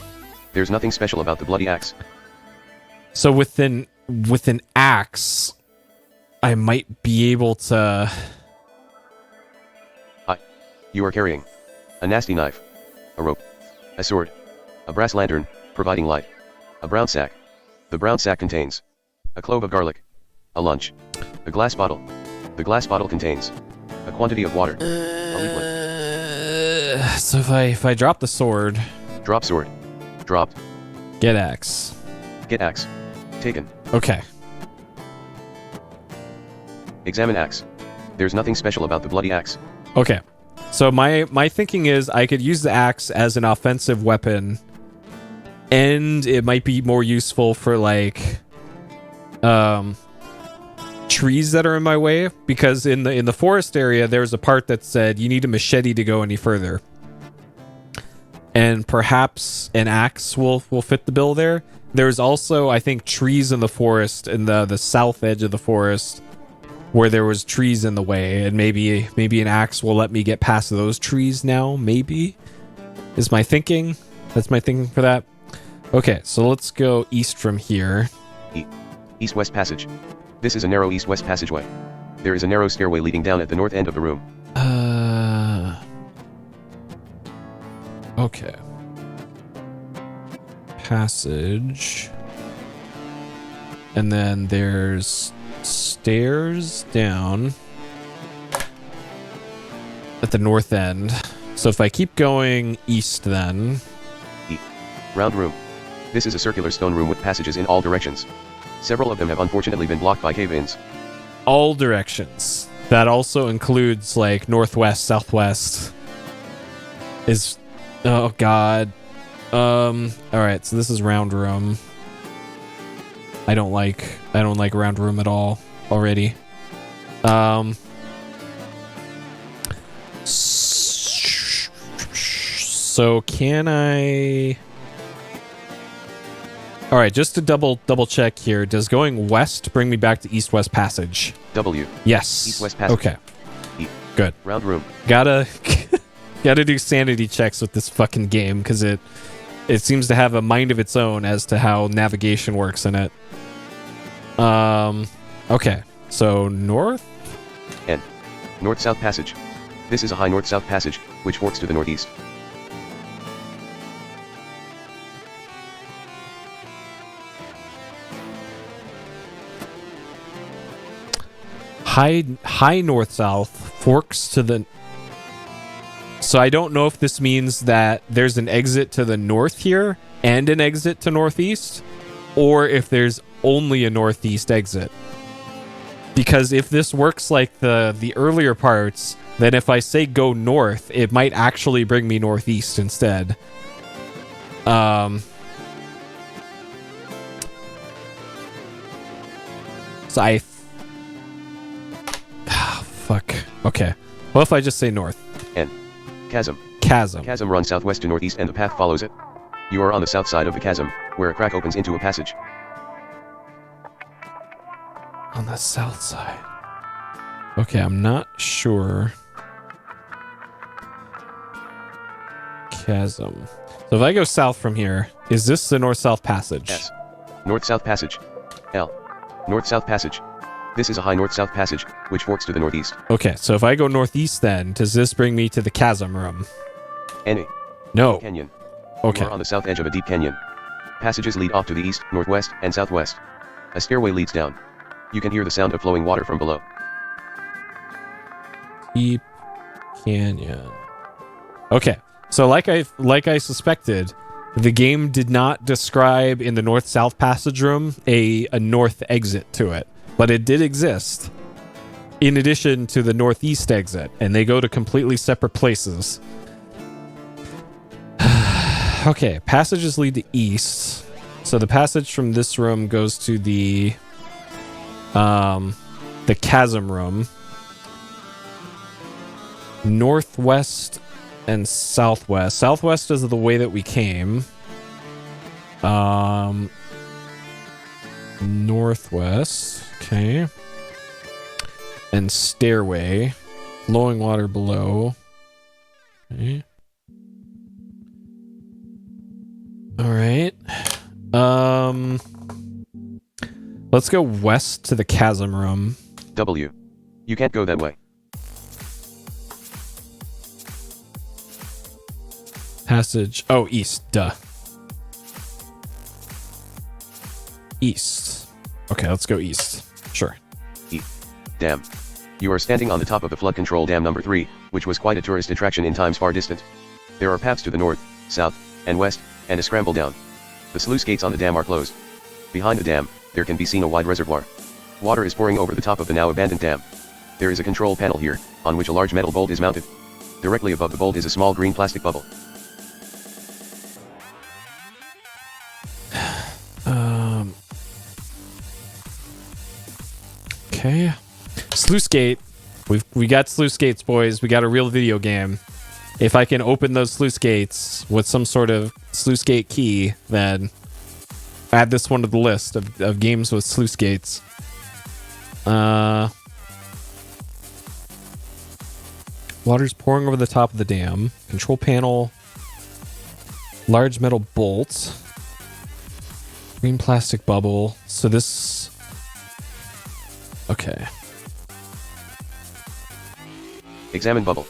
[SPEAKER 3] There's nothing special about the bloody axe.
[SPEAKER 1] So with an axe, I might be able to...
[SPEAKER 3] You are carrying a nasty knife, a rope, a sword, a brass lantern, providing light, a brown sack. The brown sack contains a clove of garlic, a lunch, a glass bottle. The glass bottle contains A quantity of water. A leaflet.
[SPEAKER 1] So if I drop the sword,
[SPEAKER 3] Drop sword. Dropped.
[SPEAKER 1] get axe.
[SPEAKER 3] Get axe. Taken.
[SPEAKER 1] Okay.
[SPEAKER 3] Examine axe. There's nothing special about the bloody axe.
[SPEAKER 1] Okay. So my thinking is I could use the axe as an offensive weapon, and it might be more useful for like trees that are in my way, because in the forest area there's a part that said you need a machete to go any further. And perhaps an axe will fit the bill there. There's also, I think, trees in the forest, in the south edge of the forest, where there was trees in the way, and maybe an axe will let me get past those trees now, maybe, is my thinking. That's my thinking for that. Okay, so let's go east from here.
[SPEAKER 3] East-west passage. This is a narrow east-west passageway. There is a narrow stairway leading down at the north end of the room.
[SPEAKER 1] Okay. Passage. And then there's stairs down at the north end. So if I keep going east then...
[SPEAKER 3] Round room. This is a circular stone room with passages in all directions. Several of them have unfortunately been blocked by cave-ins.
[SPEAKER 1] All directions. That also includes like northwest, southwest. Is... Oh god. Alright, so this is round room. I don't like round room at all already. So can I... Alright, just to double check here, does going west bring me back to east-west passage?
[SPEAKER 3] W.
[SPEAKER 1] Yes.
[SPEAKER 3] East-west passage.
[SPEAKER 1] Okay.
[SPEAKER 3] E.
[SPEAKER 1] Good.
[SPEAKER 3] Round room.
[SPEAKER 1] Gotta do sanity checks with this fucking game, because it seems to have a mind of its own as to how navigation works in it. Okay. So north?
[SPEAKER 3] N. North-south passage. This is a high north-south passage, which forks to the northeast.
[SPEAKER 1] High north-south forks to the... So I don't know if this means that there's an exit to the north here and an exit to northeast, or if there's only a northeast exit. Because if this works like the earlier parts, then if I say go north, it might actually bring me northeast instead. So I... fuck. Okay. What if I just say north?
[SPEAKER 3] N. Chasm.
[SPEAKER 1] Chasm.
[SPEAKER 3] Chasm runs southwest to northeast and the path follows it. You are on the south side of the chasm, where a crack opens into a passage.
[SPEAKER 1] On the south side. Okay, I'm not sure. Chasm. So if I go south from here, is this the north-south passage?
[SPEAKER 3] S. North-south passage. L. North-south passage. This is a high north-south passage, which forks to the northeast.
[SPEAKER 1] Okay, so if I go northeast then, does this bring me to the chasm room?
[SPEAKER 3] N.
[SPEAKER 1] No.
[SPEAKER 3] Canyon.
[SPEAKER 1] Okay.
[SPEAKER 3] You are on the south edge of a deep canyon. Passages lead off to the east, northwest, and southwest. A stairway leads down. You can hear the sound of flowing water from below.
[SPEAKER 1] Deep canyon. Okay, so like I suspected, the game did not describe in the north-south passage room a north exit to it, but it did exist in addition to the northeast exit, and they go to completely separate places. Okay, passages lead to east. So the passage from this room goes to the chasm room. Northwest and southwest. Southwest is the way that we came. Northwest. Okay. And stairway. Flowing water below. Okay. All right. Let's go west to the chasm room.
[SPEAKER 3] W. You can't go that way.
[SPEAKER 1] Passage. Oh, east. Duh. East. Okay, let's go east. Sure.
[SPEAKER 3] E. Dam. You are standing on the top of the flood control dam number 3, which was quite a tourist attraction in times far distant. There are paths to the north, south, and west, and a scramble down. The sluice gates on the dam are closed. Behind the dam, there can be seen a wide reservoir. Water is pouring over the top of the now abandoned dam. There is a control panel here, on which a large metal bolt is mounted. Directly above the bolt is a small green plastic bubble.
[SPEAKER 1] Okay. Sluice gate. We got sluice gates, boys. We got a real video game. If I can open those sluice gates with some sort of sluice gate key, then add this one to the list of games with sluice gates. Water's pouring over the top of the dam. Control panel. Large metal bolt. Green plastic bubble. So this... Okay.
[SPEAKER 3] Examine bubble.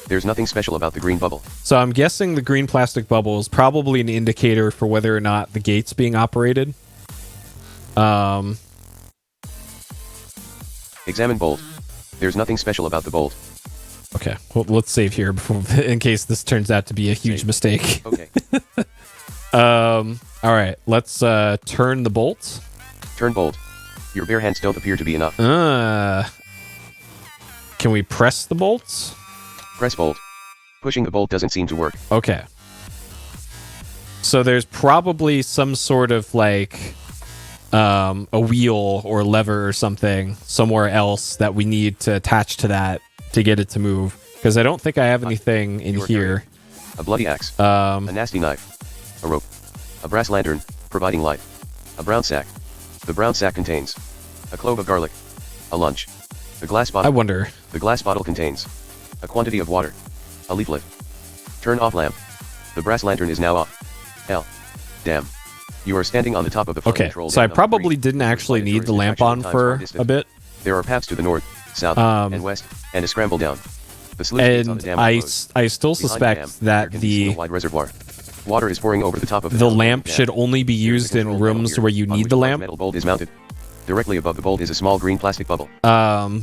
[SPEAKER 3] There's nothing special about the green bubble.
[SPEAKER 1] So I'm guessing the green plastic bubble is probably an indicator for whether or not the gate's being operated.
[SPEAKER 3] Examine bolt. There's nothing special about the bolt.
[SPEAKER 1] Okay, well, let's save here before, in case this turns out to be a huge mistake.
[SPEAKER 3] Okay.
[SPEAKER 1] All right, let's turn the bolt.
[SPEAKER 3] Turn bolt. Your bare hands don't appear to be enough.
[SPEAKER 1] Can we press the bolts?
[SPEAKER 3] Press bolt. Pushing the bolt doesn't seem to work.
[SPEAKER 1] Okay. So there's probably some sort of like a wheel or lever or something somewhere else that we need to attach to that to get it to move. Because I don't think I have anything in here.
[SPEAKER 3] A bloody axe. A nasty knife. A rope. A brass lantern, providing light. A brown sack. The brown sack contains a clove of garlic. A lunch. The glass bottle.
[SPEAKER 1] I wonder.
[SPEAKER 3] The glass bottle contains a quantity of water. A leaflet. Turn off lamp. The brass lantern is now off. L. Damn. You are standing on the top of the flood control
[SPEAKER 1] so I
[SPEAKER 3] dam
[SPEAKER 1] probably
[SPEAKER 3] 3.
[SPEAKER 1] didn't actually need the lamp on for a bit.
[SPEAKER 3] There are paths to the north, south, and west, and a scramble down. The sluice gates on the dam are closed.
[SPEAKER 1] I still suspect
[SPEAKER 3] Behind the dam,
[SPEAKER 1] that
[SPEAKER 3] there can be seen
[SPEAKER 1] the
[SPEAKER 3] a wide reservoir. Water is pouring over the top of the dam.
[SPEAKER 1] lamp should only be used in rooms where you need the lamp.
[SPEAKER 3] Metal bolt is mounted. Directly above the bolt is a small green plastic bubble.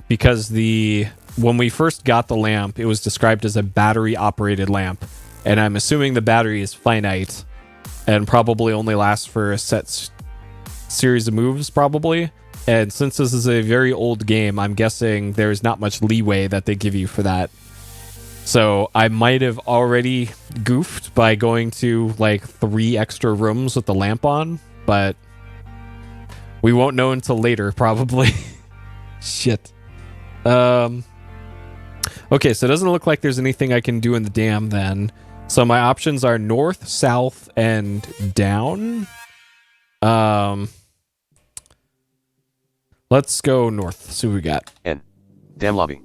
[SPEAKER 1] Because when we first got the lamp, it was described as a battery-operated lamp, and I'm assuming the battery is finite and probably only lasts for a set series of moves, probably. And since this is a very old game, I'm guessing there's not much leeway that they give you for that. So I might have already goofed by going to like 3 extra rooms with the lamp on, but we won't know until later, probably. Shit. Okay, so it doesn't look like there's anything I can do in the dam then. So my options are north, south, and down. Let's go north. See what we got.
[SPEAKER 3] N. Dam lobby.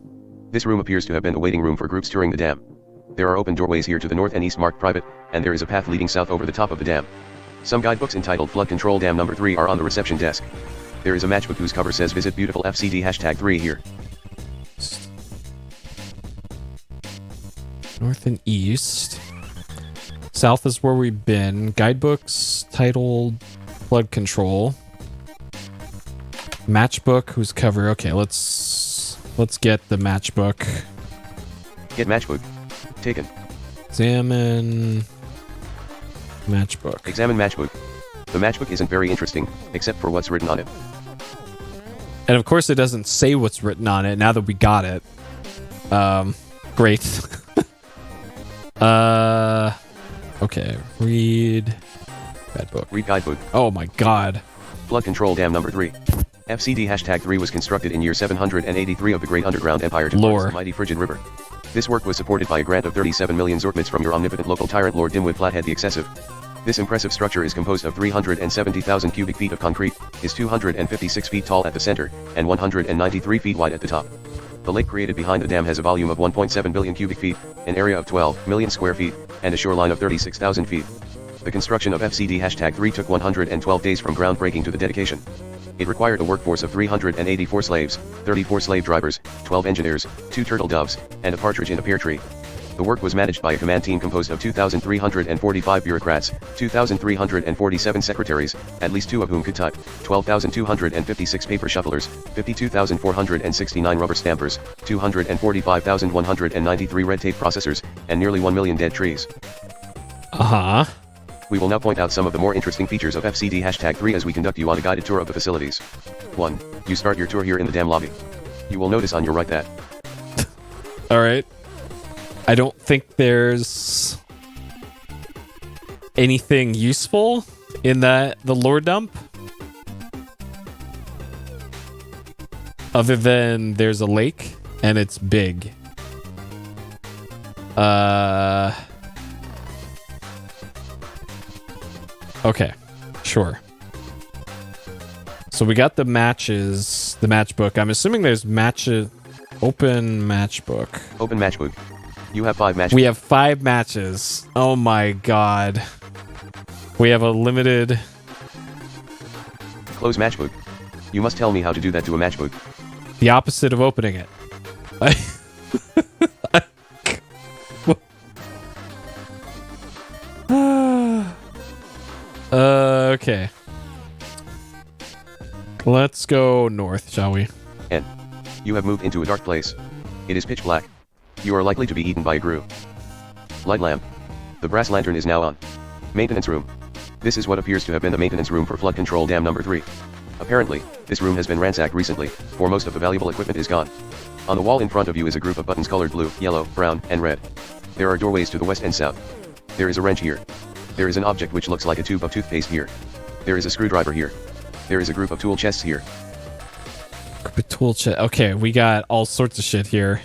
[SPEAKER 3] This room appears to have been the waiting room for groups touring the dam. There are open doorways here to the north and east marked private, and there is a path leading south over the top of the dam. Some guidebooks entitled Flood Control Dam Number 3 are on the reception desk. There is a matchbook whose cover says Visit Beautiful FCD #3 here.
[SPEAKER 1] North and east. South is where we've been. Guidebooks titled Flood Control. Matchbook whose cover. Okay, let's get the matchbook.
[SPEAKER 3] Get matchbook. Taken.
[SPEAKER 1] Examine matchbook.
[SPEAKER 3] Examine matchbook. The matchbook isn't very interesting, except for what's written on it.
[SPEAKER 1] And of course it doesn't say what's written on it now that we got it. Great. Okay, read guidebook.
[SPEAKER 3] Read guidebook.
[SPEAKER 1] Oh my god.
[SPEAKER 3] Flood Control Dam Number 3. FCD #3 was constructed in year 783 of the Great Underground Empire to cross the mighty Frigid River. This work was supported by a grant of 37 million Zorkmits from your omnipotent local tyrant Lord Dimwit Flathead the Excessive. This impressive structure is composed of 370,000 cubic feet of concrete, is 256 feet tall at the center, and 193 feet wide at the top. The lake created behind the dam has a volume of 1.7 billion cubic feet, an area of 12 million square feet, and a shoreline of 36,000 feet. The construction of FCD #3 took 112 days from groundbreaking to the dedication. It required a workforce of 384 slaves, 34 slave drivers, 12 engineers, 2 turtle doves, and a partridge in a pear tree. The work was managed by a command team composed of 2,345 bureaucrats, 2,347 secretaries, at least 2 of whom could type, 12,256 paper shufflers, 52,469 rubber stampers, 245,193 red tape processors, and nearly 1 million dead trees.
[SPEAKER 1] Uh-huh.
[SPEAKER 3] We will now point out some of the more interesting features of FCD #3 as we conduct you on a guided tour of the facilities. 1. You start your tour here in the dam lobby. You will notice on your right that...
[SPEAKER 1] Alright. I don't think there's anything useful in the lore dump. Other than there's a lake and it's big. Okay, sure. So we got the matches, the match book. I'm assuming there's open match book.
[SPEAKER 3] Open match book. You have 5 matches.
[SPEAKER 1] We have 5 matches. Oh my god. We have a limited...
[SPEAKER 3] Close matchbook. You must tell me how to do that to a matchbook.
[SPEAKER 1] The opposite of opening it. Okay. Let's go north, shall we?
[SPEAKER 3] N. You have moved into a dark place. It is pitch black. You are likely to be eaten by a grue. Light lamp. The brass lantern is now on. Maintenance room. This is what appears to have been the maintenance room for flood control dam number 3. Apparently, this room has been ransacked recently, for most of the valuable equipment is gone. On the wall in front of you is a group of buttons colored blue, yellow, brown, and red. There are doorways to the west and south. There is a wrench here. There is an object which looks like a tube of toothpaste here. There is a screwdriver here. There is a group of tool chests here.
[SPEAKER 1] Group of tool chest. Okay, we got all sorts of shit here.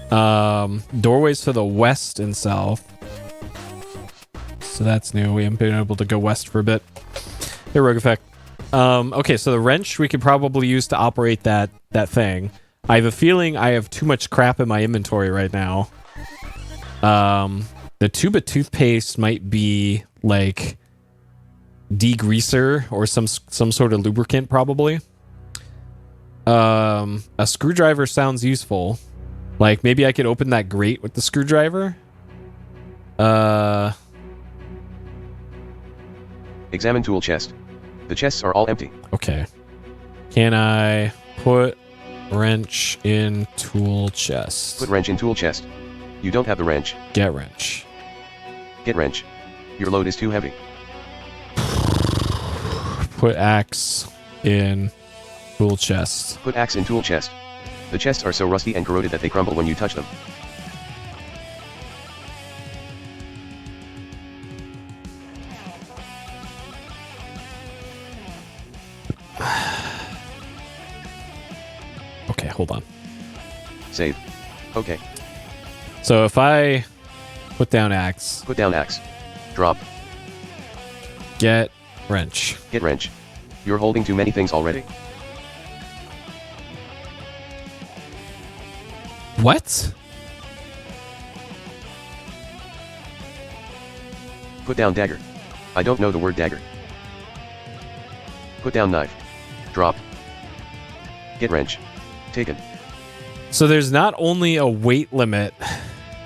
[SPEAKER 1] Doorways to the west and south. So that's new. We haven't been able to go west for a bit. Hey, Rogue Effect. Okay, so the wrench we could probably use to operate that thing. I have a feeling I have too much crap in my inventory right now. The tube of toothpaste might be like degreaser or some sort of lubricant, probably. A screwdriver sounds useful. Like maybe I could open that grate with the screwdriver.
[SPEAKER 3] Examine tool chest. The chests are all empty.
[SPEAKER 1] Okay. Can I put wrench in tool chest?
[SPEAKER 3] Put wrench in tool chest. You don't have the wrench.
[SPEAKER 1] Get wrench.
[SPEAKER 3] Get wrench. Your load is too heavy.
[SPEAKER 1] Put axe in tool chest.
[SPEAKER 3] Put axe in tool chest. The chests are so rusty and corroded that they crumble when you touch them.
[SPEAKER 1] Okay, hold on.
[SPEAKER 3] Save. Okay.
[SPEAKER 1] So if I put down axe,
[SPEAKER 3] Put down axe. Drop.
[SPEAKER 1] get wrench.
[SPEAKER 3] Get wrench. You're holding too many things already.
[SPEAKER 1] What?
[SPEAKER 3] Put down dagger. I don't know the word dagger. Put down knife. Drop. Get wrench. Taken.
[SPEAKER 1] So there's not only a weight limit,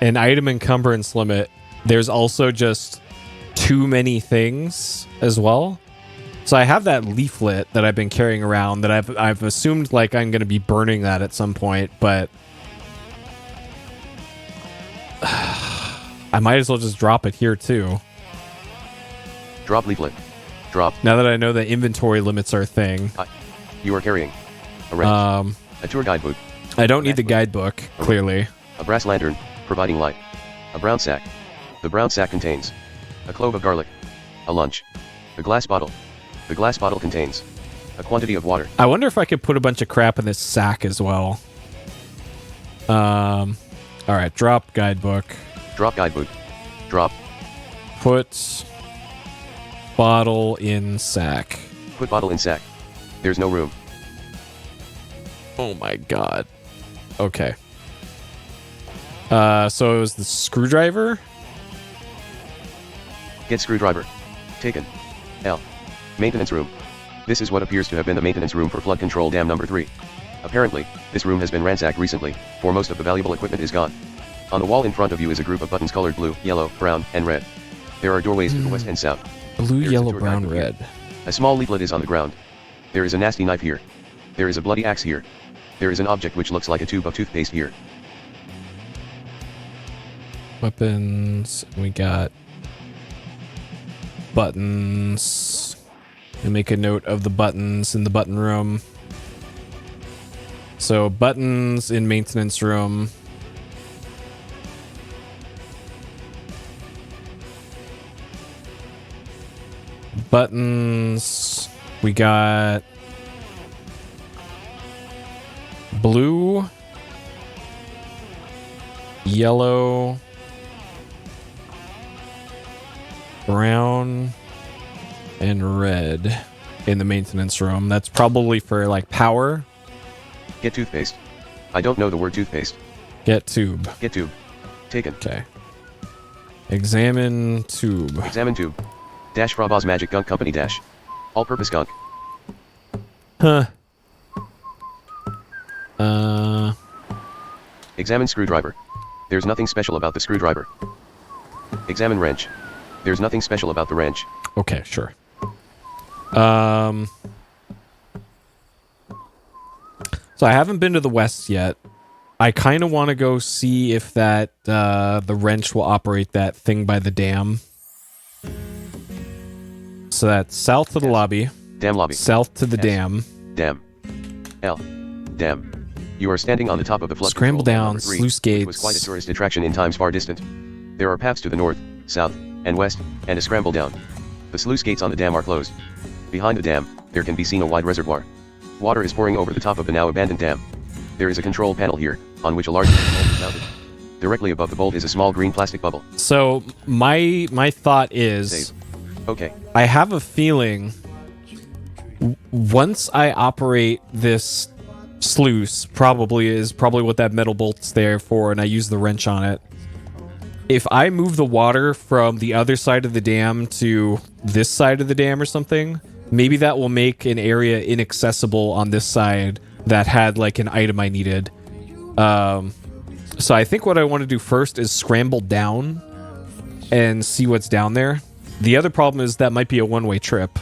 [SPEAKER 1] an item encumbrance limit, there's also just too many things as well. So I have that leaflet that I've been carrying around that I've assumed like I'm going to be burning that at some point, but I might as well just drop it here too.
[SPEAKER 3] Drop leaflet. Drop.
[SPEAKER 1] Now that I know that inventory limits are a thing.
[SPEAKER 3] You are carrying a wrench. A tour guidebook.
[SPEAKER 1] I don't need the guidebook, clearly.
[SPEAKER 3] A brass lantern, providing light. A brown sack. The brown sack contains a clove of garlic. A lunch. A glass bottle. The glass bottle contains a quantity of water.
[SPEAKER 1] I wonder if I could put a bunch of crap in this sack as well. Alright, drop guidebook.
[SPEAKER 3] Drop guidebook. Drop.
[SPEAKER 1] Put bottle in sack.
[SPEAKER 3] Put bottle in sack. There's no room.
[SPEAKER 1] Oh my god. Okay. So it was the screwdriver?
[SPEAKER 3] Get screwdriver. Taken. L. Maintenance room. This is what appears to have been the maintenance room for flood control dam number 3. Apparently, this room has been ransacked recently, for most of the valuable equipment is gone. On the wall in front of you is a group of buttons colored blue, yellow, brown, and red. There are doorways to the west and south.
[SPEAKER 1] Blue,
[SPEAKER 3] There's a
[SPEAKER 1] yellow,
[SPEAKER 3] tour
[SPEAKER 1] brown,
[SPEAKER 3] guide here.
[SPEAKER 1] red.
[SPEAKER 3] A small leaflet is on the ground. There is a nasty knife here. There is a bloody axe here. There is an object which looks like a tube of toothpaste here.
[SPEAKER 1] Weapons. We got buttons. And make a note of the buttons in the button room. So buttons in maintenance room. Buttons. We got blue, yellow, brown, and red in the maintenance room. That's probably for like power.
[SPEAKER 3] Get toothpaste. I don't know the word toothpaste.
[SPEAKER 1] Get tube.
[SPEAKER 3] Get tube. Taken.
[SPEAKER 1] Okay. Examine tube.
[SPEAKER 3] Examine tube. Dash Frabaz Magic Gunk Company dash. All-purpose gunk.
[SPEAKER 1] Huh.
[SPEAKER 3] Examine screwdriver. There's nothing special about the screwdriver. Examine wrench. There's nothing special about the wrench.
[SPEAKER 1] Okay, sure. So I haven't been to the west yet. I kind of want to go see if that the wrench will operate that thing by the dam. So that's south to the lobby.
[SPEAKER 3] Dam lobby.
[SPEAKER 1] South to the
[SPEAKER 3] S.
[SPEAKER 1] dam.
[SPEAKER 3] Dam. L. Dam. You are standing on the top of the flood
[SPEAKER 1] Scramble
[SPEAKER 3] control dam
[SPEAKER 1] down,
[SPEAKER 3] number 3,
[SPEAKER 1] sluice
[SPEAKER 3] which was
[SPEAKER 1] gates.
[SPEAKER 3] quite a tourist attraction in times far distant. There are paths to the north, south, and west, and a scramble down. The sluice gates on the dam are closed. Behind the dam, there can be seen a wide reservoir. Water is pouring over the top of the now abandoned dam. There is a control panel here, on which a large bolt is mounted. Directly above the bolt is a small green plastic bubble.
[SPEAKER 1] So my thought is,
[SPEAKER 3] Save. Okay.
[SPEAKER 1] I have a feeling once I operate this sluice, probably what that metal bolt's there for, and I use the wrench on it. If I move the water from the other side of the dam to this side of the dam or something, maybe that will make an area inaccessible on this side that had like an item I needed. So I think what I want to do first is scramble down and see what's down there. The other problem is that might be a one-way trip,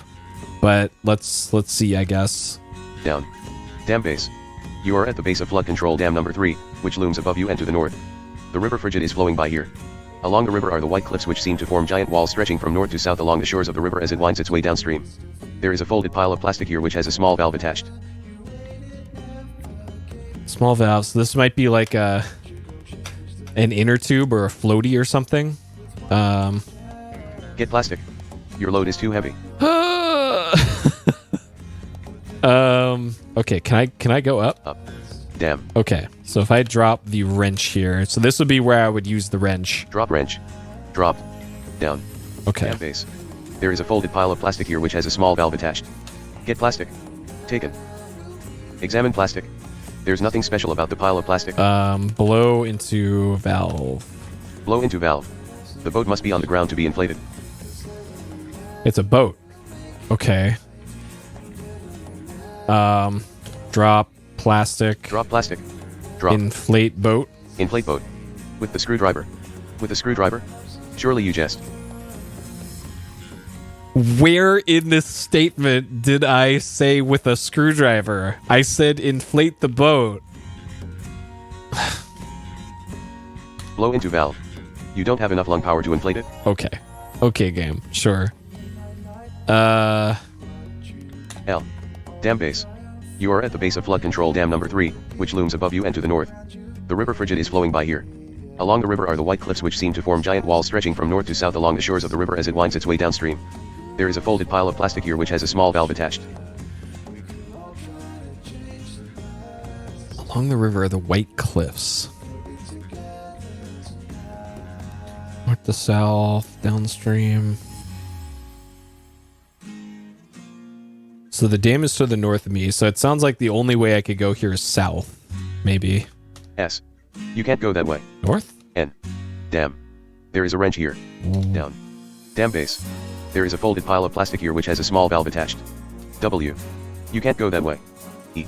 [SPEAKER 1] but let's see, I guess.
[SPEAKER 3] Down. Dam base. You are at the base of flood control dam number 3, which looms above you and to the north. The river Frigid is flowing by here. Along the river are the white cliffs which seem to form giant walls stretching from north to south along the shores of the river as it winds its way downstream. There is a folded pile of plastic here which has a small valve attached.
[SPEAKER 1] Small valves. This might be like an inner tube or a floaty or something.
[SPEAKER 3] Get plastic. Your load is too heavy.
[SPEAKER 1] Okay, can I go up?
[SPEAKER 3] Up. Dam.
[SPEAKER 1] Okay, so if I drop the wrench here, so this would be where I would use the wrench.
[SPEAKER 3] Drop wrench. Drop. Down.
[SPEAKER 1] Okay.
[SPEAKER 3] Dam base. There is a folded pile of plastic here which has a small valve attached. Get plastic. Taken. Examine plastic. There's nothing special about the pile of plastic.
[SPEAKER 1] Blow into valve.
[SPEAKER 3] Blow into valve. The boat must be on the ground to be inflated.
[SPEAKER 1] It's a boat. Okay. Drop plastic.
[SPEAKER 3] Drop plastic. Drop.
[SPEAKER 1] Inflate boat.
[SPEAKER 3] Inflate boat. With the screwdriver. With the screwdriver? Surely you jest.
[SPEAKER 1] Where in this statement did I say with a screwdriver? I said inflate the boat.
[SPEAKER 3] Blow into valve. You don't have enough lung power to inflate it?
[SPEAKER 1] Okay. Okay, game. Sure.
[SPEAKER 3] L. Dam base. You are at the base of flood control dam number 3, which looms above you and to the north. The river Frigid is flowing by here. Along the river are the white cliffs which seem to form giant walls stretching from north to south along the shores of the river as it winds its way downstream. There is a folded pile of plastic here which has a small valve attached.
[SPEAKER 1] Along the river are the white cliffs. North to south, downstream. So the dam is to the north of me, so it sounds like the only way I could go here is south. Maybe.
[SPEAKER 3] S. You can't go that way.
[SPEAKER 1] North?
[SPEAKER 3] N. Dam. There is a wrench here. Down. Dam base. There is a folded pile of plastic here which has a small valve attached. W. You can't go that way. E.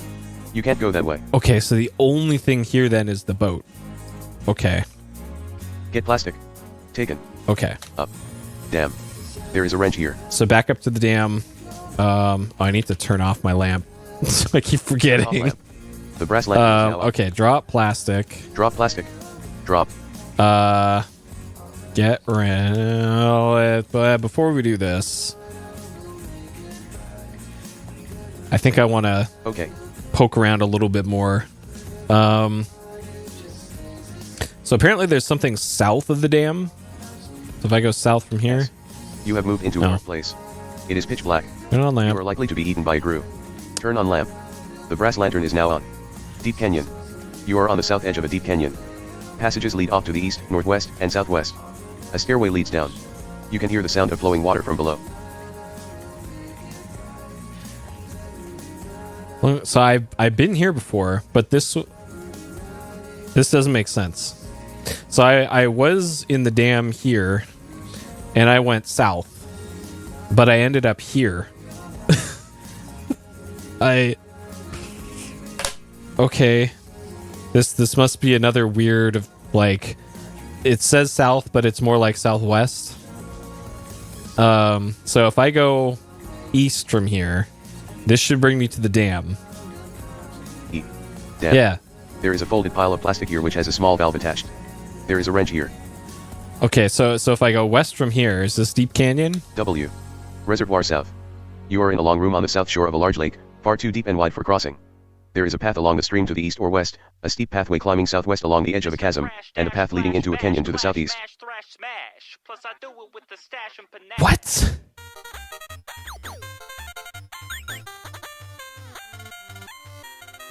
[SPEAKER 3] You can't go that way.
[SPEAKER 1] Okay, so the only thing here then is the boat. Okay.
[SPEAKER 3] Get plastic. Taken.
[SPEAKER 1] Okay.
[SPEAKER 3] Up. Dam. There is a wrench here.
[SPEAKER 1] So back up to the dam. I need to turn off my lamp. I keep forgetting.
[SPEAKER 3] Lamp. The brass lamp is now up.
[SPEAKER 1] Okay, drop plastic.
[SPEAKER 3] Drop plastic. Drop.
[SPEAKER 1] Get rid. But before we do this, I think I want to poke around a little bit more. So apparently there's something south of the dam. So if I go south from here,
[SPEAKER 3] you have moved into a dark place. It is pitch black.
[SPEAKER 1] Turn on lamp.
[SPEAKER 3] You are likely to be eaten by a grue. Turn on lamp. The brass lantern is now on. Deep canyon. You are on the south edge of a deep canyon. Passages lead off to the east, northwest, and southwest. A stairway leads down. You can hear the sound of flowing water from below.
[SPEAKER 1] So I've been here before, but this doesn't make sense. So I was in the dam here, and I went south, but I ended up here. Okay, this must be another weird, like, it says south, but it's more like southwest. So if I go east from here, this should bring me to the dam.
[SPEAKER 3] Dam.
[SPEAKER 1] Yeah.
[SPEAKER 3] There is a folded pile of plastic here which has a small valve attached. There is a wrench here.
[SPEAKER 1] Okay, so if I go west from here, is this deep canyon?
[SPEAKER 3] W. Reservoir south. You are in a long room on the south shore of a large lake, far too deep and wide for crossing. There is a path along the stream to the east or west, a steep pathway climbing southwest along the edge of a chasm, and a path leading into a canyon to the southeast.
[SPEAKER 1] What?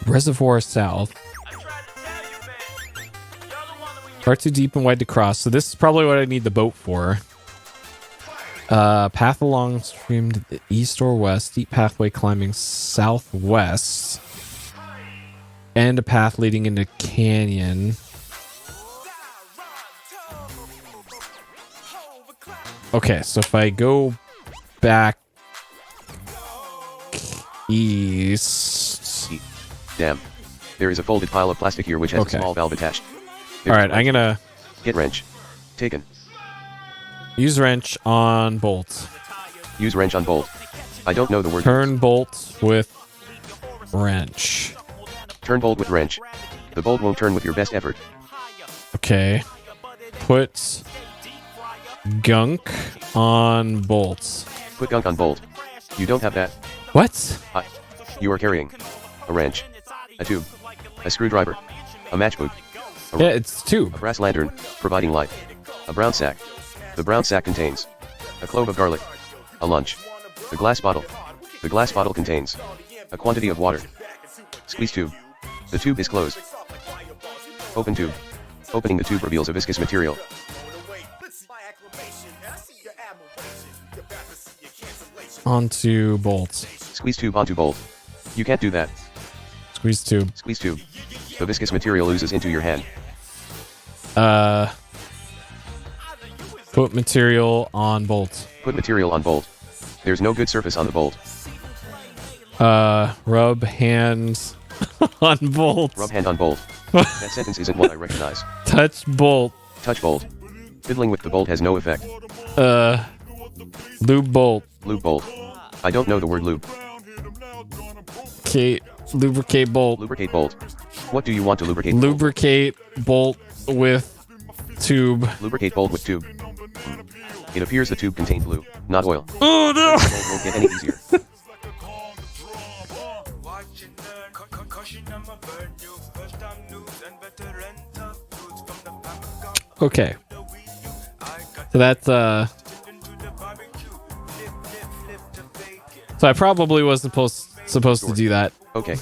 [SPEAKER 1] Reservoir south. Far too deep and wide to cross. So this is probably what I need the boat for. Path along stream to the east or west. Steep pathway climbing southwest. And a path leading into canyon. Okay, so if I go back east.
[SPEAKER 3] Damn. There is a folded pile of plastic here which has a small valve attached.
[SPEAKER 1] All right, I'm gonna
[SPEAKER 3] get wrench. Taken.
[SPEAKER 1] Use wrench on bolt.
[SPEAKER 3] Use wrench on bolt. I don't know the word.
[SPEAKER 1] Turn bolt with wrench.
[SPEAKER 3] Turn bolt with wrench. The bolt won't turn with your best effort.
[SPEAKER 1] Okay. Put gunk on bolt.
[SPEAKER 3] Put gunk on bolt. You don't have that.
[SPEAKER 1] What?
[SPEAKER 3] You are carrying a wrench, a tube, a screwdriver, a matchbook.
[SPEAKER 1] Yeah, it's a tube.
[SPEAKER 3] A brass lantern, providing light. A brown sack. The brown sack contains a clove of garlic. A lunch. The glass bottle. The glass bottle contains a quantity of water. Squeeze tube. The tube is closed. Open tube. Opening the tube reveals a viscous material.
[SPEAKER 1] Onto bolt.
[SPEAKER 3] Squeeze tube onto bolt. You can't do that.
[SPEAKER 1] Squeeze tube.
[SPEAKER 3] Squeeze tube. The viscous material oozes into your hand.
[SPEAKER 1] Put material on bolt.
[SPEAKER 3] Put material on bolt. There's no good surface on the bolt.
[SPEAKER 1] Rub hand on bolt.
[SPEAKER 3] Rub hand on bolt. That sentence isn't what I recognize.
[SPEAKER 1] Touch bolt.
[SPEAKER 3] Touch bolt. Fiddling with the bolt has no effect.
[SPEAKER 1] Lube bolt.
[SPEAKER 3] Lube bolt. I don't know the word lube.
[SPEAKER 1] Lubricate bolt.
[SPEAKER 3] Lubricate bolt. What do you want to lubricate?
[SPEAKER 1] Lubricate bolt with tube.
[SPEAKER 3] Lubricate bolt with tube. It appears the tube contained glue, not oil.
[SPEAKER 1] Oh no!
[SPEAKER 3] The bolt won't get any easier.
[SPEAKER 1] Okay. So that's So I probably was supposed to do that.
[SPEAKER 3] Okay.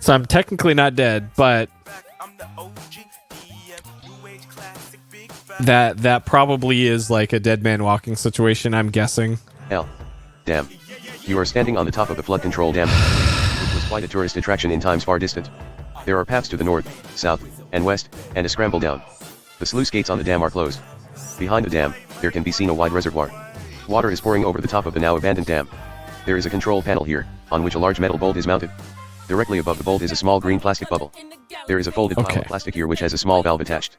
[SPEAKER 1] So I'm technically not dead, but that probably is like a dead man walking situation, I'm guessing.
[SPEAKER 3] Hell. Damn. You are standing on the top of the flood control dam, which was quite a tourist attraction in times far distant. There are paths to the north, south, and west, and a scramble down. The sluice gates on the dam are closed. Behind the dam, there can be seen a wide reservoir. Water is pouring over the top of the now abandoned dam. There is a control panel here, on which a large metal bolt is mounted. Directly above the bolt is a small green plastic bubble. There is a folded pile of plastic here which has a small valve attached.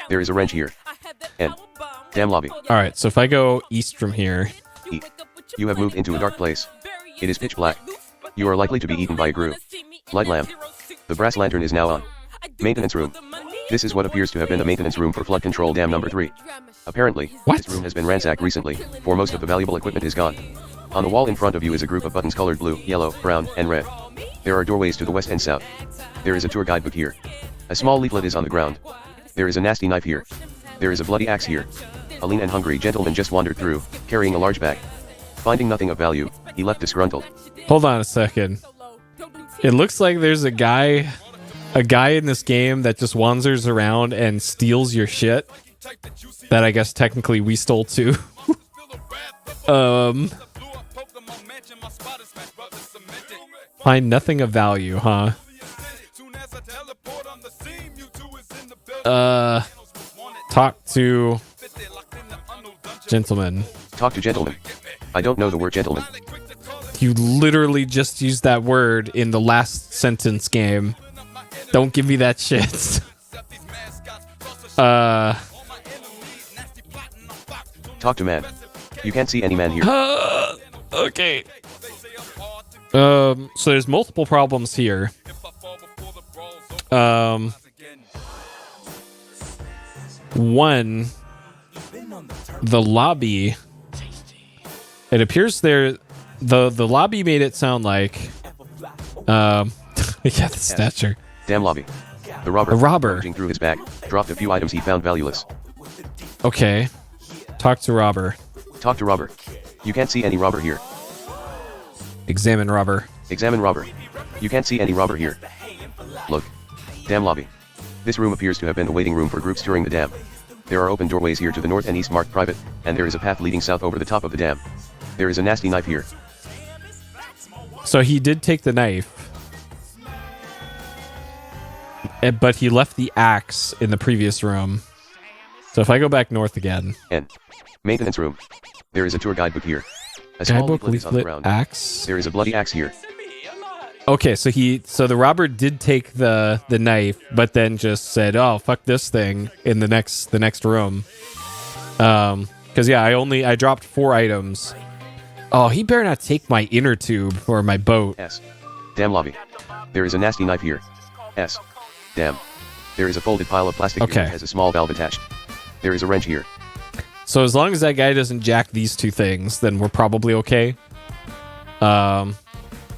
[SPEAKER 3] There is a wrench here. N. Dam lobby.
[SPEAKER 1] Alright, so if I go east from here...
[SPEAKER 3] E. You have moved into a dark place. It is pitch black. You are likely to be eaten by a grue. Light lamp. The brass lantern is now on. Maintenance room. This is what appears to have been the maintenance room for flood control dam number 3. Apparently, this room has been ransacked recently, for most of the valuable equipment is gone. On the wall in front of you is a group of buttons colored blue, yellow, brown, and red. There are doorways to the west and south. There is a tour guidebook here. A small leaflet is on the ground. There is a nasty knife here. There is a bloody axe here. A lean and hungry gentleman just wandered through, carrying a large bag. Finding nothing of value, he left disgruntled.
[SPEAKER 1] Hold on a second. It looks like there's a guy in this game that just wanders around and steals your shit. That I guess technically we stole too. Find nothing of value, huh? Talk to gentleman.
[SPEAKER 3] Talk to gentleman. I don't know the word gentleman.
[SPEAKER 1] You literally just used that word in the last sentence game. Don't give me that shit.
[SPEAKER 3] Talk to man. You can't see any man here.
[SPEAKER 1] Okay. So there's multiple problems here. One, the lobby. It appears there, the lobby made it sound like, yeah, the stature.
[SPEAKER 3] Damn lobby. The robber, rummaging through his bag, dropped a few items he found valueless.
[SPEAKER 1] Okay. Talk to robber.
[SPEAKER 3] Talk to robber. You can't see any robber here.
[SPEAKER 1] Examine robber.
[SPEAKER 3] Examine robber. You can't see any robber here. Look. Dam lobby. This room appears to have been the waiting room for groups during the dam. There are open doorways here to the north and east marked private, and there is a path leading south over the top of the dam. There is a nasty knife here.
[SPEAKER 1] So he did take the knife. But he left the axe in the previous room. So if I go back north again.
[SPEAKER 3] N. Maintenance room. There is a tour guidebook here. A small
[SPEAKER 1] Guidebook,
[SPEAKER 3] leaflet is on the ground.
[SPEAKER 1] Axe.
[SPEAKER 3] There is a bloody axe here.
[SPEAKER 1] Okay, so the robber did take the knife, but then just said, "Oh, fuck this thing" in the next room. Because yeah, I dropped 4 items. Oh, he better not take my inner tube or my boat.
[SPEAKER 3] S. Dam lobby. There is a nasty knife here. S. Dam. There is a folded pile of plastic here that has a small valve attached. There is a wrench here.
[SPEAKER 1] So as long as that guy doesn't jack these 2 things, then we're probably okay.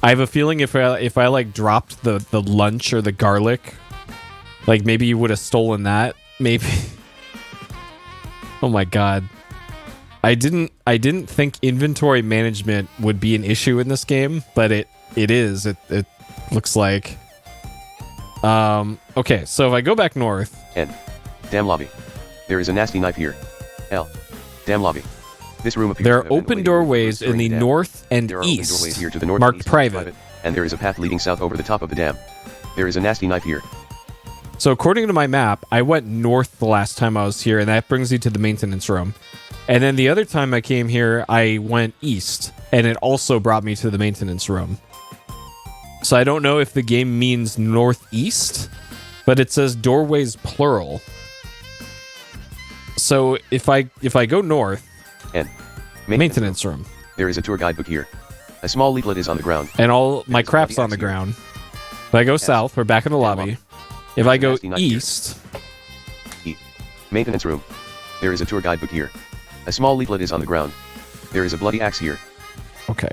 [SPEAKER 1] I have a feeling if I like dropped the lunch or the garlic, like maybe you would have stolen that. Maybe. Oh my god. I didn't think inventory management would be an issue in this game, but it is. It looks like. Okay, so if I go back north.
[SPEAKER 3] N. Dam lobby. There is a nasty knife here. L. Dam lobby. This room appears
[SPEAKER 1] there are open doorways in the north and east,
[SPEAKER 3] doorways here to the north
[SPEAKER 1] marked
[SPEAKER 3] and east
[SPEAKER 1] private,
[SPEAKER 3] and there is a path leading south over the top of the dam. There is a nasty knife here.
[SPEAKER 1] So according to my map, I went north the last time I was here, and that brings you to the maintenance room. And then the other time I came here, I went east, and it also brought me to the maintenance room. So I don't know if the game means northeast, but it says doorways plural. So if I go north,
[SPEAKER 3] and
[SPEAKER 1] maintenance room.
[SPEAKER 3] There is a tour guidebook here. A small leaflet is on the ground.
[SPEAKER 1] And all my crap's on the ground. If I go south, we're back in the lobby. If I go east...
[SPEAKER 3] E. Maintenance room. There is a tour guidebook here. A small leaflet is on the ground. There is a bloody axe here.
[SPEAKER 1] Okay.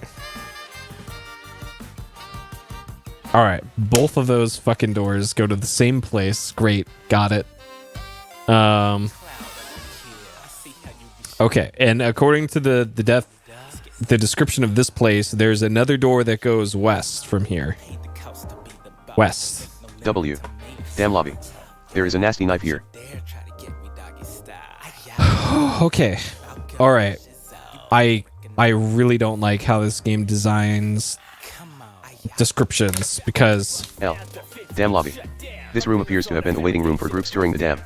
[SPEAKER 1] Alright, both of those fucking doors go to the same place. Great, got it. Okay, and according to the description of this place, there's another door that goes west from here. West.
[SPEAKER 3] W. Dam lobby. There is a nasty knife here.
[SPEAKER 1] Okay. Alright. I really don't like how this game designs descriptions, because...
[SPEAKER 3] L. Dam lobby. This room appears to have been the waiting room for groups during the dam.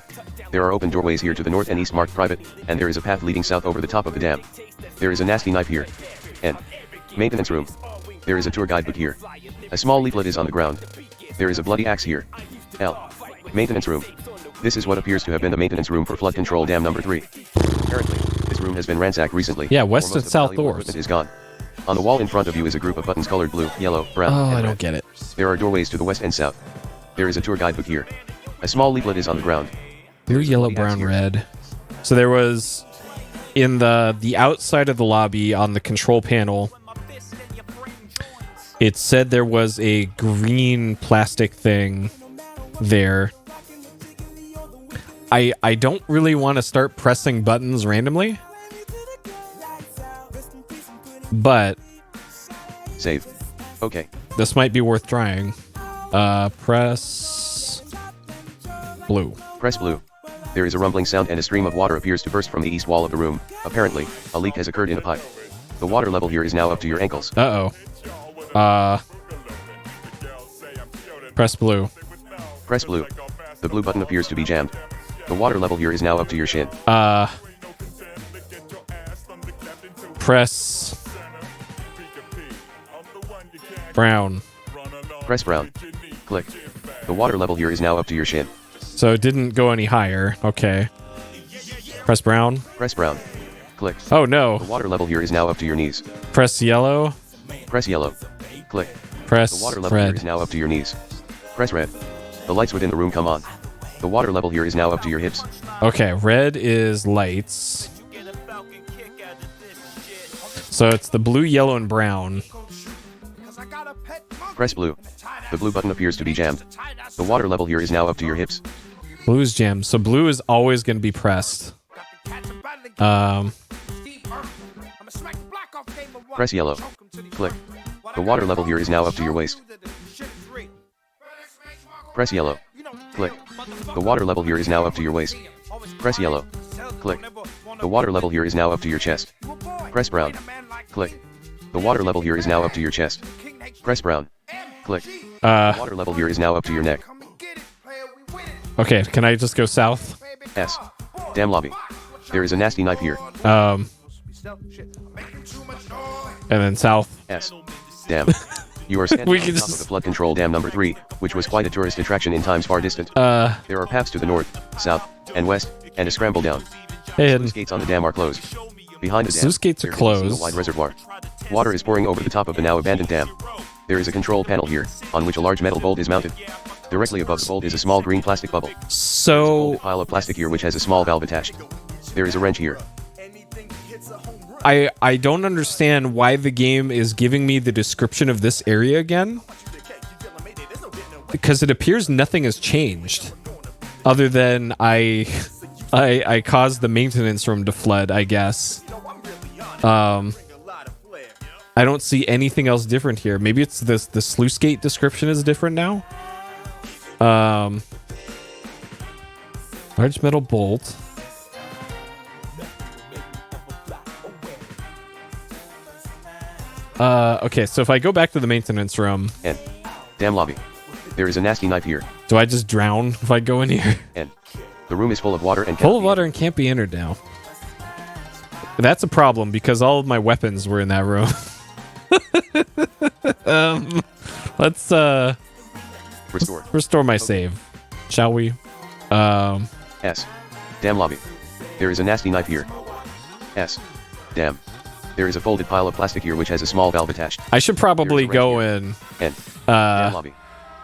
[SPEAKER 3] There are open doorways here to the north and east marked private, and there is a path leading south over the top of the dam. There is a nasty knife here. N. Maintenance room. There is a tour guidebook here. A small leaflet is on the ground. There is a bloody axe here. L. Maintenance room. This is what appears to have been the maintenance room for flood control dam number 3. Apparently, this room has been ransacked recently.
[SPEAKER 1] Yeah, west
[SPEAKER 3] or most
[SPEAKER 1] and
[SPEAKER 3] of the
[SPEAKER 1] south
[SPEAKER 3] valuable
[SPEAKER 1] doors.
[SPEAKER 3] equipment is gone. On the wall in front of you is a group of buttons colored blue, yellow, brown,
[SPEAKER 1] Oh,
[SPEAKER 3] and
[SPEAKER 1] I
[SPEAKER 3] red.
[SPEAKER 1] don't get it.
[SPEAKER 3] There are doorways to the west and south. There is a tour guidebook here. A small leaflet is on the ground.
[SPEAKER 1] Blue, yellow, brown, red. So there was in the outside of the lobby on the control panel. It said there was a green plastic thing there. I don't really want to start pressing buttons randomly, but
[SPEAKER 3] Save. Okay.
[SPEAKER 1] this might be worth trying. Press blue.
[SPEAKER 3] Press blue. There is a rumbling sound and a stream of water appears to burst from the east wall of the room. Apparently, a leak has occurred in a pipe. The water level here is now up to your ankles.
[SPEAKER 1] Uh-oh. Press blue.
[SPEAKER 3] Press blue. The blue button appears to be jammed. The water level here is now up to your shin.
[SPEAKER 1] Press brown.
[SPEAKER 3] Press brown. Click. The water level here is now up to your shin.
[SPEAKER 1] So it didn't go any higher. Okay. Press brown.
[SPEAKER 3] Press brown. Click.
[SPEAKER 1] Oh no.
[SPEAKER 3] The water level here is now up to your knees.
[SPEAKER 1] Press yellow.
[SPEAKER 3] Press yellow. Click.
[SPEAKER 1] Press
[SPEAKER 3] The water level here is
[SPEAKER 1] red.
[SPEAKER 3] now up to your knees. Press red. The lights within the room come on. The water level here is now up to your hips.
[SPEAKER 1] Okay, red is lights. So it's the blue, yellow, and brown.
[SPEAKER 3] Press blue. The blue button appears to be jammed. The water level here is now up to your hips.
[SPEAKER 1] Blue's jammed. So blue is always going to be pressed.
[SPEAKER 3] Press yellow. Click. The water level here is now up to your waist. Press yellow. Click. The water level here is now up to your waist. Press yellow. Click. The water level here is now up to your chest. Press brown. Click. The water level here is now up to your chest. Press brown. Click. The water level here is now up to your neck.
[SPEAKER 1] Okay, can I just go south?
[SPEAKER 3] S. Damn lobby. There is a nasty knife here.
[SPEAKER 1] And then south.
[SPEAKER 3] S. Damn. You are standing
[SPEAKER 1] We
[SPEAKER 3] on
[SPEAKER 1] can
[SPEAKER 3] top of
[SPEAKER 1] just-
[SPEAKER 3] the flood control dam number 3, which was quite a tourist attraction in times far distant. There are paths to the north, south, and west, and a scramble down.
[SPEAKER 1] And
[SPEAKER 3] Sluice gates on the dam are closed. Behind the dam,
[SPEAKER 1] Sluice gates are
[SPEAKER 3] there is a single
[SPEAKER 1] closed.
[SPEAKER 3] wide reservoir. Water is pouring over the top of the now abandoned dam. There is a control panel here, on which a large metal bolt is mounted. Directly above the bolt is a small green plastic bubble.
[SPEAKER 1] so
[SPEAKER 3] A pile of plastic here which has a small valve attached. There is a wrench here.
[SPEAKER 1] I don't understand why the game is giving me the description of this area again. Because it appears nothing has changed. Other than I caused the maintenance room to flood, I guess. I don't see anything else different here. Maybe it's this the sluice gate description is different now. Large metal bolt. Okay, so if I go back to the maintenance room,
[SPEAKER 3] And dam lobby. There is a nasty knife here.
[SPEAKER 1] do I just drown if I go in here?
[SPEAKER 3] And the room is full of water and
[SPEAKER 1] Full of water and can't be entered now. That's a problem because all of my weapons were in that room. Let's
[SPEAKER 3] Restore.
[SPEAKER 1] my save, shall we?
[SPEAKER 3] S. Dam lobby. There is a nasty knife here. S. Dam. There is a folded pile of plastic here which has a small valve attached.
[SPEAKER 1] I should probably
[SPEAKER 3] There's a
[SPEAKER 1] go
[SPEAKER 3] wrench
[SPEAKER 1] in.
[SPEAKER 3] N. Dam lobby.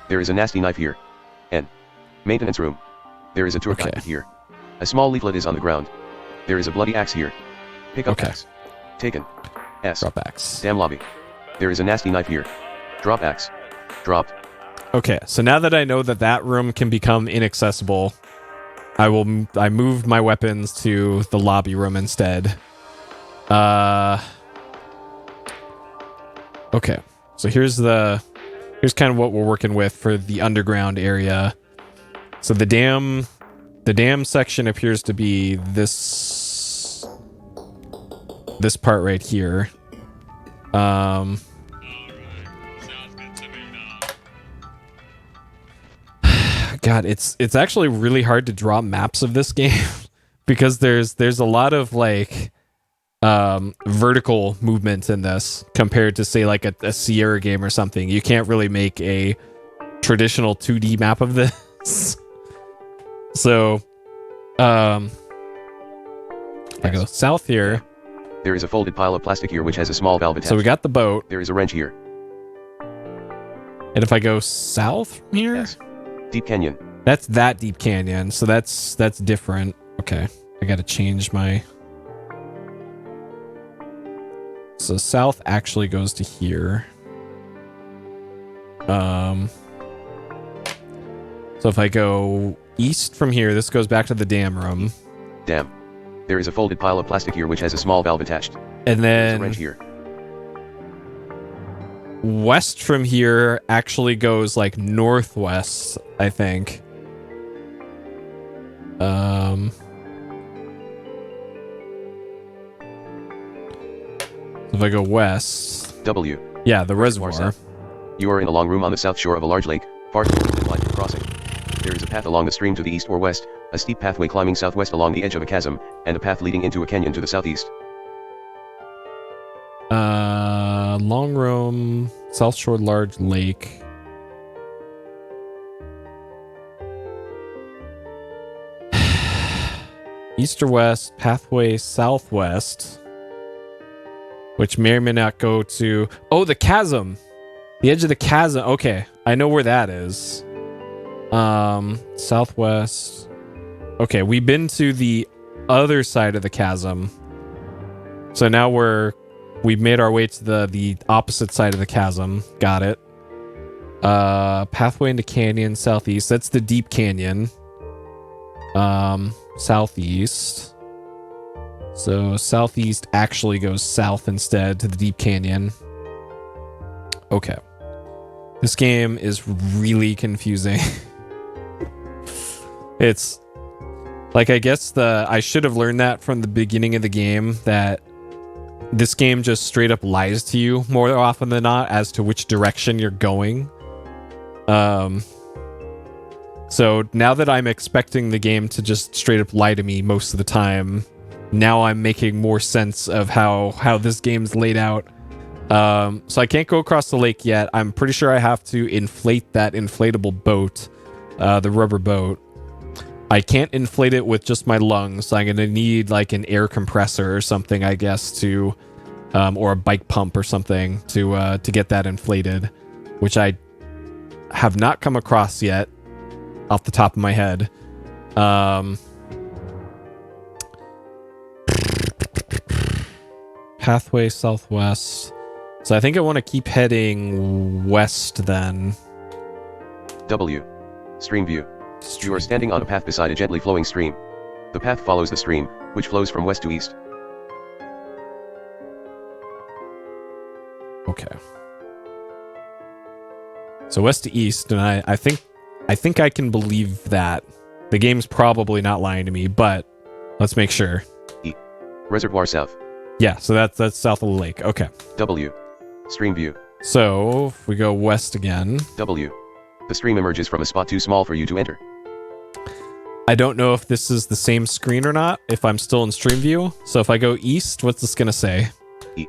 [SPEAKER 3] There is a nasty knife here. N. Maintenance room. There is a tour guide here. A small leaflet is on the ground. There is a bloody axe here. Pick up axe. Taken. S.
[SPEAKER 1] Drop axe.
[SPEAKER 3] Dam lobby. There is a nasty knife here. Drop axe. Dropped.
[SPEAKER 1] Okay, so now that I know that that room can become inaccessible, I moved my weapons to the lobby room instead. Okay, so here's kind of what we're working with for the underground area. So the dam section appears to be this part right here. God, it's actually really hard to draw maps of this game because there's a lot of like vertical movement in this compared to say like a Sierra game or something. You can't really make a traditional 2D map of this. So, I go south here.
[SPEAKER 3] There is a folded pile of plastic here which has a small valve attached.
[SPEAKER 1] So we got the boat.
[SPEAKER 3] There is a wrench here.
[SPEAKER 1] And if I go south from here?
[SPEAKER 3] Yes. Deep canyon.
[SPEAKER 1] That's that deep canyon. So that's different. Okay. I got to change my... So south actually goes to here. So if I go east from here, this goes back to the dam room.
[SPEAKER 3] Dam. There is a folded pile of plastic here which has a small valve attached.
[SPEAKER 1] And then
[SPEAKER 3] There's a wrench here.
[SPEAKER 1] west from here actually goes like northwest, I think. If I go west,
[SPEAKER 3] W.
[SPEAKER 1] yeah, the reservoir.
[SPEAKER 3] South. You are in a long room on the south shore of a large lake, far too wide for crossing. There is a path along the stream to the east or west, a steep pathway climbing southwest along the edge of a chasm, and a path leading into a canyon to the southeast.
[SPEAKER 1] Long room, south shore, large lake. East or west, pathway southwest, which may or may not go to... Oh, the chasm. The edge of the chasm. Okay, I know where that is. Southwest. Okay, we've been to the other side of the chasm. So now we've made our way to the opposite side of the chasm. Got it. Pathway into canyon, southeast. That's the deep canyon. Southeast. So southeast actually goes south instead to the deep canyon. Okay. This game is really confusing. It's like, I guess I should have learned that from the beginning of the game, that this game just straight up lies to you more often than not as to which direction you're going. So now that I'm expecting the game to just straight up lie to me most of the time, now I'm making more sense of how this game's laid out. So I can't go across the lake yet. I'm pretty sure I have to inflate that inflatable boat, the rubber boat. I can't inflate it with just my lungs, so I'm going to need like an air compressor or something, I guess, to, or a bike pump or something to get that inflated, which I have not come across yet off the top of my head. Pathway southwest. So I think I want to keep heading west then.
[SPEAKER 3] W. Stream view. You are standing on a path beside a gently flowing stream. The path follows the stream, which flows from west to east.
[SPEAKER 1] Okay. So west to east, and I think I can believe that. The game's probably not lying to me, but let's make sure.
[SPEAKER 3] E. Reservoir south.
[SPEAKER 1] Yeah, so that's south of the lake. Okay.
[SPEAKER 3] W. Stream view.
[SPEAKER 1] So if we go west again.
[SPEAKER 3] W. The stream emerges from a spot too small for you to enter.
[SPEAKER 1] I don't know if this is the same screen or not, if I'm still in stream view. So if I go east, what's this gonna say?
[SPEAKER 3] E.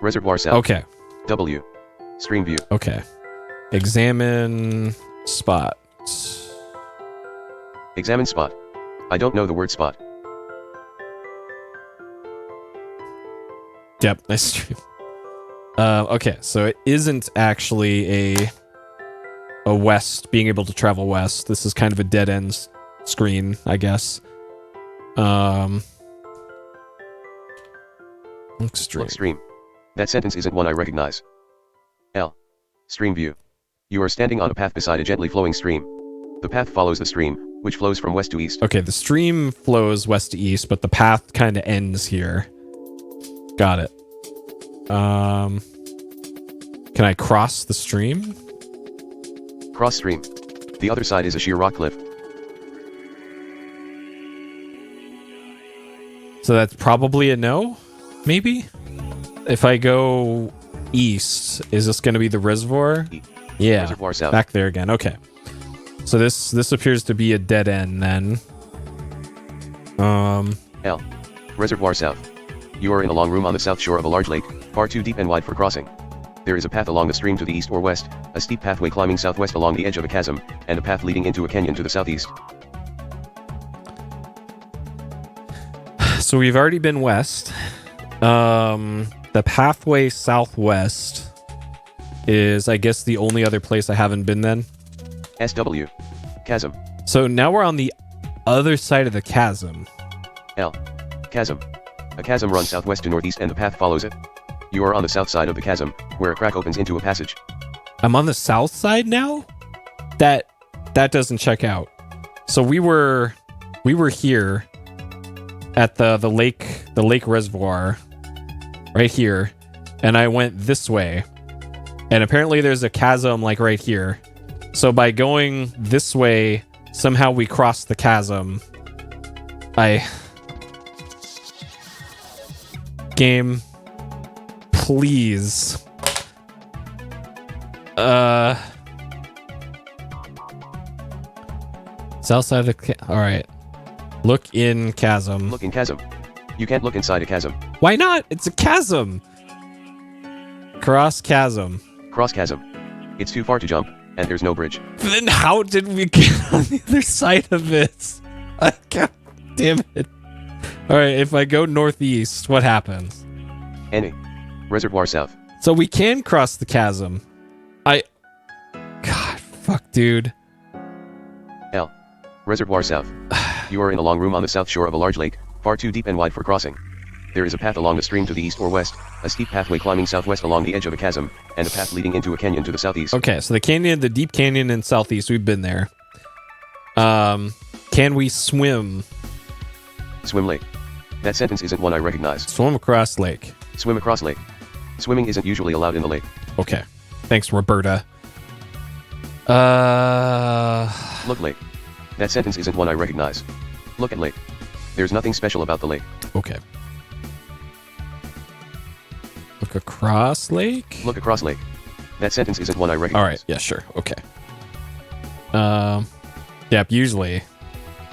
[SPEAKER 3] Reservoir south.
[SPEAKER 1] Okay.
[SPEAKER 3] W. Stream view.
[SPEAKER 1] Okay. Examine spot.
[SPEAKER 3] Examine spot. I don't know the word spot.
[SPEAKER 1] Yep, nice stream. Okay, so it isn't actually a west, being able to travel west. This is kind of a dead end screen, I guess. Extreme.
[SPEAKER 3] Look stream. That sentence isn't one I recognize. L. Stream view. You are standing on a path beside a gently flowing stream. The path follows the stream, which flows from west to east.
[SPEAKER 1] Okay, the stream flows west to east, but the path kind of ends here. Got it. Can I cross the stream?
[SPEAKER 3] Cross stream. The other side is a sheer rock cliff.
[SPEAKER 1] So that's probably a no, maybe? If I go east, is this going to be the reservoir? Yeah,
[SPEAKER 3] Reservoir south.
[SPEAKER 1] back there again. Okay. So this appears to be a dead end then.
[SPEAKER 3] L. Reservoir south. You are in a long room on the south shore of a large lake, far too deep and wide for crossing. There is a path along the stream to the east or west, a steep pathway climbing southwest along the edge of a chasm, and a path leading into a canyon to the southeast.
[SPEAKER 1] So we've already been west. The pathway southwest is, I guess, the only other place I haven't been then.
[SPEAKER 3] SW. Chasm.
[SPEAKER 1] So now we're on the other side of the chasm.
[SPEAKER 3] L. Chasm. A chasm runs southwest to northeast and the path follows it. You are on the south side of the chasm, where a crack opens into a passage.
[SPEAKER 1] I'm on the south side now? That doesn't check out. So we were here at the lake reservoir right here, and I went this way. And apparently there's a chasm like right here. So by going this way, somehow we crossed the chasm. Game, please. South side of the all right. Look in chasm.
[SPEAKER 3] Look in chasm. You can't look inside a chasm.
[SPEAKER 1] Why not? It's a chasm. Cross chasm.
[SPEAKER 3] Cross chasm. It's too far to jump, and there's no bridge.
[SPEAKER 1] Then how did we get on the other side of it? God damn it. Alright, if I go northeast, what happens?
[SPEAKER 3] NA. Reservoir south.
[SPEAKER 1] So we can cross the chasm. God, fuck, dude.
[SPEAKER 3] L. Reservoir south. You are in a long room on the south shore of a large lake, far too deep and wide for crossing. There is a path along the stream to the east or west, a steep pathway climbing southwest along the edge of a chasm, and a path leading into a canyon to the southeast.
[SPEAKER 1] Okay, so the deep canyon in southeast, we've been there. Can we swim?
[SPEAKER 3] Swim lake. That sentence isn't one I recognize.
[SPEAKER 1] Swim across lake.
[SPEAKER 3] Swim across lake. Swimming isn't usually allowed in the lake.
[SPEAKER 1] Okay. Thanks, Roberta.
[SPEAKER 3] Look lake. That sentence isn't one I recognize. Look at lake. There's nothing special about the lake.
[SPEAKER 1] Okay. Look across lake?
[SPEAKER 3] Look across lake. That sentence isn't one I recognize.
[SPEAKER 1] Alright, yeah, sure. Okay. Yep, usually.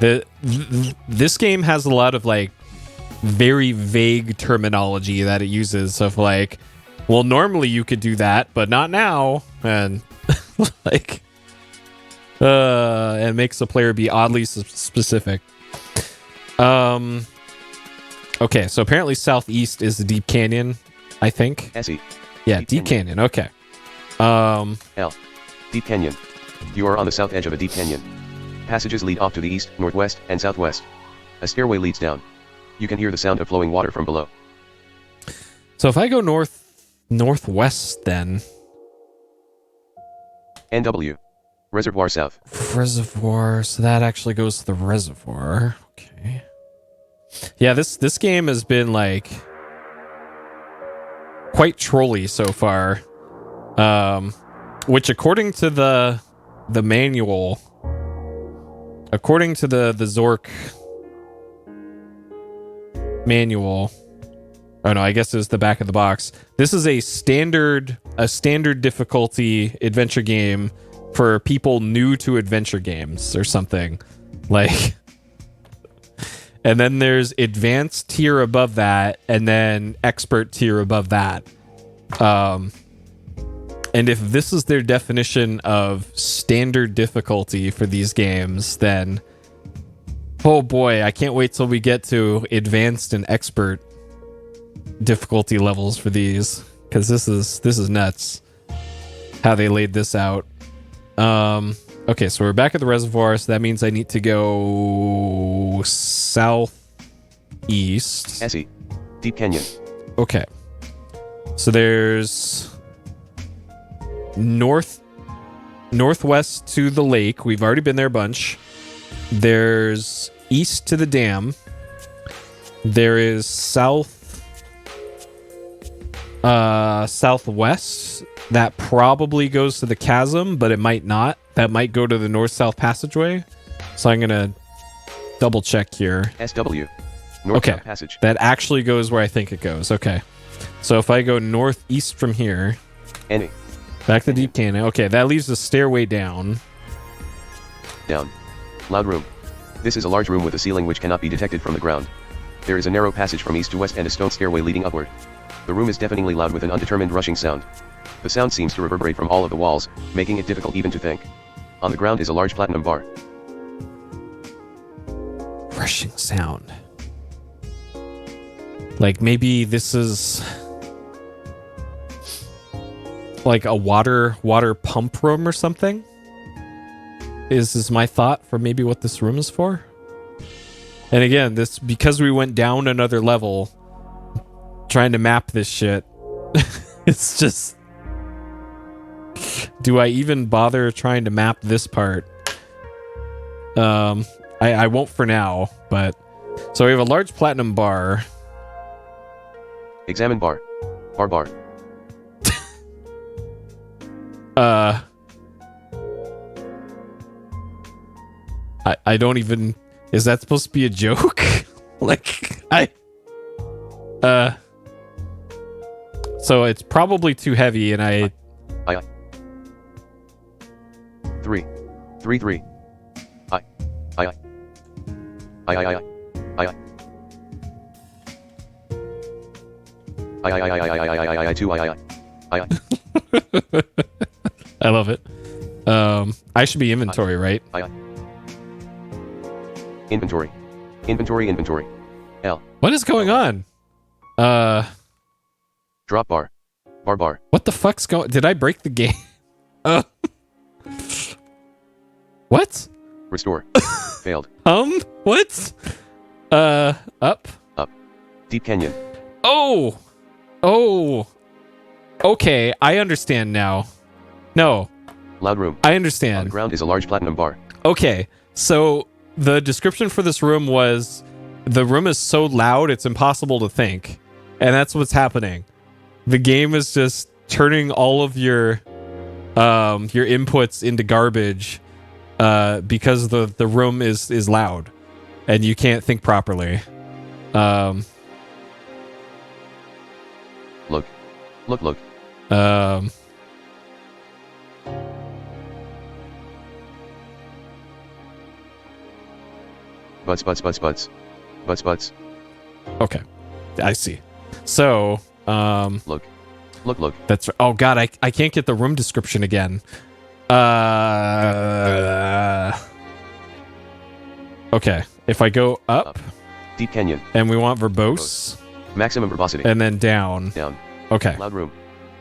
[SPEAKER 1] This game has a lot of, like, very vague terminology that it uses of, like, well, normally you could do that, but not now. And, like, it makes the player be oddly specific. Okay, so apparently southeast is the deep canyon, I think.
[SPEAKER 3] SE.
[SPEAKER 1] Yeah, deep canyon. Okay.
[SPEAKER 3] L. Deep canyon. You are on the south edge of a deep canyon. Passages lead off to the east, northwest, and southwest. A stairway leads down. You can hear the sound of flowing water from below.
[SPEAKER 1] So if I go northwest then.
[SPEAKER 3] NW. Reservoir south.
[SPEAKER 1] Reservoir, so that actually goes to the reservoir. Okay. Yeah, this game has been like quite trolly so far. Which according to the manual, according to the Zork manual, oh no, I guess it's the back of the box. This is a standard difficulty adventure game for people new to adventure games or something. Like, and then there's advanced tier above that, and then expert tier above that. And if this is their definition of standard difficulty for these games, then oh boy, I can't wait till we get to advanced and expert difficulty levels for these, because this is nuts how they laid this out. Okay, so we're back at the reservoir, so that means I need to go southeast.
[SPEAKER 3] SE. Deep canyon.
[SPEAKER 1] Okay. So there's northwest to the lake. We've already been there a bunch. There's east to the dam. There is southwest. That probably goes to the chasm, but it might not. That might go to the north-south passageway. So I'm gonna double check here.
[SPEAKER 3] SW. North-south passage.
[SPEAKER 1] That actually goes where I think it goes. Okay. So if I go northeast from here,
[SPEAKER 3] NA.
[SPEAKER 1] back to deep canyon. Okay, that leaves a stairway down.
[SPEAKER 3] Down. Loud room. This is a large room with a ceiling which cannot be detected from the ground. There is a narrow passage from east to west and a stone stairway leading upward. The room is deafeningly loud with an undetermined rushing sound. The sound seems to reverberate from all of the walls, making it difficult even to think. On the ground is a large platinum bar.
[SPEAKER 1] Rushing sound. Like maybe this is like a water pump room or something. Is my thought for maybe what this room is for. And again, this because we went down another level trying to map this shit. It's just, do I even bother trying to map this part? I won't for now, but so we have a large platinum bar.
[SPEAKER 3] Examine bar. Bar.
[SPEAKER 1] I don't even, is that supposed to be a joke? Like, so it's probably too heavy and I
[SPEAKER 3] 3.
[SPEAKER 1] I love it. I should be inventory, right?
[SPEAKER 3] Inventory. L.
[SPEAKER 1] What is going on?
[SPEAKER 3] Drop bar. Bar.
[SPEAKER 1] What the fuck's going? Did I break the game? What?
[SPEAKER 3] Restore. Failed.
[SPEAKER 1] What? Up.
[SPEAKER 3] Deep canyon.
[SPEAKER 1] Oh. Okay, I understand now. No,
[SPEAKER 3] Loud room.
[SPEAKER 1] I
[SPEAKER 3] On
[SPEAKER 1] understand.
[SPEAKER 3] the ground is a large platinum bar.
[SPEAKER 1] Okay, so the description for this room was the room is so loud it's impossible to think, and that's what's happening. The game is just turning all of your inputs into garbage because the room is loud and you can't think properly.
[SPEAKER 3] Look. Butts.
[SPEAKER 1] Okay, I see. So,
[SPEAKER 3] Look.
[SPEAKER 1] that's, oh god, I can't get the room description again. Okay, if I go up
[SPEAKER 3] Deep canyon.
[SPEAKER 1] and we want verbose,
[SPEAKER 3] Maximum verbosity.
[SPEAKER 1] and then down.
[SPEAKER 3] Down.
[SPEAKER 1] Okay.
[SPEAKER 3] Loud room.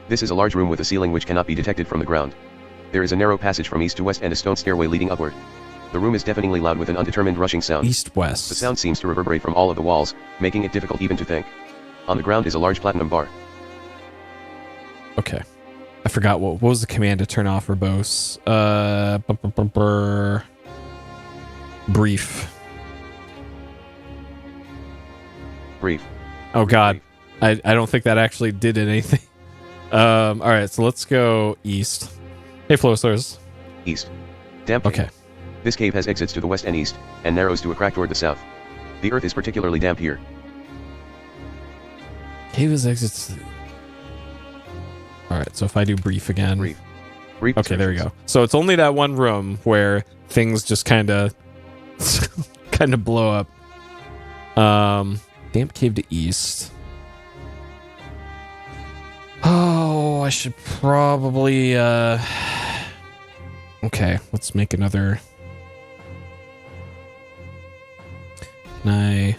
[SPEAKER 3] This is a large room with a ceiling which cannot be detected from the ground. There is a narrow passage from east to west and a stone stairway leading upward. The room is deafeningly loud with an undetermined rushing sound.
[SPEAKER 1] East-west.
[SPEAKER 3] The sound seems to reverberate from all of the walls, making it difficult even to think. On the ground is a large platinum bar.
[SPEAKER 1] Okay. I forgot what was the command to turn off verbose. Brief.
[SPEAKER 3] Brief.
[SPEAKER 1] Oh god. I don't think that actually did anything. Alright, so let's go east. Hey, Flowstars.
[SPEAKER 3] East. Damp cave.
[SPEAKER 1] Okay.
[SPEAKER 3] This cave has exits to the west and east, and narrows to a crack toward the south. The earth is particularly damp here.
[SPEAKER 1] Cave is exits. Alright, so if I do brief again.
[SPEAKER 3] Brief.
[SPEAKER 1] Okay, there we go. So it's only that one room where things just kind of blow up. Damp cave to east. Oh, I should probably okay, let's make another. Can I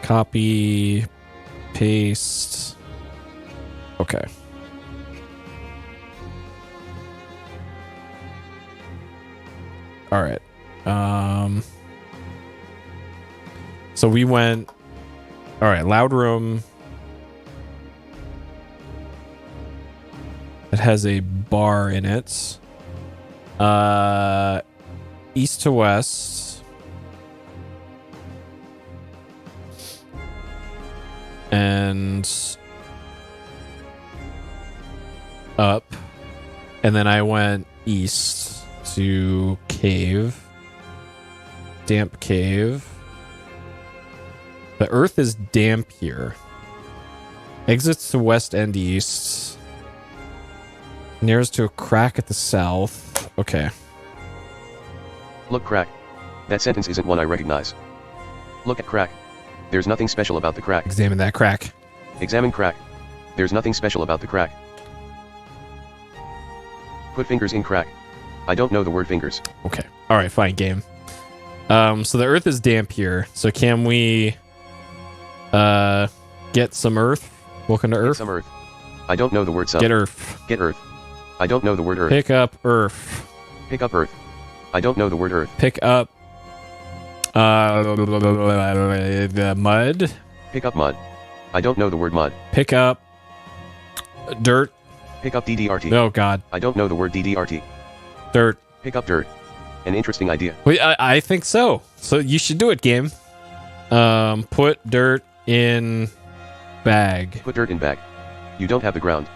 [SPEAKER 1] copy, paste? Okay. All right. So we went. All right, loud room. It has a bar in it. East to west. And up. And then I went east to cave. Damp cave. The earth is damp here. Exits to west and east. Narrows to a crack at the south. Okay.
[SPEAKER 3] Look, crack. That sentence isn't one I recognize. Look at crack. There's nothing special about the crack.
[SPEAKER 1] Examine that crack.
[SPEAKER 3] Examine crack. There's nothing special about the crack. Put fingers in crack. I don't know the word fingers.
[SPEAKER 1] Okay. All right, fine, game. So the earth is damp here. So can we Get some earth. Welcome to
[SPEAKER 3] Get
[SPEAKER 1] earth.
[SPEAKER 3] some earth. I don't know the word some.
[SPEAKER 1] Get earth.
[SPEAKER 3] Get earth. I don't know the word earth.
[SPEAKER 1] Pick up earth.
[SPEAKER 3] Pick up earth. I don't know the word earth.
[SPEAKER 1] Pick up the mud.
[SPEAKER 3] Pick up mud. I don't know the word mud.
[SPEAKER 1] Pick up dirt.
[SPEAKER 3] Pick up DDRT.
[SPEAKER 1] Oh god.
[SPEAKER 3] I don't know the word DDRT.
[SPEAKER 1] Dirt.
[SPEAKER 3] Pick up dirt. An interesting idea.
[SPEAKER 1] Wait, I think so. So you should do it, game. Put dirt in bag.
[SPEAKER 3] Put dirt in bag. You don't have the ground.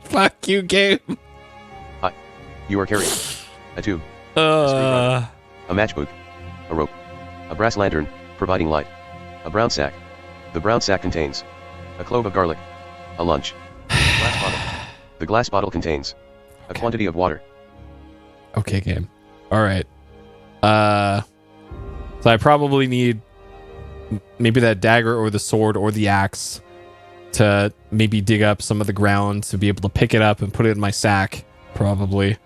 [SPEAKER 1] Fuck you, game.
[SPEAKER 3] You are carrying a tube,
[SPEAKER 1] Uh,
[SPEAKER 3] a matchbook, a rope, a brass lantern, providing light, a brown sack. The brown sack contains a clove of garlic, a lunch, a glass bottle. The glass bottle contains a quantity of water.
[SPEAKER 1] okay, game. All right. So I probably need maybe that dagger or the sword or the axe to maybe dig up some of the ground to be able to pick it up and put it in my sack. Probably.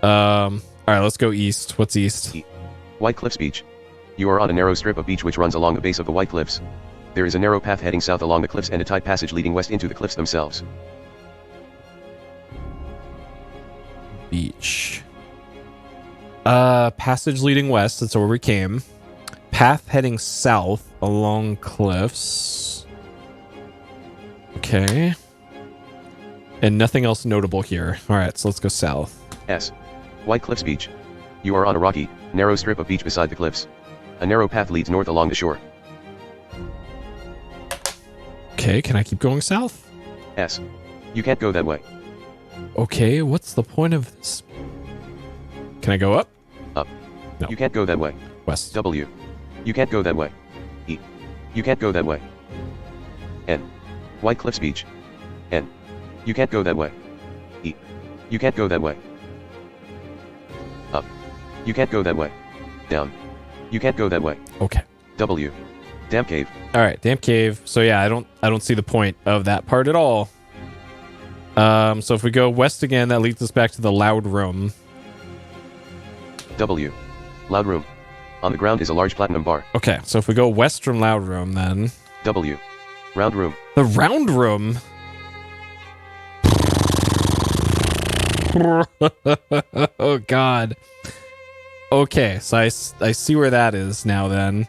[SPEAKER 1] All right, let's go east. What's east?
[SPEAKER 3] Wycliff's Beach. You are on a narrow strip of beach which runs along the base of the Wycliffs. There is a narrow path heading south along the cliffs and a tight passage leading west into the cliffs themselves.
[SPEAKER 1] Beach. Passage leading west. That's where we came. Path heading south along cliffs. Okay. And nothing else notable here. All right, so let's go south.
[SPEAKER 3] S. Wycliff's Beach. You are on a rocky, narrow strip of beach beside the cliffs. A narrow path leads north along the shore.
[SPEAKER 1] Okay, can I keep going south?
[SPEAKER 3] S. You can't go that way.
[SPEAKER 1] Okay, what's the point of this? Can I go up?
[SPEAKER 3] Up.
[SPEAKER 1] No.
[SPEAKER 3] You can't go that way.
[SPEAKER 1] West.
[SPEAKER 3] W. You can't go that way. E. You can't go that way. N. Wycliff's Beach. N. You can't go that way. E. You can't go that way. Up. You can't go that way. Down. You can't go that way.
[SPEAKER 1] Okay.
[SPEAKER 3] W. Damn cave.
[SPEAKER 1] All right, damn cave. So yeah, I don't see the point of that part at all. So if we go west again, that leads us back to the loud room.
[SPEAKER 3] W. Loud room. On the ground is a large platinum bar.
[SPEAKER 1] Okay, so if we go west from loud room, then
[SPEAKER 3] W. Round room.
[SPEAKER 1] the round room. Oh god. Okay, so I see where that is now then.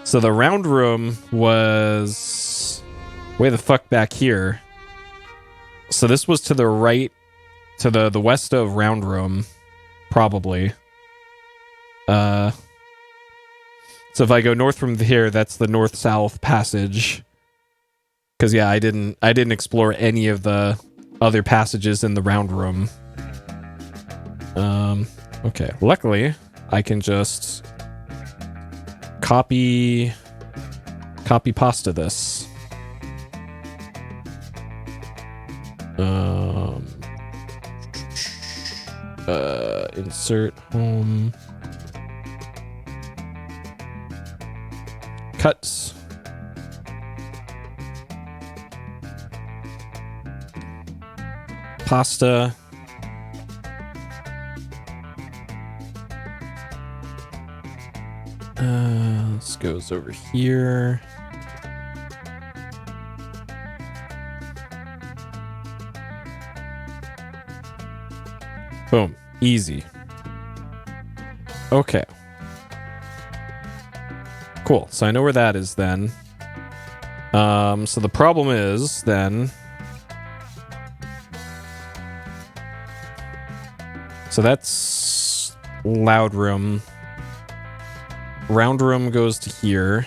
[SPEAKER 1] So the round room was way the fuck back here. So this was to the right, to the west of round room, probably. So if I go north from here, that's the north-south passage. Because yeah, I didn't explore any of the other passages in the round room. Okay. Luckily, I can just copy pasta this. Insert home. Cuts. Pasta. This goes over here. Boom. Easy. Okay. Cool. So I know where that is then. So the problem is then... So that's loud room. Round room goes to here.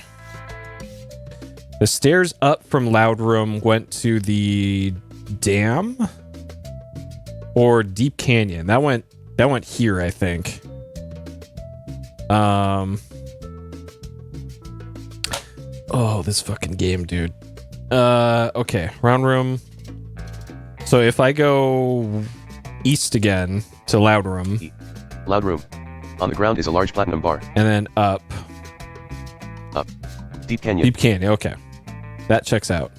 [SPEAKER 1] The stairs up from loud room went to the dam or deep canyon. That went here, I think. Oh, this fucking game, dude. Okay, round room. So if I go east again to loud room.
[SPEAKER 3] Loud room. On the ground is a large platinum bar.
[SPEAKER 1] And then up.
[SPEAKER 3] Up. Deep canyon.
[SPEAKER 1] Deep canyon, okay. That checks out.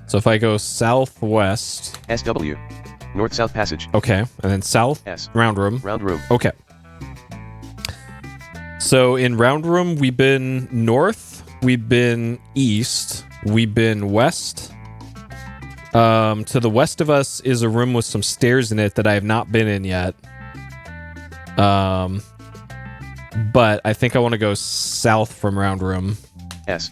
[SPEAKER 1] So if I go southwest.
[SPEAKER 3] SW. North-south passage.
[SPEAKER 1] Okay. And then south.
[SPEAKER 3] S.
[SPEAKER 1] Round room.
[SPEAKER 3] Round room.
[SPEAKER 1] Okay. So in round room, we've been north, we've been east, we've been west. To the west of us is a room with some stairs in it that I have not been in yet. But I think I want to go south from round room.
[SPEAKER 3] S.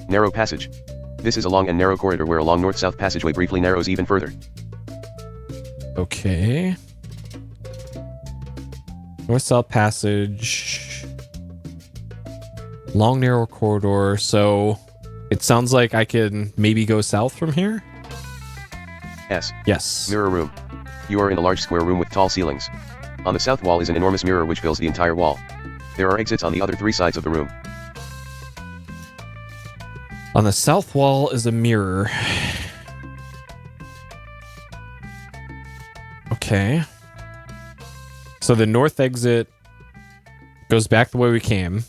[SPEAKER 3] Narrow passage. This is a long and narrow corridor where a long north-south passageway briefly narrows even further.
[SPEAKER 1] Okay. North-south passage. Long, narrow corridor. So it sounds like I can maybe go south from here?
[SPEAKER 3] S.
[SPEAKER 1] Yes.
[SPEAKER 3] Mirror room. You are in a large square room with tall ceilings. On the south wall is an enormous mirror which fills the entire wall. There are exits on the other 3 sides of the room.
[SPEAKER 1] On the south wall is a mirror. Okay. So the north exit goes back the way we came.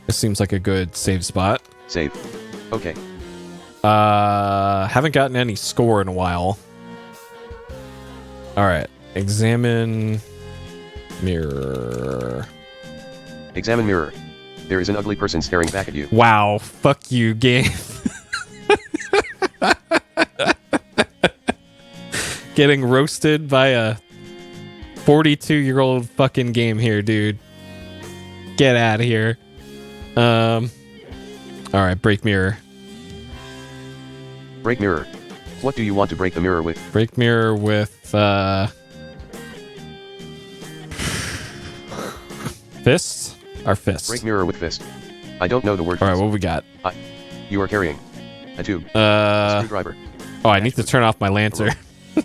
[SPEAKER 1] This seems like a good save spot.
[SPEAKER 3] Save. Okay.
[SPEAKER 1] Haven't gotten any score in a while. All right. Examine mirror.
[SPEAKER 3] Examine mirror. There is an ugly person staring back at you.
[SPEAKER 1] Wow. Fuck you, game. Getting roasted by a 42-year-old fucking game here, dude. Get out of here. All right, break mirror.
[SPEAKER 3] Break mirror. What do you want to break the mirror with?
[SPEAKER 1] Break mirror with fists? Our fists.
[SPEAKER 3] Break mirror with fist. I don't know the word.
[SPEAKER 1] All right, what we got?
[SPEAKER 3] You are carrying a tube, a screwdriver,
[SPEAKER 1] Oh, I need to turn off my lantern.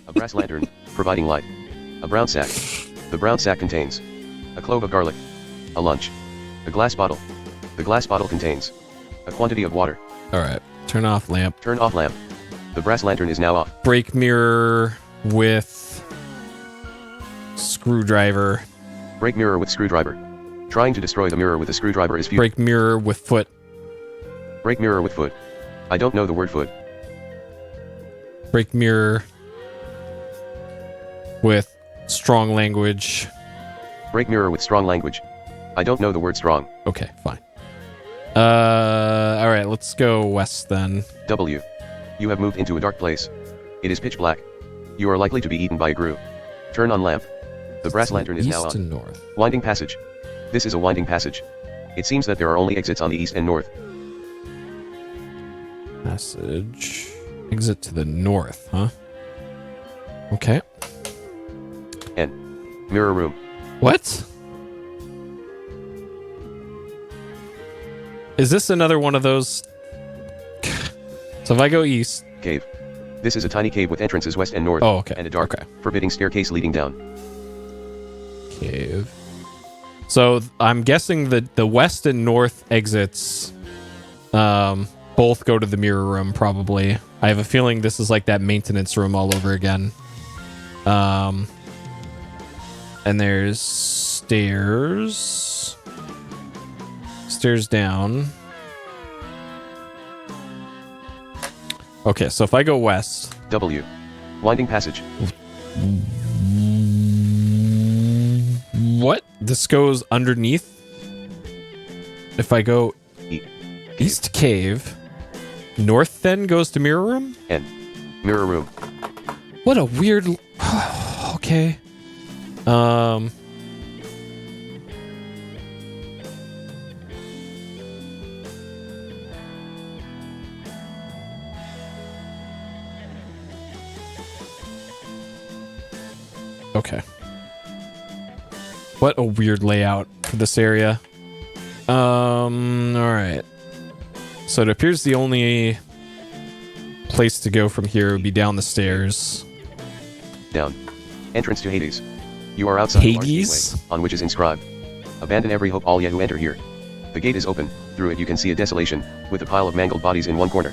[SPEAKER 3] a brass lantern, providing light, a brown sack. The brown sack contains a clove of garlic, a lunch, a glass bottle. The glass bottle contains a quantity of water.
[SPEAKER 1] All right, turn off lamp.
[SPEAKER 3] Turn off lamp. The brass lantern is now off.
[SPEAKER 1] Break mirror with screwdriver.
[SPEAKER 3] Break mirror with screwdriver. Trying to destroy the mirror with a screwdriver is futile.
[SPEAKER 1] Break mirror with foot.
[SPEAKER 3] Break mirror with foot. I don't know the word foot.
[SPEAKER 1] Break mirror with strong language.
[SPEAKER 3] Break mirror with strong language. I don't know the word strong.
[SPEAKER 1] Okay, fine. All right, let's go west then.
[SPEAKER 3] W. You have moved into a dark place. It is pitch black. You are likely to be eaten by a grue. Turn on lamp. The brass lantern is now
[SPEAKER 1] East
[SPEAKER 3] on.
[SPEAKER 1] and north.
[SPEAKER 3] Winding passage. This is a winding passage. It seems that there are only exits on the east and north.
[SPEAKER 1] Passage. Exit to the north, huh? Okay.
[SPEAKER 3] N. Mirror room.
[SPEAKER 1] What? Is this another one of those? So if I go east.
[SPEAKER 3] Cave. This is a tiny cave with entrances west and north.
[SPEAKER 1] Oh, okay.
[SPEAKER 3] And a dark,
[SPEAKER 1] Okay.
[SPEAKER 3] forbidding staircase leading down.
[SPEAKER 1] Cave. So I'm guessing that the west and north exits both go to the mirror room, probably. I have a feeling this is like that maintenance room all over again. And there's stairs. Stairs down. Okay, so if I go west.
[SPEAKER 3] W. Winding passage.
[SPEAKER 1] What? This goes underneath? If I go east cave, north then goes to mirror room?
[SPEAKER 3] N. Mirror room.
[SPEAKER 1] What a weird... Okay. Okay. What a weird layout for this area. Alright. So it appears the only place to go from here would be down the stairs.
[SPEAKER 3] Down. Entrance to Hades. You are outside a large
[SPEAKER 1] Hades?
[SPEAKER 3] gateway, on which is inscribed, "Abandon every hope, all ye who enter here." The gate is open. Through it you can see a desolation, with a pile of mangled bodies in one corner.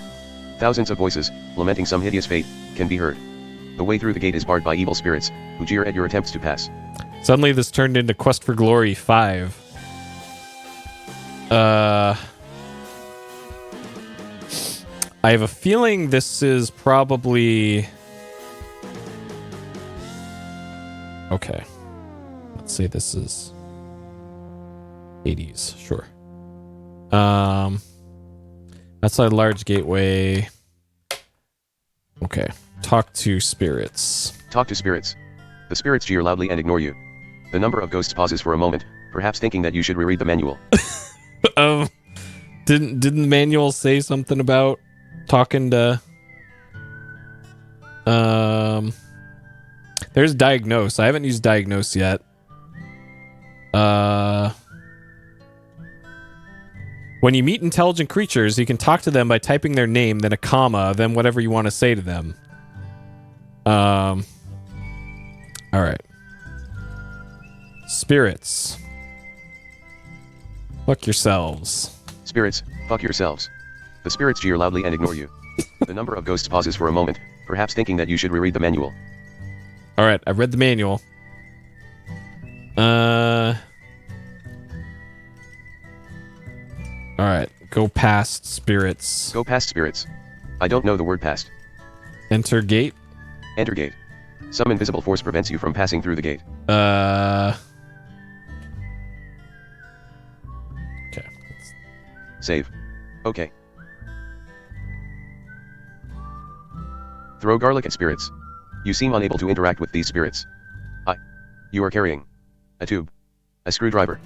[SPEAKER 3] Thousands of voices, lamenting some hideous fate, can be heard. The way through the gate is barred by evil spirits, who jeer at your attempts to pass.
[SPEAKER 1] Suddenly this turned into Quest for Glory 5. I have a feeling this is probably... Okay. Let's say this is 80s. Sure. Outside large gateway. Okay. Talk to spirits.
[SPEAKER 3] Talk to spirits. The spirits jeer loudly and ignore you. The number of ghosts pauses for a moment, perhaps thinking that you should reread the manual.
[SPEAKER 1] Didn't the manual say something about talking to there's diagnose. I haven't used diagnose yet. When you meet intelligent creatures, you can talk to them by typing their name, then a comma, then whatever you want to say to them. All right. Spirits. Fuck yourselves.
[SPEAKER 3] Spirits, fuck yourselves. The spirits jeer loudly and ignore you. The number of ghosts pauses for a moment, perhaps thinking that you should reread the manual.
[SPEAKER 1] All right, I've read the manual. All right, go past spirits.
[SPEAKER 3] Go past spirits. I don't know the word past.
[SPEAKER 1] Enter gate.
[SPEAKER 3] Enter gate. Some invisible force prevents you from passing through the gate.
[SPEAKER 1] Okay.
[SPEAKER 3] Save. Okay. Throw garlic at spirits. You seem unable to interact with these spirits. You are carrying a tube, a screwdriver,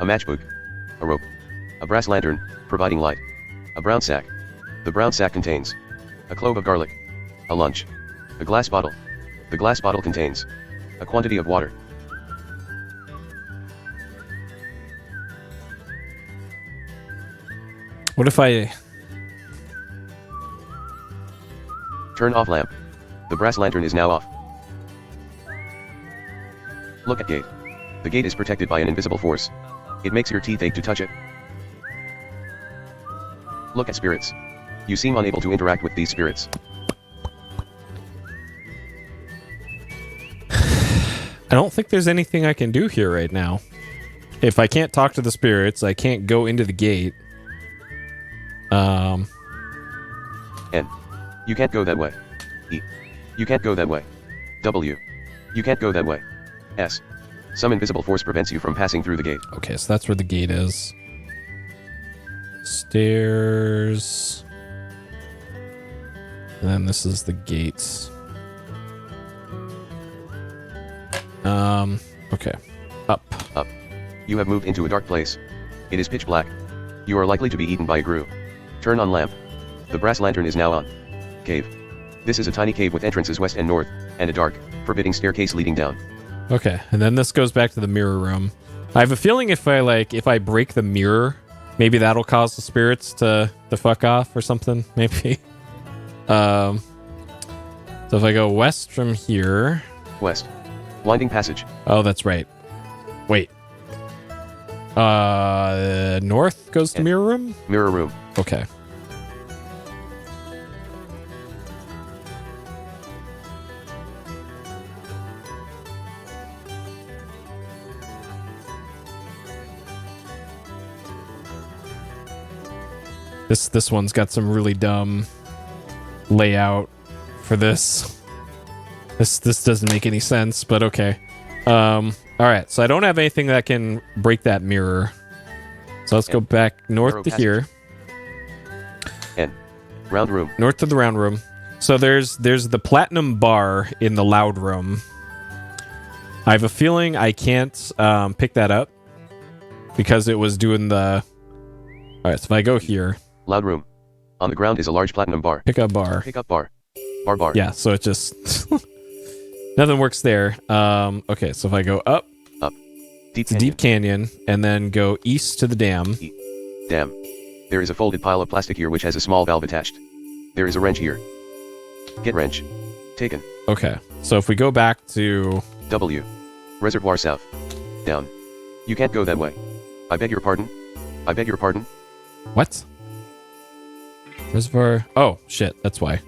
[SPEAKER 3] a matchbook, a rope, a brass lantern, providing light, a brown sack. The brown sack contains a clove of garlic, a lunch, a glass bottle. The glass bottle contains a quantity of water.
[SPEAKER 1] What if I
[SPEAKER 3] Turn off lamp. The brass lantern is now off. Look at gate. The gate is protected by an invisible force. It makes your teeth ache to touch it. Look at spirits. You seem unable to interact with these spirits.
[SPEAKER 1] I don't think there's anything I can do here right now. If I can't talk to the spirits, I can't go into the gate.
[SPEAKER 3] N. You can't go that way. E. You can't go that way. W. You can't go that way. S. Some invisible force prevents you from passing through the gate.
[SPEAKER 1] Okay, so that's where the gate is. Stairs. And then this is the gates. Okay. Up.
[SPEAKER 3] Up. You have moved into a dark place. It is pitch black. You are likely to be eaten by a grue. Turn on lamp. The brass lantern is now on. Cave. This is a tiny cave with entrances west and north, and a dark, forbidding staircase leading down.
[SPEAKER 1] Okay, and then this goes back to the mirror room. I have a feeling if I break the mirror, maybe that'll cause the spirits to fuck off or something, maybe. So if I go west from here.
[SPEAKER 3] West. Winding passage.
[SPEAKER 1] Oh, that's right. Wait. North goes to mirror room?
[SPEAKER 3] Mirror room.
[SPEAKER 1] Okay. This one's got some really dumb layout for this. This doesn't make any sense, but okay. All right, so I don't have anything that can break that mirror. So let's go back north to here.
[SPEAKER 3] N. Round room.
[SPEAKER 1] North to the round room. So there's the platinum bar in the loud room. I have a feeling I can't pick that up because it was doing the... All right, so if I go here...
[SPEAKER 3] Loud room. On the ground is a large platinum bar.
[SPEAKER 1] Pick up bar.
[SPEAKER 3] Pick up bar. Bar.
[SPEAKER 1] Yeah, so it just... Nothing works there. Okay, so if I go up... Deep canyon, and then go east to the dam.
[SPEAKER 3] Dam. There is a folded pile of plastic here which has a small valve attached. There is a wrench here. Get wrench. Taken.
[SPEAKER 1] Okay, so if we go back to...
[SPEAKER 3] W. Reservoir south. Down. You can't go that way. I beg your pardon. I beg your pardon.
[SPEAKER 1] What? Reservoir... Oh, shit, that's why.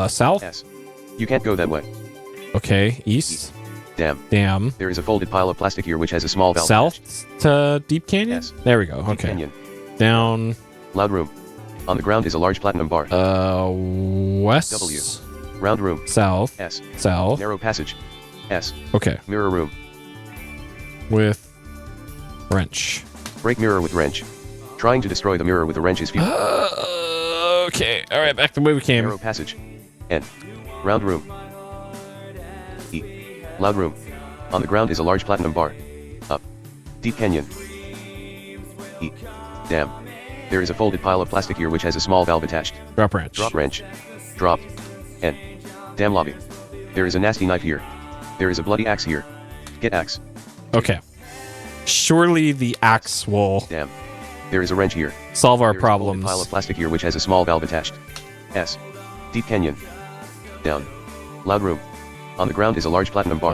[SPEAKER 1] South?
[SPEAKER 3] Yes. You can't go that way.
[SPEAKER 1] Okay, east.
[SPEAKER 3] Dam. There is a folded pile of plastic here which has a small valve.
[SPEAKER 1] South to Deep Canyon?
[SPEAKER 3] Yes.
[SPEAKER 1] There we go,
[SPEAKER 3] Deep
[SPEAKER 1] okay.
[SPEAKER 3] Canyon.
[SPEAKER 1] Down...
[SPEAKER 3] Loud room. On the ground is a large platinum bar.
[SPEAKER 1] West?
[SPEAKER 3] W. Round room.
[SPEAKER 1] South.
[SPEAKER 3] S.
[SPEAKER 1] South.
[SPEAKER 3] Narrow passage. S.
[SPEAKER 1] Okay.
[SPEAKER 3] Mirror room.
[SPEAKER 1] With wrench.
[SPEAKER 3] Break mirror with wrench. Trying to destroy the mirror with a wrench is futile.
[SPEAKER 1] Okay. All right. Back the way we came.
[SPEAKER 3] Narrow passage. N. Round room. E. Loud room. On the ground is a large platinum bar. Up. Deep canyon. E. Dam. There is a folded pile of plastic here which has a small valve attached.
[SPEAKER 1] Drop wrench.
[SPEAKER 3] Drop wrench. Dropped. N. Dam lobby. There is a nasty knife here. There is a bloody axe here. Get axe.
[SPEAKER 1] Okay. Surely the axe will
[SPEAKER 3] Dam. There is a wrench here.
[SPEAKER 1] solve our
[SPEAKER 3] There is a folded
[SPEAKER 1] problems.
[SPEAKER 3] pile of plastic here which has a small valve attached. S. Deep canyon. Down. Loud room. On the ground is a large platinum bar.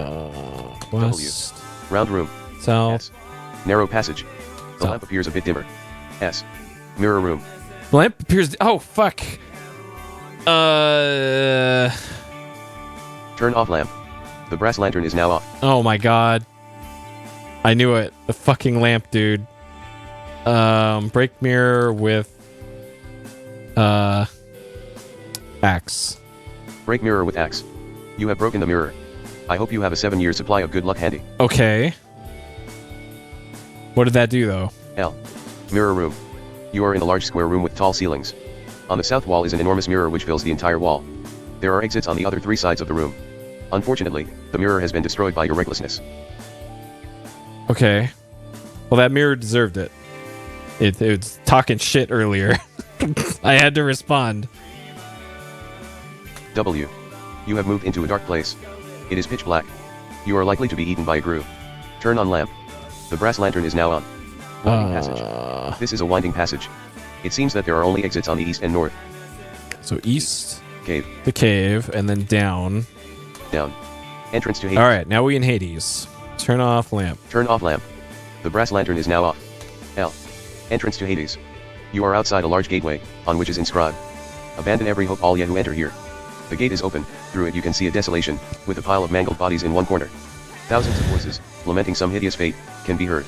[SPEAKER 1] West.
[SPEAKER 3] Round room.
[SPEAKER 1] South.
[SPEAKER 3] S. Narrow passage. The
[SPEAKER 1] South.
[SPEAKER 3] lamp appears a bit dimmer. S. Mirror room.
[SPEAKER 1] The lamp appears. Oh fuck.
[SPEAKER 3] Turn off lamp. The brass lantern is now off.
[SPEAKER 1] Oh my god. I knew it. The fucking lamp, dude. Break mirror with axe.
[SPEAKER 3] Break mirror with axe. You have broken the mirror. I hope you have a 7-year supply of good luck handy.
[SPEAKER 1] Okay. What did that do though?
[SPEAKER 3] L. Mirror room. You are in a large square room with tall ceilings. On the south wall is an enormous mirror which fills the entire wall. There are exits on the other 3 sides of the room. Unfortunately, the mirror has been destroyed by your recklessness.
[SPEAKER 1] Okay. Well, that mirror deserved it. It was talking shit earlier. I had to respond.
[SPEAKER 3] W. You have moved into a dark place. It is pitch black. You are likely to be eaten by a grue. Turn on lamp. The brass lantern is now on. Winding passage. This is a winding passage. It seems that there are only exits on the east and north.
[SPEAKER 1] So east,
[SPEAKER 3] Cave.
[SPEAKER 1] the cave, and then down.
[SPEAKER 3] Down. Entrance to Hades.
[SPEAKER 1] All right, now we in Hades. Turn off lamp.
[SPEAKER 3] Turn off lamp. The brass lantern is now off. L. Entrance to Hades. You are outside a large gateway, on which is inscribed, "Abandon every hope all ye who enter here." The gate is open. Through it you can see a desolation, with a pile of mangled bodies in one corner. Thousands of voices, lamenting some hideous fate, can be heard.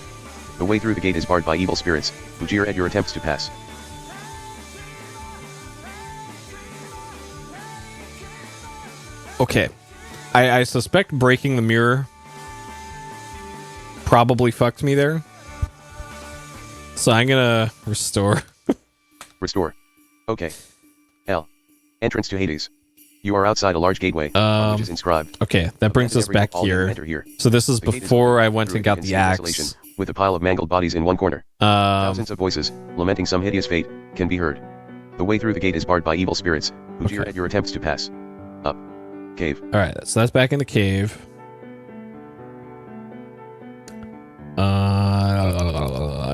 [SPEAKER 3] The way through the gate is barred by evil spirits, who jeer at your attempts to pass.
[SPEAKER 1] Okay. I suspect breaking the mirror probably fucked me there. So I'm gonna restore.
[SPEAKER 3] Restore. Okay. L. Entrance to Hades. You are outside a large gateway, on which is inscribed.
[SPEAKER 1] Okay, that brings us
[SPEAKER 3] "Abandon every
[SPEAKER 1] back
[SPEAKER 3] hope all ye who
[SPEAKER 1] here.
[SPEAKER 3] enter here."
[SPEAKER 1] So this is
[SPEAKER 3] The gate is
[SPEAKER 1] before
[SPEAKER 3] open.
[SPEAKER 1] I went
[SPEAKER 3] Through
[SPEAKER 1] and
[SPEAKER 3] it you
[SPEAKER 1] got
[SPEAKER 3] can
[SPEAKER 1] the
[SPEAKER 3] see a
[SPEAKER 1] axe.
[SPEAKER 3] desolation, with a pile of mangled bodies in one corner. Thousands of voices, lamenting some hideous fate, can be heard. The way through the gate is barred by evil spirits, who jeer
[SPEAKER 1] Okay.
[SPEAKER 3] at your attempts to pass. Up. Cave.
[SPEAKER 1] All right, so that's back in the cave.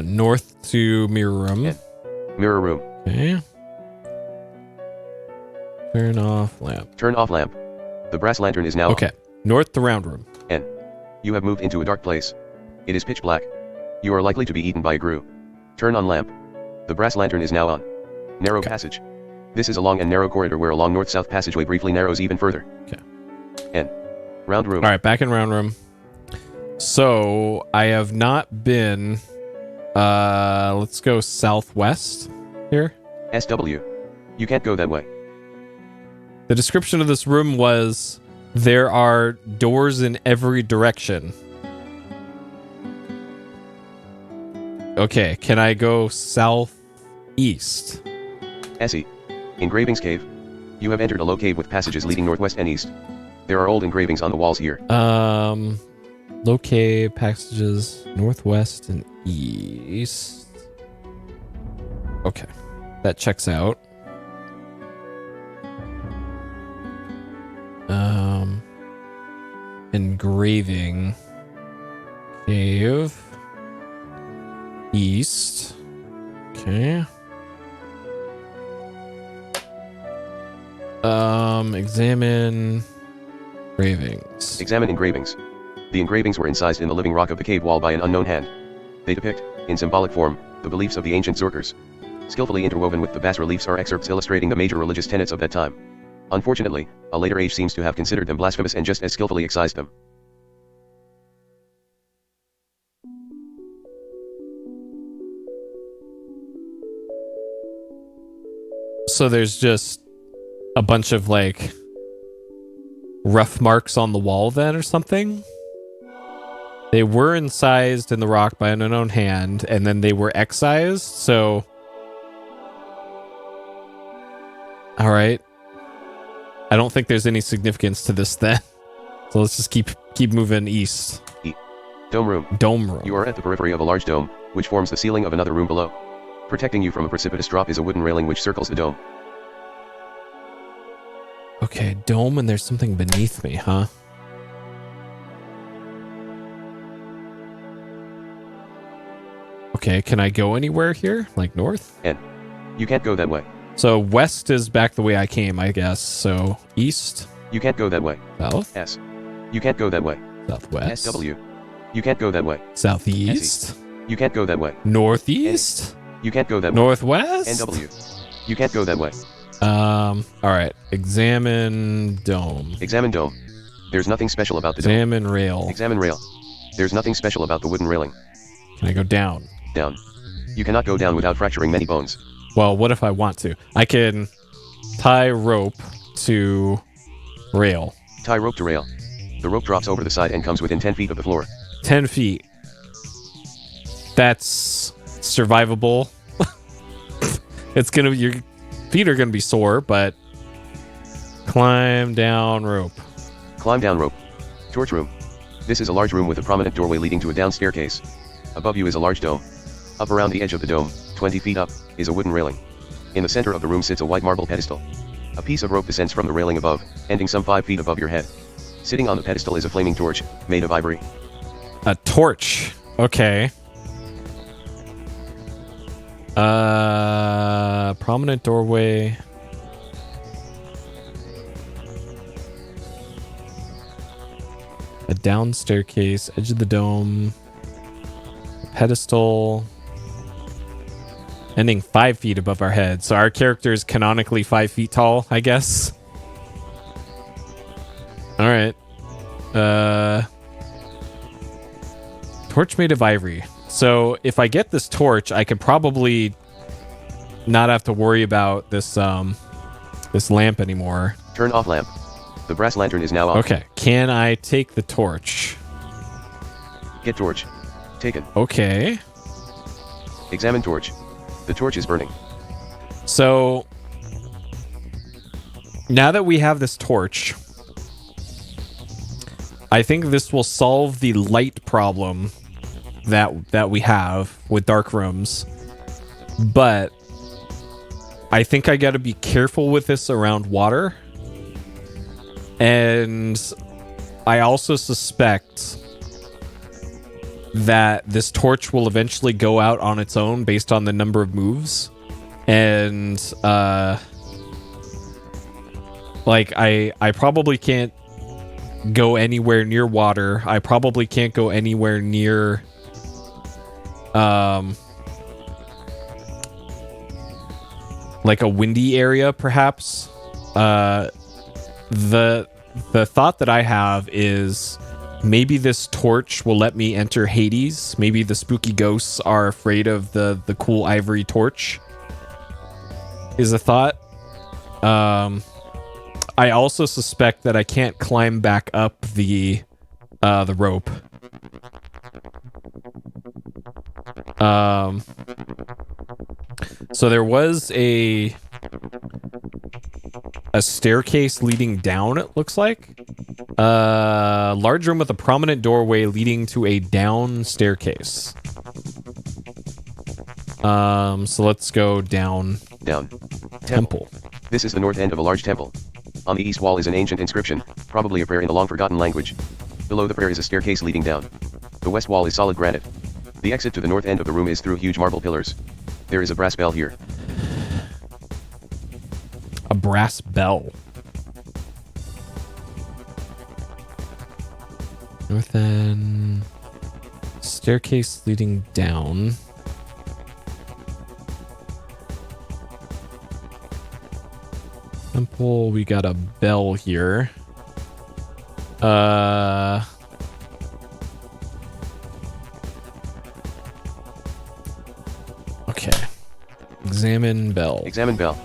[SPEAKER 1] North to mirror room.
[SPEAKER 3] Yeah. Mirror room.
[SPEAKER 1] Okay. Turn off lamp.
[SPEAKER 3] Turn off lamp. The brass lantern is now
[SPEAKER 1] Okay. North to round room.
[SPEAKER 3] N. You have moved into a dark place. It is pitch black. You are likely to be eaten by a grue. Turn on lamp. The brass lantern is now on. Narrow passage. This is a long and narrow corridor where a long north-south passageway briefly narrows even further.
[SPEAKER 1] Okay.
[SPEAKER 3] N. Round room.
[SPEAKER 1] All right, back in round room. So I have not been. Let's go southwest here.
[SPEAKER 3] SW. You can't go that way.
[SPEAKER 1] The description of this room was there are doors in every direction. Okay, can I go southeast?
[SPEAKER 3] SE. Engravings cave. You have entered a low cave with passages leading northwest and east. There are old engravings on the walls here.
[SPEAKER 1] Low cave, passages, northwest and east. Okay, that checks out. Engraving cave east. Okay. Examine engravings.
[SPEAKER 3] Examine engravings. The engravings were incised in the living rock of the cave wall by an unknown hand. They depict, in symbolic form, the beliefs of the ancient Zorkers. Skillfully interwoven with the bas-reliefs are excerpts illustrating the major religious tenets of that time. Unfortunately, a later age seems to have considered them blasphemous and just as skillfully excised them.
[SPEAKER 1] So there's just a bunch of like rough marks on the wall then or something? They were incised in the rock by an unknown hand, and then they were excised, so... Alright. I don't think there's any significance to this then. So let's just keep moving east.
[SPEAKER 3] Dome room.
[SPEAKER 1] Dome room.
[SPEAKER 3] You are at the periphery of a large dome, which forms the ceiling of another room below. Protecting you from a precipitous drop is a wooden railing which circles the dome.
[SPEAKER 1] Okay, dome, and there's something beneath me, huh? Okay, can I go anywhere here? Like north?
[SPEAKER 3] N. You can't go that way.
[SPEAKER 1] So west is back the way I came, I guess. So east?
[SPEAKER 3] You can't go that way.
[SPEAKER 1] South?
[SPEAKER 3] S. You can't go that way.
[SPEAKER 1] Southwest?
[SPEAKER 3] SW. You can't go that way.
[SPEAKER 1] Southeast?
[SPEAKER 3] You can't go that way.
[SPEAKER 1] Northeast?
[SPEAKER 3] You can't go that way.
[SPEAKER 1] Northwest?
[SPEAKER 3] NW. You can't go that way.
[SPEAKER 1] Alright. Examine dome.
[SPEAKER 3] Examine dome. There's nothing special about the dome.
[SPEAKER 1] Examine rail.
[SPEAKER 3] Examine rail. There's nothing special about the wooden railing.
[SPEAKER 1] Can I go down?
[SPEAKER 3] Down. You cannot go down without fracturing many bones.
[SPEAKER 1] Well, what if I want to? I can tie rope to rail.
[SPEAKER 3] Tie rope to rail. The rope drops over the side and comes within 10 feet of the floor.
[SPEAKER 1] 10 feet. That's survivable. It's gonna be, your feet are gonna be sore, but climb down rope.
[SPEAKER 3] Climb down rope. Torch room. This is a large room with a prominent doorway leading to a down staircase. Above you is a large dome. Up around the edge of the dome, 20 feet up, is a wooden railing. In the center of the room sits a white marble pedestal. A piece of rope descends from the railing above, ending some 5 feet above your head. Sitting on the pedestal is a flaming torch, made of ivory.
[SPEAKER 1] A torch. Okay. Prominent doorway. A down staircase, edge of the dome. Pedestal. Ending 5 feet above our head. So our character is canonically 5 feet tall, I guess. Alright. Torch made of ivory. So if I get this torch, I could probably not have to worry about this this lamp anymore.
[SPEAKER 3] Turn off lamp. The brass lantern is now off.
[SPEAKER 1] Okay. Can I take the torch?
[SPEAKER 3] Get torch. Taken.
[SPEAKER 1] Okay.
[SPEAKER 3] Examine torch. The torch is burning.
[SPEAKER 1] So now that we have this torch, I think this will solve the light problem that we have with dark rooms. But I think I got to be careful with this around water. And I also suspect that this torch will eventually go out on its own based on the number of moves. And like I probably can't go anywhere near water. I probably can't go anywhere near like a windy area, perhaps. The thought that I have is maybe this torch will let me enter Hades. Maybe the spooky ghosts are afraid of the cool ivory torch, is a thought. I also suspect that I can't climb back up the rope. So there was a staircase leading down, it looks like. Large room with a prominent doorway leading to a down staircase. So let's go down.
[SPEAKER 3] Down.
[SPEAKER 1] Temple.
[SPEAKER 3] This is the north end of a large temple. On the east wall is an ancient inscription, probably a prayer in a long-forgotten language. Below the prayer is a staircase leading down. The west wall is solid granite. The exit to the north end of the room is through huge marble pillars. There is a brass bell here.
[SPEAKER 1] A brass bell. North end. Staircase leading down. Temple, we got a bell here. Okay. Examine bell.
[SPEAKER 3] Examine bell.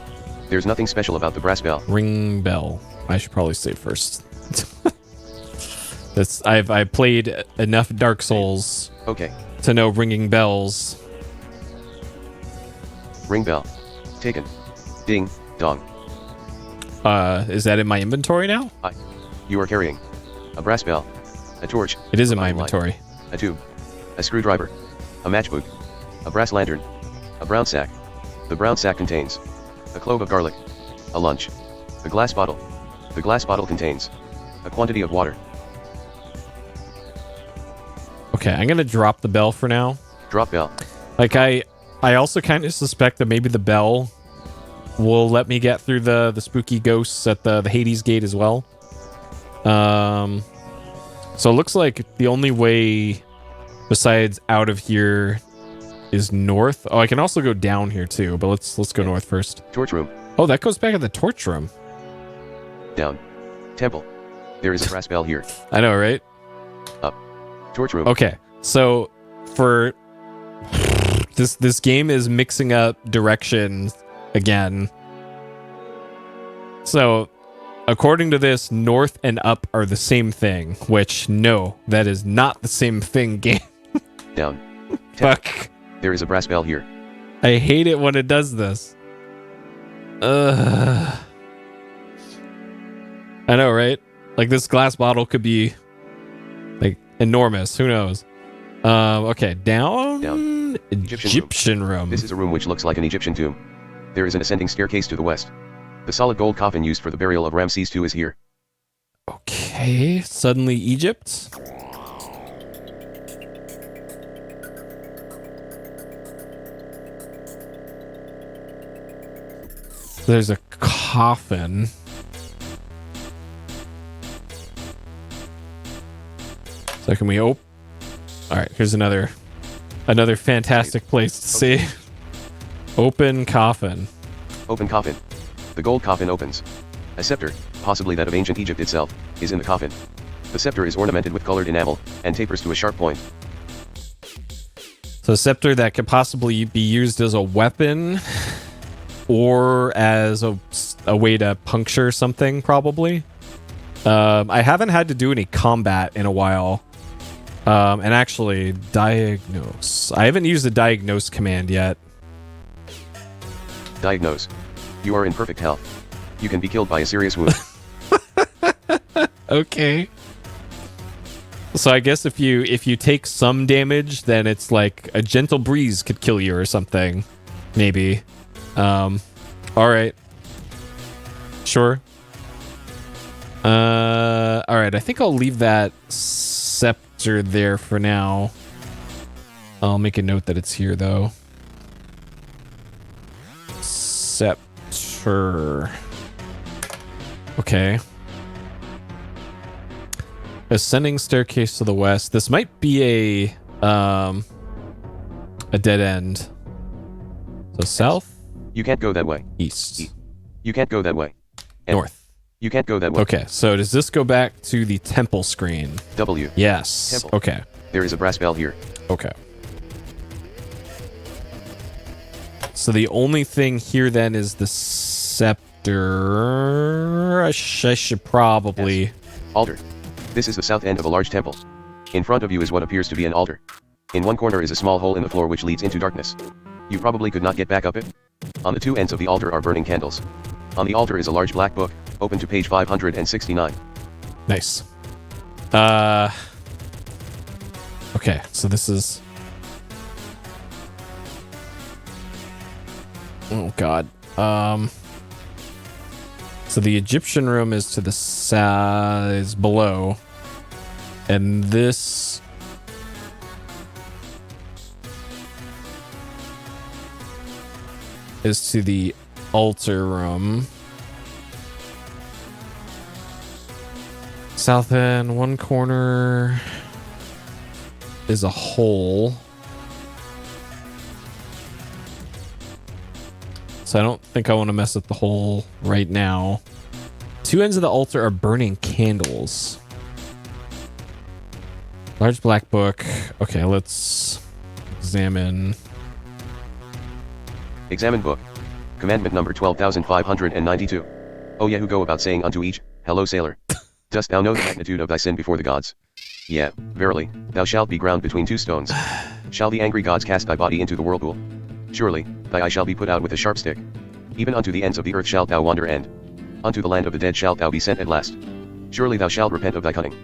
[SPEAKER 3] There's nothing special about the brass bell.
[SPEAKER 1] Ring bell. I should probably say first. I've played enough Dark Souls
[SPEAKER 3] Okay.
[SPEAKER 1] to know ringing bells.
[SPEAKER 3] Ring bell. Taken. Ding. Dong.
[SPEAKER 1] Is that in my inventory now?
[SPEAKER 3] You are carrying a brass bell, a torch.
[SPEAKER 1] It is in my
[SPEAKER 3] providing light,
[SPEAKER 1] inventory.
[SPEAKER 3] a tube, a screwdriver, a matchbook, a brass lantern, a brown sack. The brown sack contains a clove of garlic, a lunch, a glass bottle. The glass bottle contains a quantity of water.
[SPEAKER 1] Okay, I'm gonna drop the bell for now.
[SPEAKER 3] Drop bell.
[SPEAKER 1] Like I also kind of suspect that maybe the bell will let me get through the spooky ghosts at the Hades gate as well. So it looks like the only way besides out of here is north. Oh, I can also go down here too, but let's go north first.
[SPEAKER 3] Torch room.
[SPEAKER 1] Oh, that goes back to the torch room.
[SPEAKER 3] Down. Temple. There is a brass bell here.
[SPEAKER 1] I know, right?
[SPEAKER 3] Up. Torch room.
[SPEAKER 1] Okay, so for this game is mixing up directions again. So according to this, north and up are the same thing, which no, that is not the same thing, game.
[SPEAKER 3] Down.
[SPEAKER 1] Fuck.
[SPEAKER 3] There is a brass bell here.
[SPEAKER 1] I hate it when it does this. I know, right? Like this glass bottle could be like enormous. Who knows? Okay, down. Egyptian room.
[SPEAKER 3] This is a room which looks like an Egyptian tomb. There is an ascending staircase to the west. The solid gold coffin used for the burial of Ramses II is here.
[SPEAKER 1] Okay, suddenly Egypt. There's a coffin. So can we open? All right, here's another fantastic place to see. Open coffin.
[SPEAKER 3] Open coffin. The gold coffin opens. A scepter, possibly that of ancient Egypt itself, is in the coffin. The scepter is ornamented with colored enamel and tapers to a sharp point.
[SPEAKER 1] So a scepter that could possibly be used as a weapon or as a way to puncture something, probably. I haven't had to do any combat in a while. And actually, diagnose. I haven't used the diagnose command yet.
[SPEAKER 3] Diagnose. You are in perfect health. You can be killed by a serious wound.
[SPEAKER 1] Okay. So I guess if you take some damage, then it's like a gentle breeze could kill you or something. Maybe. All right. Sure. All right. I think I'll leave that scepter there for now. I'll make a note that it's here though. Scepter. Okay. Ascending staircase to the west. This might be a dead end. So south?
[SPEAKER 3] You can't go that way.
[SPEAKER 1] East.
[SPEAKER 3] You can't go that way.
[SPEAKER 1] North.
[SPEAKER 3] You can't go that way.
[SPEAKER 1] Okay, so does this go back to the temple screen?
[SPEAKER 3] W.
[SPEAKER 1] Yes.
[SPEAKER 3] Temple.
[SPEAKER 1] Okay.
[SPEAKER 3] There is a brass bell here.
[SPEAKER 1] Okay. So the only thing here then is the scepter. I should probably...
[SPEAKER 3] Yes. Altar. This is the south end of a large temple. In front of you is what appears to be an altar. In one corner is a small hole in the floor which leads into darkness. You probably could not get back up it. On the two ends of the altar are burning candles. On the altar is a large black book, open to page 569.
[SPEAKER 1] Nice. Okay, so this is... Oh, God. So the Egyptian room is to the side, is below. And this... is to the altar room. South end, one corner is a hole. So I don't think I want to mess with the hole right now. Two ends of the altar are burning candles. Large black book. Okay, let's examine.
[SPEAKER 3] Examine book. Commandment number 12,592. Oh yeah, who go about saying unto each, hello sailor. Dost thou know the magnitude of thy sin before the gods? Yeah, verily, thou shalt be ground between two stones. Shall the angry gods cast thy body into the whirlpool? Surely, thy eye shall be put out with a sharp stick. Even unto the ends of the earth shalt thou wander, and unto the land of the dead shalt thou be sent at last. Surely thou shalt repent of thy cunning.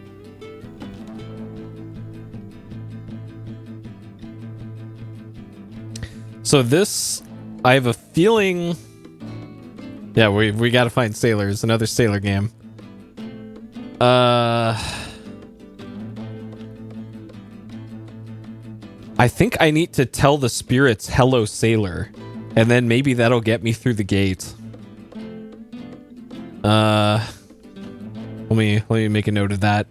[SPEAKER 1] So this, I have a feeling... Yeah, we gotta find sailors. Another sailor game. I think I need to tell the spirits, hello, sailor. And then maybe that'll get me through the gate. Let me make a note of that.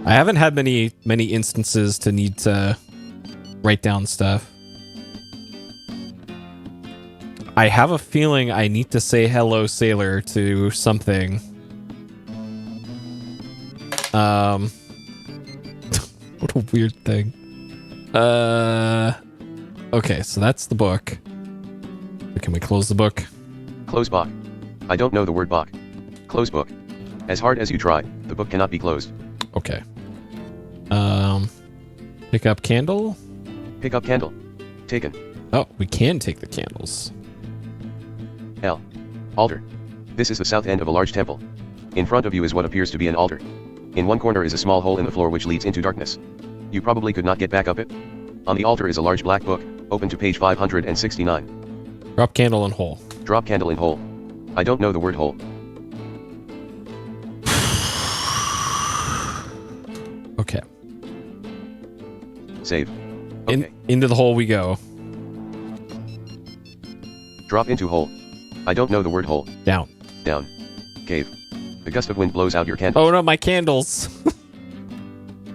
[SPEAKER 1] I haven't had many instances to need to write down stuff. I have a feeling I need to say hello, sailor, to something. What a weird thing. Okay, so that's the book. Can we close the book?
[SPEAKER 3] Close book. I don't know the word book. Close book. As hard as you try, the book cannot be closed.
[SPEAKER 1] Okay. Pick up candle?
[SPEAKER 3] Pick up candle. Taken.
[SPEAKER 1] Oh, we can take the candles.
[SPEAKER 3] L. Altar. This is the south end of a large temple. In front of you is what appears to be an altar. In one corner is a small hole in the floor which leads into darkness. You probably could not get back up it. On the altar is a large black book, open to page 569.
[SPEAKER 1] Drop candle in hole.
[SPEAKER 3] Drop candle in hole. I don't know the word hole.
[SPEAKER 1] Okay.
[SPEAKER 3] Save. Okay.
[SPEAKER 1] Into the hole we go.
[SPEAKER 3] Drop into hole. I don't know the word hole.
[SPEAKER 1] Down.
[SPEAKER 3] Down. Cave. A gust of wind blows out your candle.
[SPEAKER 1] Oh no, my candles.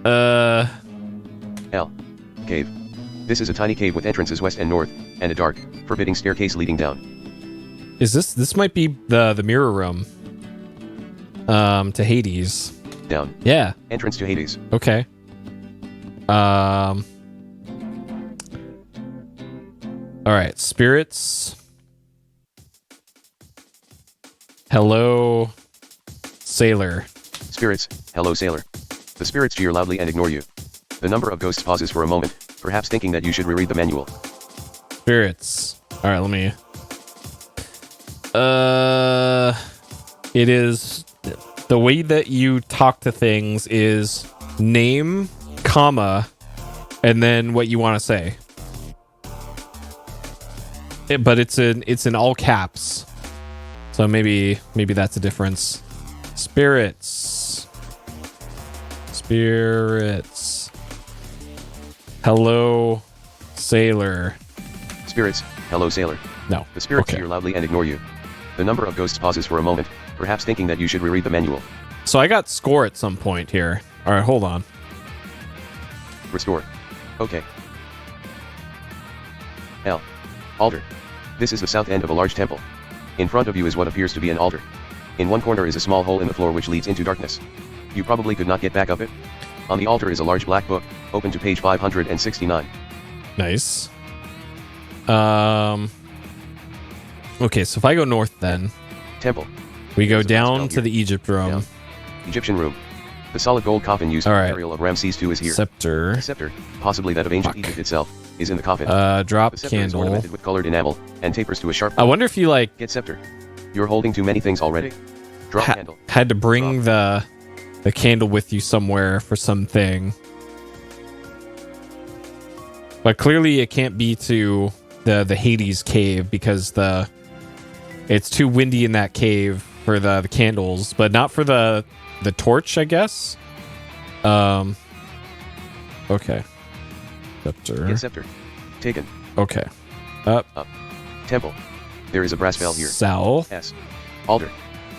[SPEAKER 3] L. Cave. This is a tiny cave with entrances west and north, and a dark, forbidding staircase leading down.
[SPEAKER 1] Is this might be the mirror room. To Hades.
[SPEAKER 3] Down.
[SPEAKER 1] Yeah.
[SPEAKER 3] Entrance to Hades.
[SPEAKER 1] Okay. All right, spirits. Hello, sailor.
[SPEAKER 3] Spirits, hello sailor. The spirits jeer loudly and ignore you. The number of ghosts pauses for a moment, perhaps thinking that you should reread the manual.
[SPEAKER 1] Spirits. All right, let me... It is... The way that you talk to things is name, comma, and then what you want to say. But it's in all caps. So maybe that's a difference. Spirits. Spirits. Hello, sailor.
[SPEAKER 3] Spirits, hello sailor.
[SPEAKER 1] No.
[SPEAKER 3] The spirits
[SPEAKER 1] Okay.
[SPEAKER 3] jeer loudly and ignore you. The number of ghosts pauses for a moment, perhaps thinking that you should reread the manual.
[SPEAKER 1] So I got score at some point here. All right, hold on.
[SPEAKER 3] Restore. Okay. L. Altar. This is the south end of a large temple. In front of you is what appears to be an altar. In one corner is a small hole in the floor which leads into darkness. You probably could not get back up it. On the altar is a large black book, open to page 569.
[SPEAKER 1] Nice. Okay, so if I go north then,
[SPEAKER 3] Temple.
[SPEAKER 1] we go
[SPEAKER 3] There's a brass bell
[SPEAKER 1] down to
[SPEAKER 3] here.
[SPEAKER 1] the Egypt room.
[SPEAKER 3] Down. Egyptian room. The solid gold coffin used
[SPEAKER 1] All
[SPEAKER 3] for
[SPEAKER 1] right.
[SPEAKER 3] the burial of Ramses II is here.
[SPEAKER 1] Scepter.
[SPEAKER 3] The scepter, possibly that of ancient Egypt itself, is in the coffin.
[SPEAKER 1] Drop
[SPEAKER 3] The scepter is
[SPEAKER 1] candle.
[SPEAKER 3] ornamented with colored enamel, and tapers to a sharp...
[SPEAKER 1] I wonder if you like
[SPEAKER 3] Get scepter. You're holding too many things already. Drop candle.
[SPEAKER 1] had to bring the candle with you somewhere for something. But clearly it can't be to the Hades cave because it's too windy in that cave for the candles, but not for the torch, I guess. Okay. Scepter.
[SPEAKER 3] Get scepter. Taken.
[SPEAKER 1] Okay. Up.
[SPEAKER 3] Temple. There is a brass bell here.
[SPEAKER 1] South.
[SPEAKER 3] S. Altar.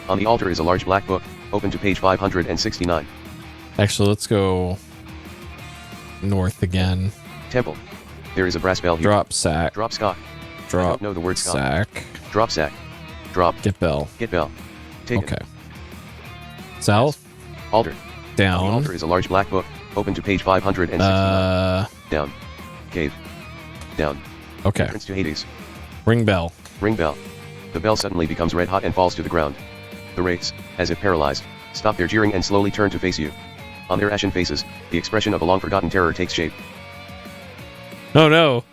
[SPEAKER 3] On the altar is a large black book, open to page 569.
[SPEAKER 1] Actually, let's go north again.
[SPEAKER 3] Temple. There is a brass bell here.
[SPEAKER 1] Drop sack.
[SPEAKER 3] Drop scock. I
[SPEAKER 1] Drop
[SPEAKER 3] don't know the word scock.
[SPEAKER 1] sack.
[SPEAKER 3] Drop sack. Drop.
[SPEAKER 1] Get bell.
[SPEAKER 3] Get bell. Taken.
[SPEAKER 1] Okay. South.
[SPEAKER 3] Altar. On the
[SPEAKER 1] Down.
[SPEAKER 3] altar is a large black book, open to page 569. Down. Cave. Down.
[SPEAKER 1] Okay.
[SPEAKER 3] Entrance to Hades.
[SPEAKER 1] Ring bell.
[SPEAKER 3] Ring bell. The bell suddenly becomes red hot and falls to the ground. The wraiths, as if paralyzed, Stop their jeering and slowly turn to face you. On their ashen faces, the expression of a long-forgotten terror takes shape.
[SPEAKER 1] Oh no.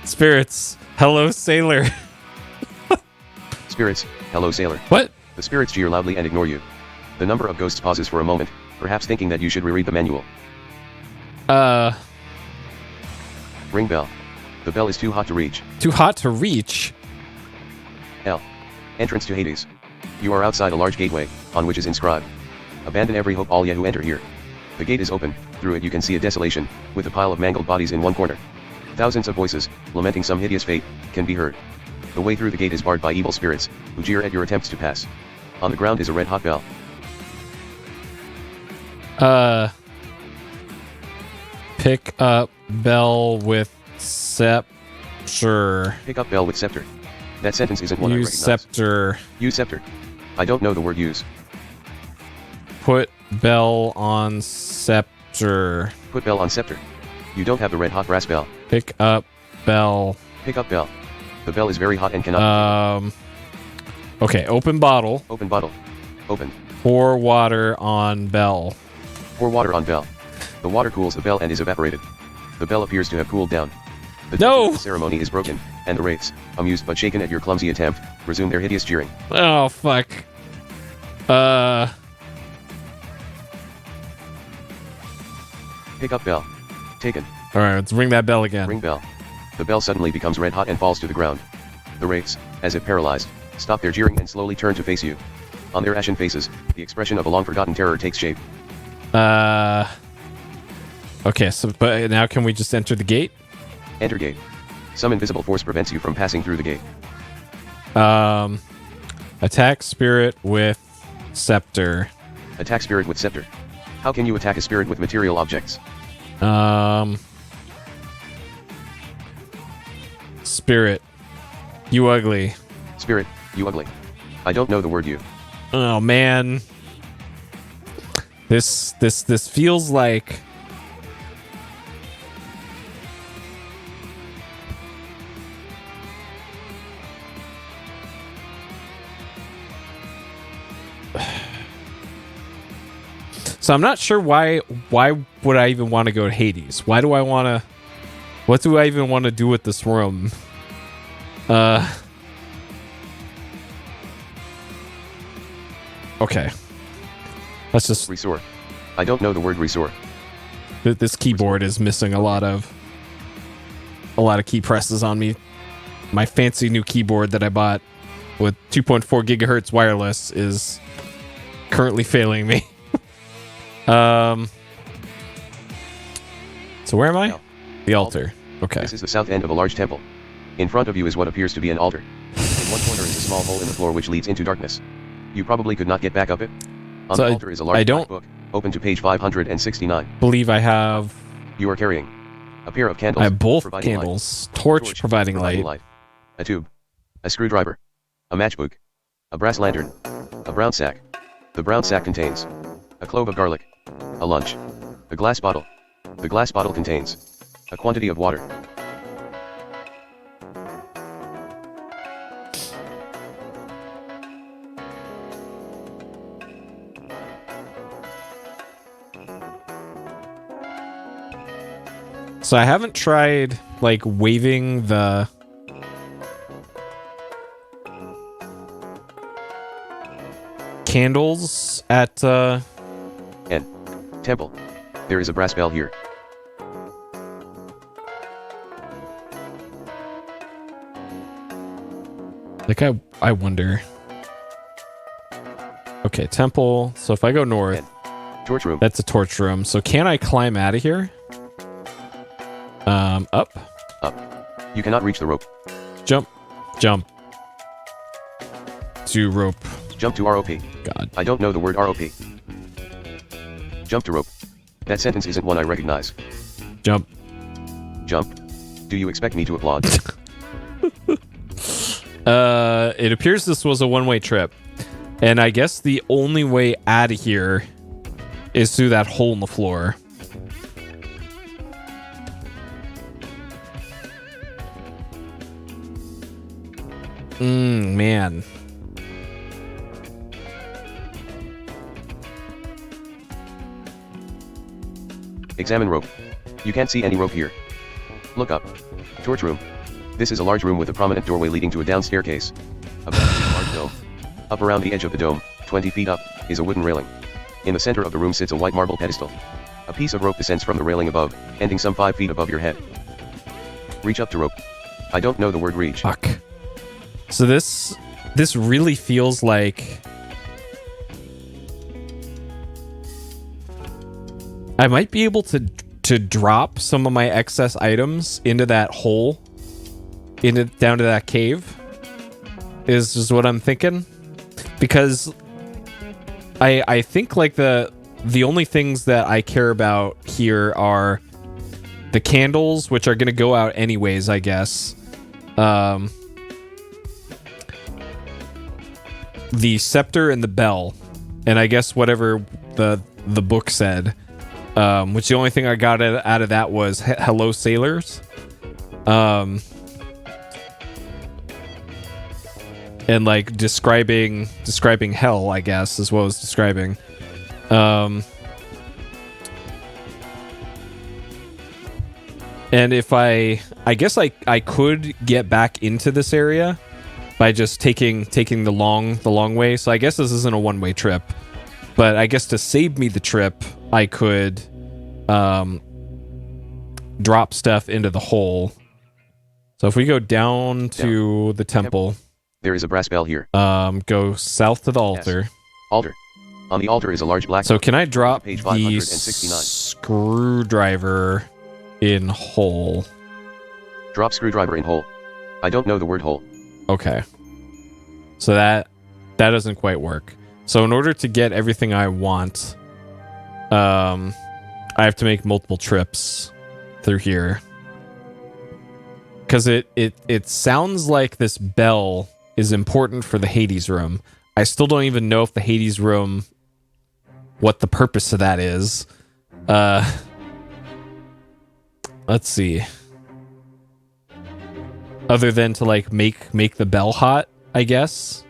[SPEAKER 1] Spirits, hello sailor.
[SPEAKER 3] Spirits, hello sailor.
[SPEAKER 1] What?
[SPEAKER 3] The spirits jeer loudly and ignore you. The number of ghosts pauses for a moment, perhaps thinking that you should reread the manual. Ring bell. The bell is too hot to reach.
[SPEAKER 1] Too hot to reach?
[SPEAKER 3] L. Entrance to Hades. You are outside a large gateway, on which is inscribed, "Abandon every hope all ye who enter here." The gate is open, through it you can see a desolation, with a pile of mangled bodies in one corner. Thousands of voices, lamenting some hideous fate, can be heard. The way through the gate is barred by evil spirits, who jeer at your attempts to pass. On the ground is a red-hot bell.
[SPEAKER 1] Pick up bell with scepter.
[SPEAKER 3] Pick up bell with scepter. That sentence isn't one I
[SPEAKER 1] Use
[SPEAKER 3] recognize.
[SPEAKER 1] scepter.
[SPEAKER 3] Use scepter. I don't know the word use.
[SPEAKER 1] Put bell on scepter.
[SPEAKER 3] Put bell on scepter. You don't have the red-hot brass bell.
[SPEAKER 1] Pick up bell.
[SPEAKER 3] Pick up bell. The bell is very hot and cannot...
[SPEAKER 1] Okay, open bottle.
[SPEAKER 3] Open bottle. Open.
[SPEAKER 1] Pour water on bell.
[SPEAKER 3] Pour water on bell. The water cools the bell and is evaporated. The bell appears to have cooled down. The
[SPEAKER 1] No!
[SPEAKER 3] ceremony is broken, and the wraiths, amused but shaken at your clumsy attempt, resume their hideous jeering.
[SPEAKER 1] Oh, fuck.
[SPEAKER 3] Pick up bell. Taken.
[SPEAKER 1] Alright, let's ring that bell again.
[SPEAKER 3] Ring bell. The bell suddenly becomes red hot and falls to the ground. The wraiths, as if paralyzed, stop their jeering and slowly turn to face you. On their ashen faces, the expression of a long-forgotten terror takes shape.
[SPEAKER 1] Okay, so, but now can we just enter the gate?
[SPEAKER 3] Enter gate. Some invisible force prevents you from passing through the gate.
[SPEAKER 1] Attack spirit with scepter.
[SPEAKER 3] Attack spirit with scepter. How can you attack a spirit with material objects?
[SPEAKER 1] Spirit. You ugly.
[SPEAKER 3] Spirit, you ugly. I don't know the word you.
[SPEAKER 1] Oh man. This feels like So I'm not sure why would I even want to go to Hades? Why do I want to... What do I even want to do with this room? Okay. Let's just...
[SPEAKER 3] Resort. I don't know the word resort.
[SPEAKER 1] This keyboard is missing a lot of key presses on me. My fancy new keyboard that I bought with 2.4 gigahertz wireless is currently failing me. So where am I?
[SPEAKER 3] No.
[SPEAKER 1] The altar. Okay.
[SPEAKER 3] This is the south end of a large temple. In front of you is what appears to be an altar. In one corner is a small hole in the floor which leads into darkness. You probably could not get back up it. On
[SPEAKER 1] So
[SPEAKER 3] the altar is a large black book, open to page 569.
[SPEAKER 1] Believe I have...
[SPEAKER 3] You are carrying a pair of candles.
[SPEAKER 1] I have both
[SPEAKER 3] providing
[SPEAKER 1] candles.
[SPEAKER 3] light.
[SPEAKER 1] Torch providing light.
[SPEAKER 3] A tube. A screwdriver. A matchbook. A brass lantern. A brown sack. The brown sack contains a clove of garlic. A lunch. A glass bottle. The glass bottle contains a quantity of water.
[SPEAKER 1] So I haven't tried, like, waving the... candles at,
[SPEAKER 3] N. Temple. There is a brass bell here.
[SPEAKER 1] Like, I wonder... Okay, temple. So if I go north...
[SPEAKER 3] N. Torch room.
[SPEAKER 1] That's a torch room. So can I climb out of here? Up.
[SPEAKER 3] Up. You cannot reach the rope.
[SPEAKER 1] Jump. Jump. To rope.
[SPEAKER 3] Jump to ROP.
[SPEAKER 1] God.
[SPEAKER 3] I don't know the word ROP. Jump to rope. That sentence isn't one I recognize.
[SPEAKER 1] Jump.
[SPEAKER 3] Jump. Do you expect me to applaud?
[SPEAKER 1] It appears this was a one-way trip. And I guess the only way out of here is through that hole in the floor. Man.
[SPEAKER 3] Examine rope. You can't see any rope here. Look up. Torch room. This is a large room with a prominent doorway leading to a down staircase. Above is a large dome. Up around the edge of the dome, 20 feet up, is a wooden railing. In the center of the room sits a white marble pedestal. A piece of rope descends from the railing above, ending some 5 feet above your head. Reach up to rope. I don't know the word reach.
[SPEAKER 1] Fuck. So this really feels like I might be able to drop some of my excess items into that hole, down to that cave. Is what I'm thinking, because I think like the only things that I care about here are the candles, which are going to go out anyways, I guess. The scepter and the bell, and I guess whatever the book said. Which the only thing I got out of that was hello sailors. And like describing hell, I guess, is what I was describing. And if I guess I could get back into this area by just taking the long way. So I guess this isn't a one-way trip, but I guess to save me the trip, I could drop stuff into the hole. So if we go down to the temple,
[SPEAKER 3] there is a brass bell here.
[SPEAKER 1] Go south to the altar.
[SPEAKER 3] Yes. Altar. On the altar is a large black.
[SPEAKER 1] So can I drop
[SPEAKER 3] page
[SPEAKER 1] the
[SPEAKER 3] 569.
[SPEAKER 1] screwdriver in hole?
[SPEAKER 3] Drop screwdriver in hole. I don't know the word hole.
[SPEAKER 1] Okay. So that doesn't quite work. So in order to get everything I want, I have to make multiple trips through here. Because it sounds like this bell is important for the Hades room. I still don't even know if the Hades room, what the purpose of that is. Let's see. Other than to like make the bell hot, I guess.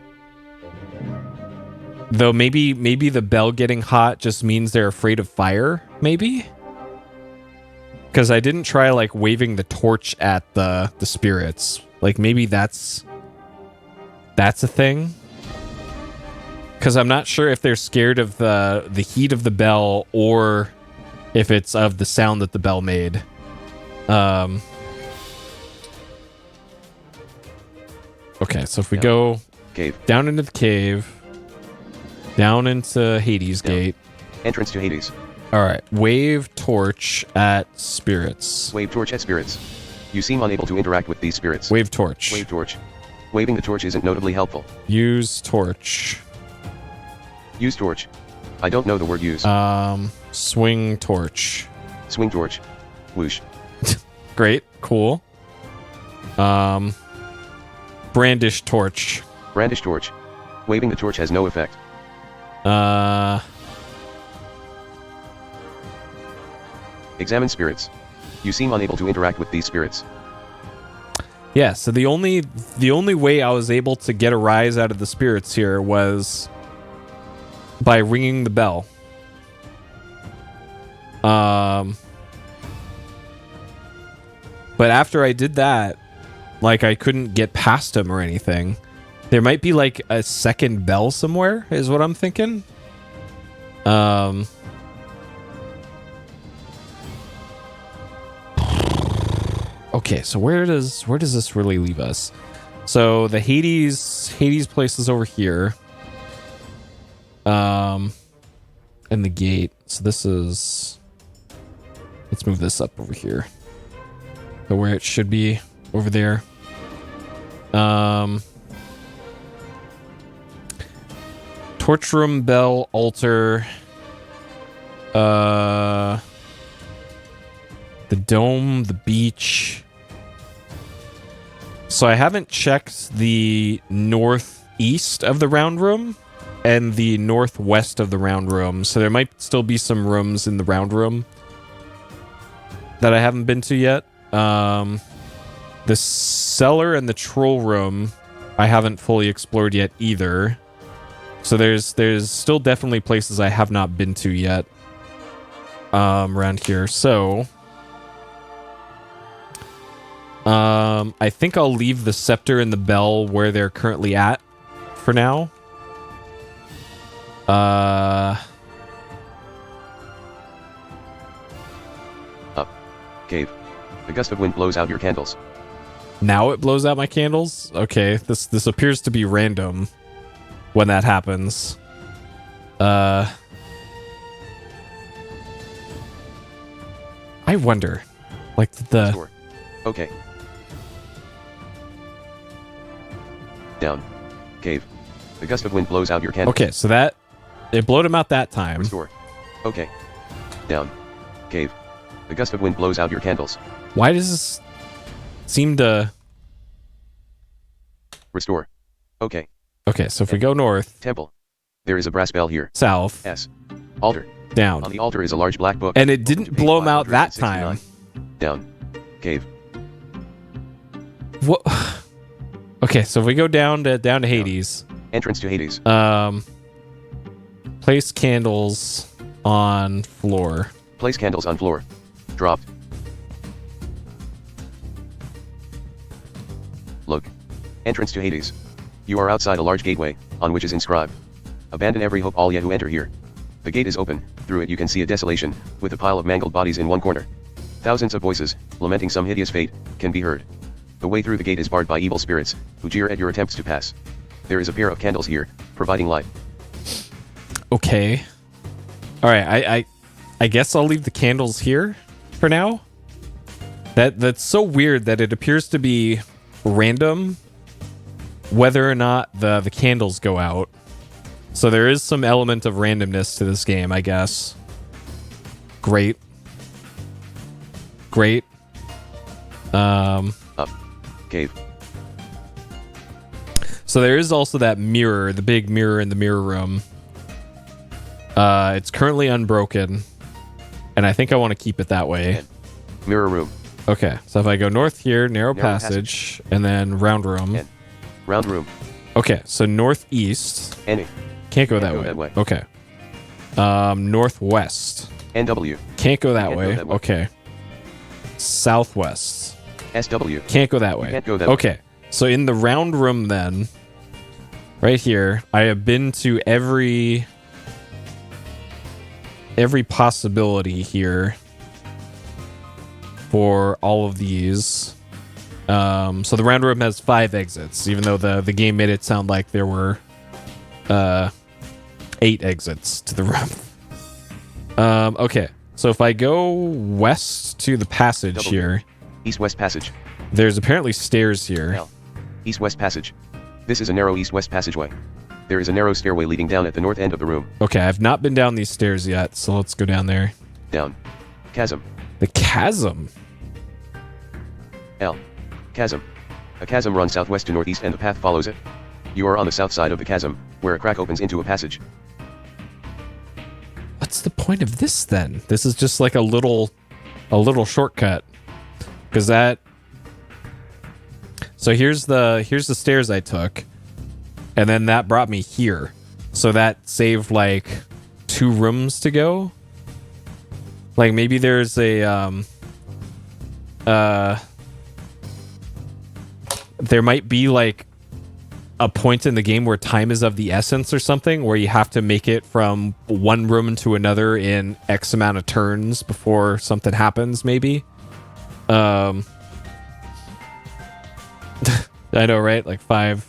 [SPEAKER 1] Though maybe the bell getting hot just means they're afraid of fire, maybe? Because I didn't try like waving the torch at the spirits. Like maybe that's a thing. Because I'm not sure if they're scared of the heat of the bell or if it's of the sound that the bell made. Okay, so if we go
[SPEAKER 3] cave,
[SPEAKER 1] down into the cave, down into Hades Gate.
[SPEAKER 3] Entrance to Hades.
[SPEAKER 1] All right, wave torch at spirits.
[SPEAKER 3] Wave torch at spirits. You seem unable to interact with these spirits.
[SPEAKER 1] Wave torch.
[SPEAKER 3] Wave torch. Waving the torch isn't notably helpful.
[SPEAKER 1] Use torch.
[SPEAKER 3] Use torch. I don't know the word use.
[SPEAKER 1] Swing torch.
[SPEAKER 3] Swing torch. Whoosh.
[SPEAKER 1] Great, cool. Brandish torch.
[SPEAKER 3] Brandish torch. Waving the torch has no effect. Examine spirits. You seem unable to interact with these spirits.
[SPEAKER 1] Yeah, so the only way I was able to get a rise out of the spirits here was by ringing the bell. But after I did that, like I couldn't get past him or anything. There might be like a second bell somewhere, is what I'm thinking. Okay, so where does this really leave us? So the Hades place is over here. And the gate. So this is, let's move this up over here. So where it should be over there. Torch room, bell, altar. The dome, the beach. So I haven't checked the northeast of the round room and the northwest of the round room. So there might still be some rooms in the round room that I haven't been to yet. The cellar and the troll room I haven't fully explored yet either. So there's still definitely places I have not been to yet around here. So I think I'll leave the scepter and the bell where they're currently at for now.
[SPEAKER 3] Up. Cave. A gust of wind blows out your candles.
[SPEAKER 1] Now it blows out my candles? Okay, this appears to be random when that happens. I wonder. Like the...
[SPEAKER 3] Store. Okay. Down. Cave. The gust of wind blows out your candles.
[SPEAKER 1] Okay, so that... It blowed him out that time.
[SPEAKER 3] Restore. Okay. Down. Cave. The gust of wind blows out your candles.
[SPEAKER 1] Why does this seem to...
[SPEAKER 3] Restore. Okay.
[SPEAKER 1] Okay, so if we go north...
[SPEAKER 3] Temple. There is a brass bell here.
[SPEAKER 1] South.
[SPEAKER 3] S. Altar.
[SPEAKER 1] Down.
[SPEAKER 3] On the altar is a large black book.
[SPEAKER 1] And it didn't blow him out that time.
[SPEAKER 3] Down. Cave.
[SPEAKER 1] What? Okay, so if we go down to Hades.
[SPEAKER 3] Entrance to Hades.
[SPEAKER 1] Place candles on floor.
[SPEAKER 3] Place candles on floor. Dropped. Look. Entrance to Hades. You are outside a large gateway, on which is inscribed, "Abandon every hope, all ye who enter here." The gate is open. Through it you can see a desolation, with a pile of mangled bodies in one corner. Thousands of voices, lamenting some hideous fate, can be heard. The way through the gate is barred by evil spirits, who jeer at your attempts to pass. There is a pair of candles here, providing light.
[SPEAKER 1] Okay. Alright, I guess I'll leave the candles here for now. That's so weird that it appears to be random whether or not the candles go out. So there is some element of randomness to this game, I guess. Great. Great.
[SPEAKER 3] Up. Cave.
[SPEAKER 1] So there is also that mirror, the big mirror in the mirror room. It's currently unbroken, and I think I want to keep it that way.
[SPEAKER 3] Mirror room.
[SPEAKER 1] Okay, so if I go north here, narrow passage, and then round room.
[SPEAKER 3] N. Round room.
[SPEAKER 1] Okay, so northeast.
[SPEAKER 3] N.
[SPEAKER 1] Can't go that way. Okay. Northwest.
[SPEAKER 3] NW.
[SPEAKER 1] Can't go that
[SPEAKER 3] Can't
[SPEAKER 1] way.
[SPEAKER 3] go that way.
[SPEAKER 1] Okay. Southwest.
[SPEAKER 3] SW.
[SPEAKER 1] Can't go that way.
[SPEAKER 3] Can't go that way.
[SPEAKER 1] Okay. So in the round room then, right here, I have been to every possibility here for all of these. So the round room has 5 exits, even though the game made it sound like there were 8 exits to the room. Okay. So if I go west to the passage
[SPEAKER 3] W.
[SPEAKER 1] here,
[SPEAKER 3] East-west passage.
[SPEAKER 1] there's apparently stairs here.
[SPEAKER 3] L. East-west passage. This is a narrow east-west passageway. There is a narrow stairway leading down at the north end of the room.
[SPEAKER 1] Okay, I've not been down these stairs yet, so let's go down there.
[SPEAKER 3] Down. Chasm.
[SPEAKER 1] The chasm.
[SPEAKER 3] L. Chasm. A chasm runs southwest to northeast and the path follows it. You are on the south side of the chasm, where a crack opens into a passage.
[SPEAKER 1] What's the point of this then? This is just like a little shortcut. Because that... So here's the stairs I took. And then that brought me here. So that saved like 2 rooms to go. Like maybe there's a there might be like a point in the game where time is of the essence or something, where you have to make it from one room to another in X amount of turns before something happens, maybe. I know, right? Like 5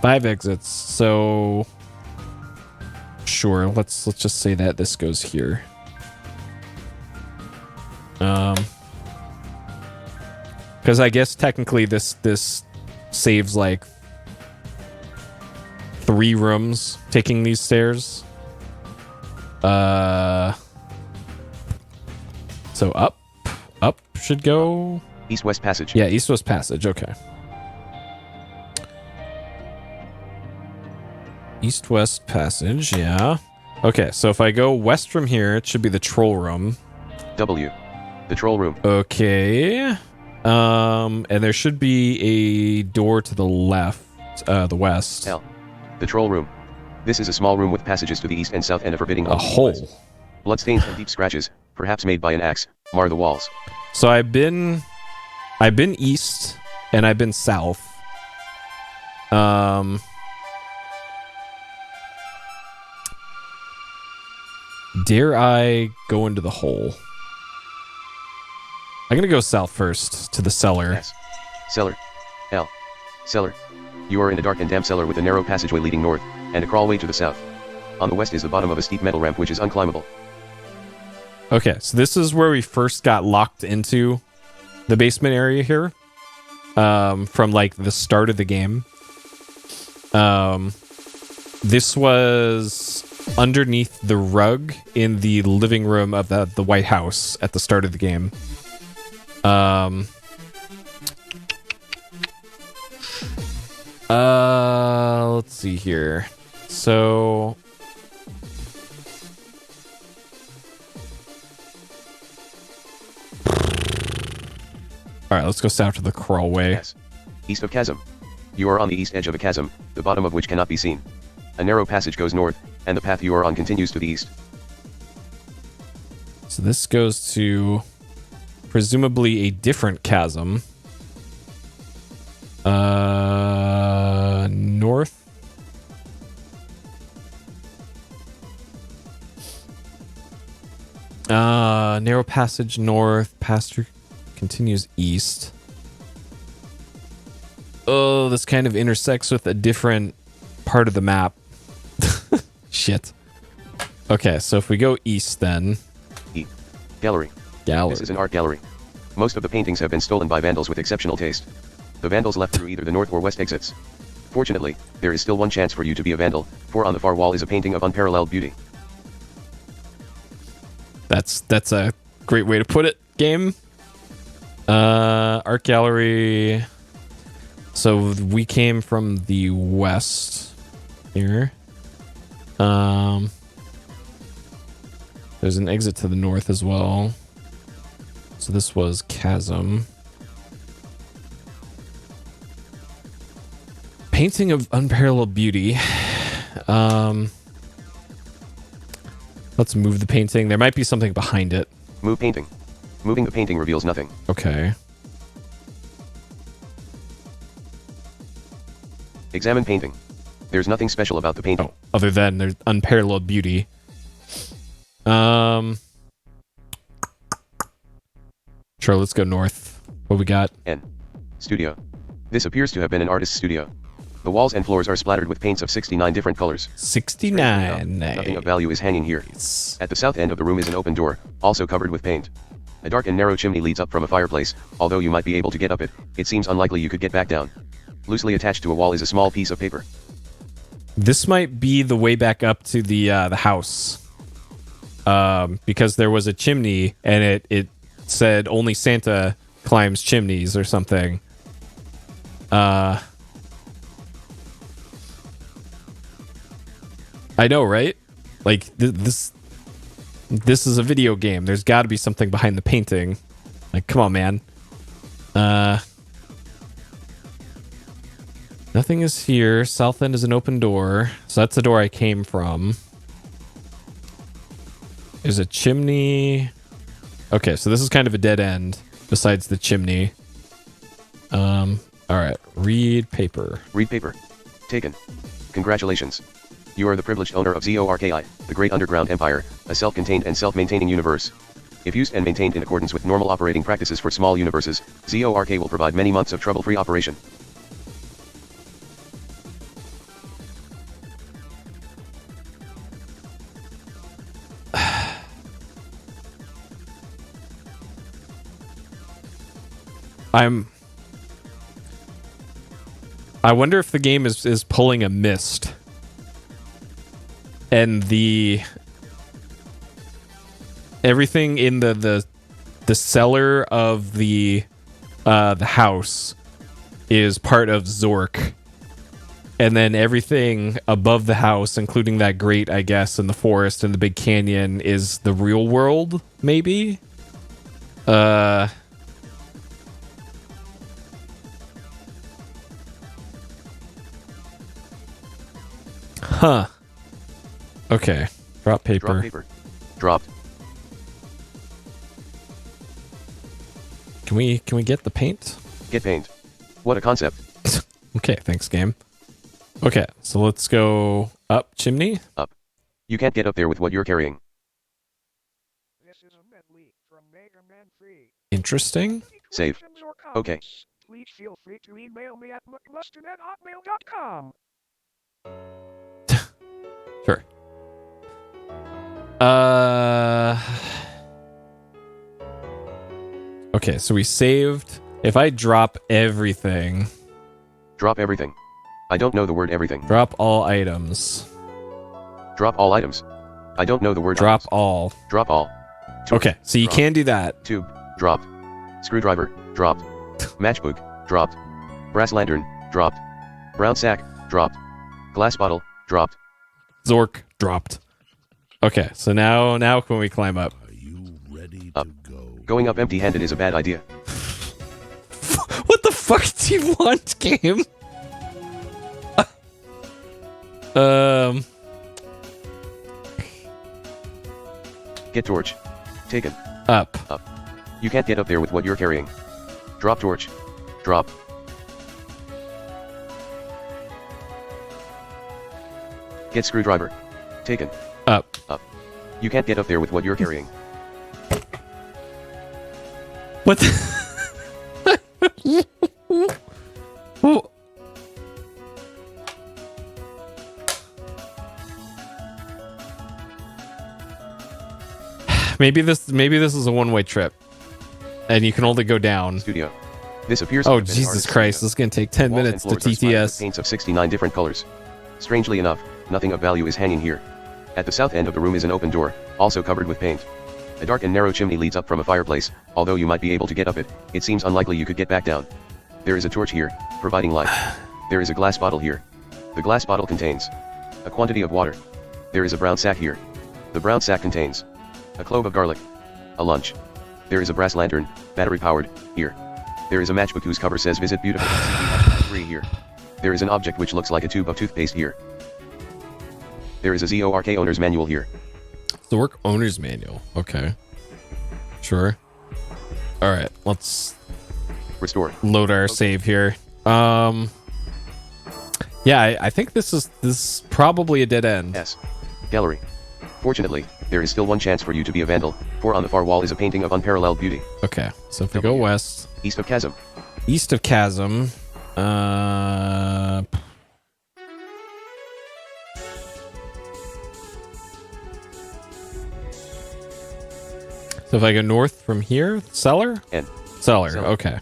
[SPEAKER 1] exits. So sure, let's just say that this goes here. Because I guess technically this saves like 3 rooms taking these stairs. So up should go
[SPEAKER 3] East-west passage.
[SPEAKER 1] Yeah, east-west passage. Okay. East-west passage. Yeah. Okay, so if I go west from here, it should be the troll room.
[SPEAKER 3] W. The troll room.
[SPEAKER 1] Okay. And there should be a door to the left. the west.
[SPEAKER 3] L. The troll room. This is a small room with passages to the east and south and a forbidding
[SPEAKER 1] A hole.
[SPEAKER 3] Bloodstains and deep scratches, perhaps made by an axe, mar the walls.
[SPEAKER 1] So I've been east and I've been south. Dare I go into the hole? I'm gonna go south first to the cellar.
[SPEAKER 3] S. Cellar. L. Cellar. You are in a dark and damp cellar with a narrow passageway leading north, and a crawlway to the south. On the west is the bottom of a steep metal ramp which is unclimbable.
[SPEAKER 1] Okay, so this is where we first got locked into the basement area here. From like the start of the game. This was underneath the rug in the living room of the White House at the start of the game. Let's see here. So all right, let's go south to the crawlway.
[SPEAKER 3] S. East of chasm. You are on the east edge of a chasm, the bottom of which cannot be seen. A narrow passage goes north, and the path you are on continues to the east.
[SPEAKER 1] So this goes to presumably a different chasm. North. Narrow passage north. Pasture continues east. Oh, this kind of intersects with a different part of the map. Shit. Okay, so if we go east then.
[SPEAKER 3] E. Gallery.
[SPEAKER 1] Gallery.
[SPEAKER 3] This is an art gallery. Most of the paintings have been stolen by vandals with exceptional taste. The vandals left through either the north or west exits. Fortunately, there is still one chance for you to be a vandal, for on the far wall is a painting of unparalleled beauty.
[SPEAKER 1] That's a great way to put it, game. Art gallery. So we came from the west here. There's an exit to the north as well. So this was chasm. Painting of unparalleled beauty. Let's move the painting. There might be something behind it.
[SPEAKER 3] Move painting. Moving the painting reveals nothing.
[SPEAKER 1] Okay.
[SPEAKER 3] Examine painting. There's nothing special about the painting.
[SPEAKER 1] Oh, other than there's unparalleled beauty. Sure, let's go north. What we got?
[SPEAKER 3] N. Studio. This appears to have been an artist's studio. The walls and floors are splattered with paints of 69 different colors.
[SPEAKER 1] 69.
[SPEAKER 3] Nothing of value is hanging here. At the south end of the room is an open door, also covered with paint. A dark and narrow chimney leads up from a fireplace. Although you might be able to get up it, it seems unlikely you could get back down. Loosely attached to a wall is a small piece of paper.
[SPEAKER 1] This might be the way back up to the house. Because there was a chimney and it said only Santa climbs chimneys or something. I know, right? Like this is a video game. There's got to be something behind the painting. Like, come on, man. Nothing is here. South end is an open door. So that's the door I came from. There's a chimney. Okay, so this is kind of a dead end besides the chimney. All right. Read paper.
[SPEAKER 3] Read paper. Taken. Congratulations. You are the privileged owner of Zorki, the great underground empire, a self-contained and self-maintaining universe. If used and maintained in accordance with normal operating practices for small universes, Zork will provide many months of trouble-free operation.
[SPEAKER 1] I wonder if the game is pulling a mist. And everything in the cellar of the house is part of Zork. And then everything above the house, including that grate, I guess, and the forest and the big canyon, is the real world, maybe? Huh. Okay. Drop paper.
[SPEAKER 3] Drop paper. Dropped.
[SPEAKER 1] Can we get the paint?
[SPEAKER 3] Get paint. What a concept.
[SPEAKER 1] Okay, thanks, game. Okay, so let's go up chimney.
[SPEAKER 3] Up. You can't get up there with what you're carrying.
[SPEAKER 4] This is a medley from Mega Man 3.
[SPEAKER 1] Interesting.
[SPEAKER 3] Save. Okay.
[SPEAKER 4] Please feel free to email me at mcluston@hotmail.com.
[SPEAKER 1] Sure. Okay, so we saved. If I drop everything,
[SPEAKER 3] Drop everything. I don't know the word everything.
[SPEAKER 1] drop all items,
[SPEAKER 3] Drop all items. I don't know the word
[SPEAKER 1] drop
[SPEAKER 3] items.
[SPEAKER 1] all.
[SPEAKER 3] Drop all. Torch,
[SPEAKER 1] Okay, so you
[SPEAKER 3] drop.
[SPEAKER 1] can do that.
[SPEAKER 3] Tube. Dropped. Screwdriver. Dropped. Matchbook. Dropped. Brass lantern. Dropped. Brown sack. Dropped. Glass bottle. Dropped.
[SPEAKER 1] Zork dropped. Okay, so now can we climb up?
[SPEAKER 5] Are you ready
[SPEAKER 3] Up.
[SPEAKER 5] to go?
[SPEAKER 3] Going up empty-handed is a bad idea.
[SPEAKER 1] What the fuck do you want, game?
[SPEAKER 3] Get torch. Taken.
[SPEAKER 1] Up.
[SPEAKER 3] You can't get up there with what you're carrying. Drop torch. Drop. Get screwdriver. Taken.
[SPEAKER 1] Up.
[SPEAKER 3] You can't get up there with what you're carrying.
[SPEAKER 1] What the? Oh. Maybe this is a one-way trip, and you can only go down.
[SPEAKER 3] Studio. This appears to
[SPEAKER 1] Oh
[SPEAKER 3] have been an
[SPEAKER 1] Jesus
[SPEAKER 3] artist's
[SPEAKER 1] Christ!
[SPEAKER 3] studio.
[SPEAKER 1] This is gonna take 10
[SPEAKER 3] Walls and
[SPEAKER 1] minutes to
[SPEAKER 3] floors are splattered with
[SPEAKER 1] TTS.
[SPEAKER 3] paints of 69 different colors. Strangely enough, nothing of value is hanging here. At the south end of the room is an open door, also covered with paint. A dark and narrow chimney leads up from a fireplace. Although you might be able to get up it, it seems unlikely you could get back down. There is a torch here, providing light. There is a glass bottle here. The glass bottle contains a quantity of water. There is a brown sack here. The brown sack contains a clove of garlic. A lunch. There is a brass lantern, battery powered, here. There is a matchbook whose cover says Visit Beautiful CP-3 here. There is an object which looks like a tube of toothpaste here. There is a Zork owner's manual here.
[SPEAKER 1] Zork owner's manual. Okay. Sure. All right. Let's
[SPEAKER 3] Restore.
[SPEAKER 1] load our save here. Yeah, I think this is probably a dead end.
[SPEAKER 3] S. Gallery. Fortunately, there is still one chance for you to be a vandal, for on the far wall is a painting of unparalleled beauty.
[SPEAKER 1] Okay. So if we go west,
[SPEAKER 3] East of chasm.
[SPEAKER 1] east of chasm, so if I go north from here, cellar?
[SPEAKER 3] N.
[SPEAKER 1] Cellar,
[SPEAKER 3] Cellar.
[SPEAKER 1] okay.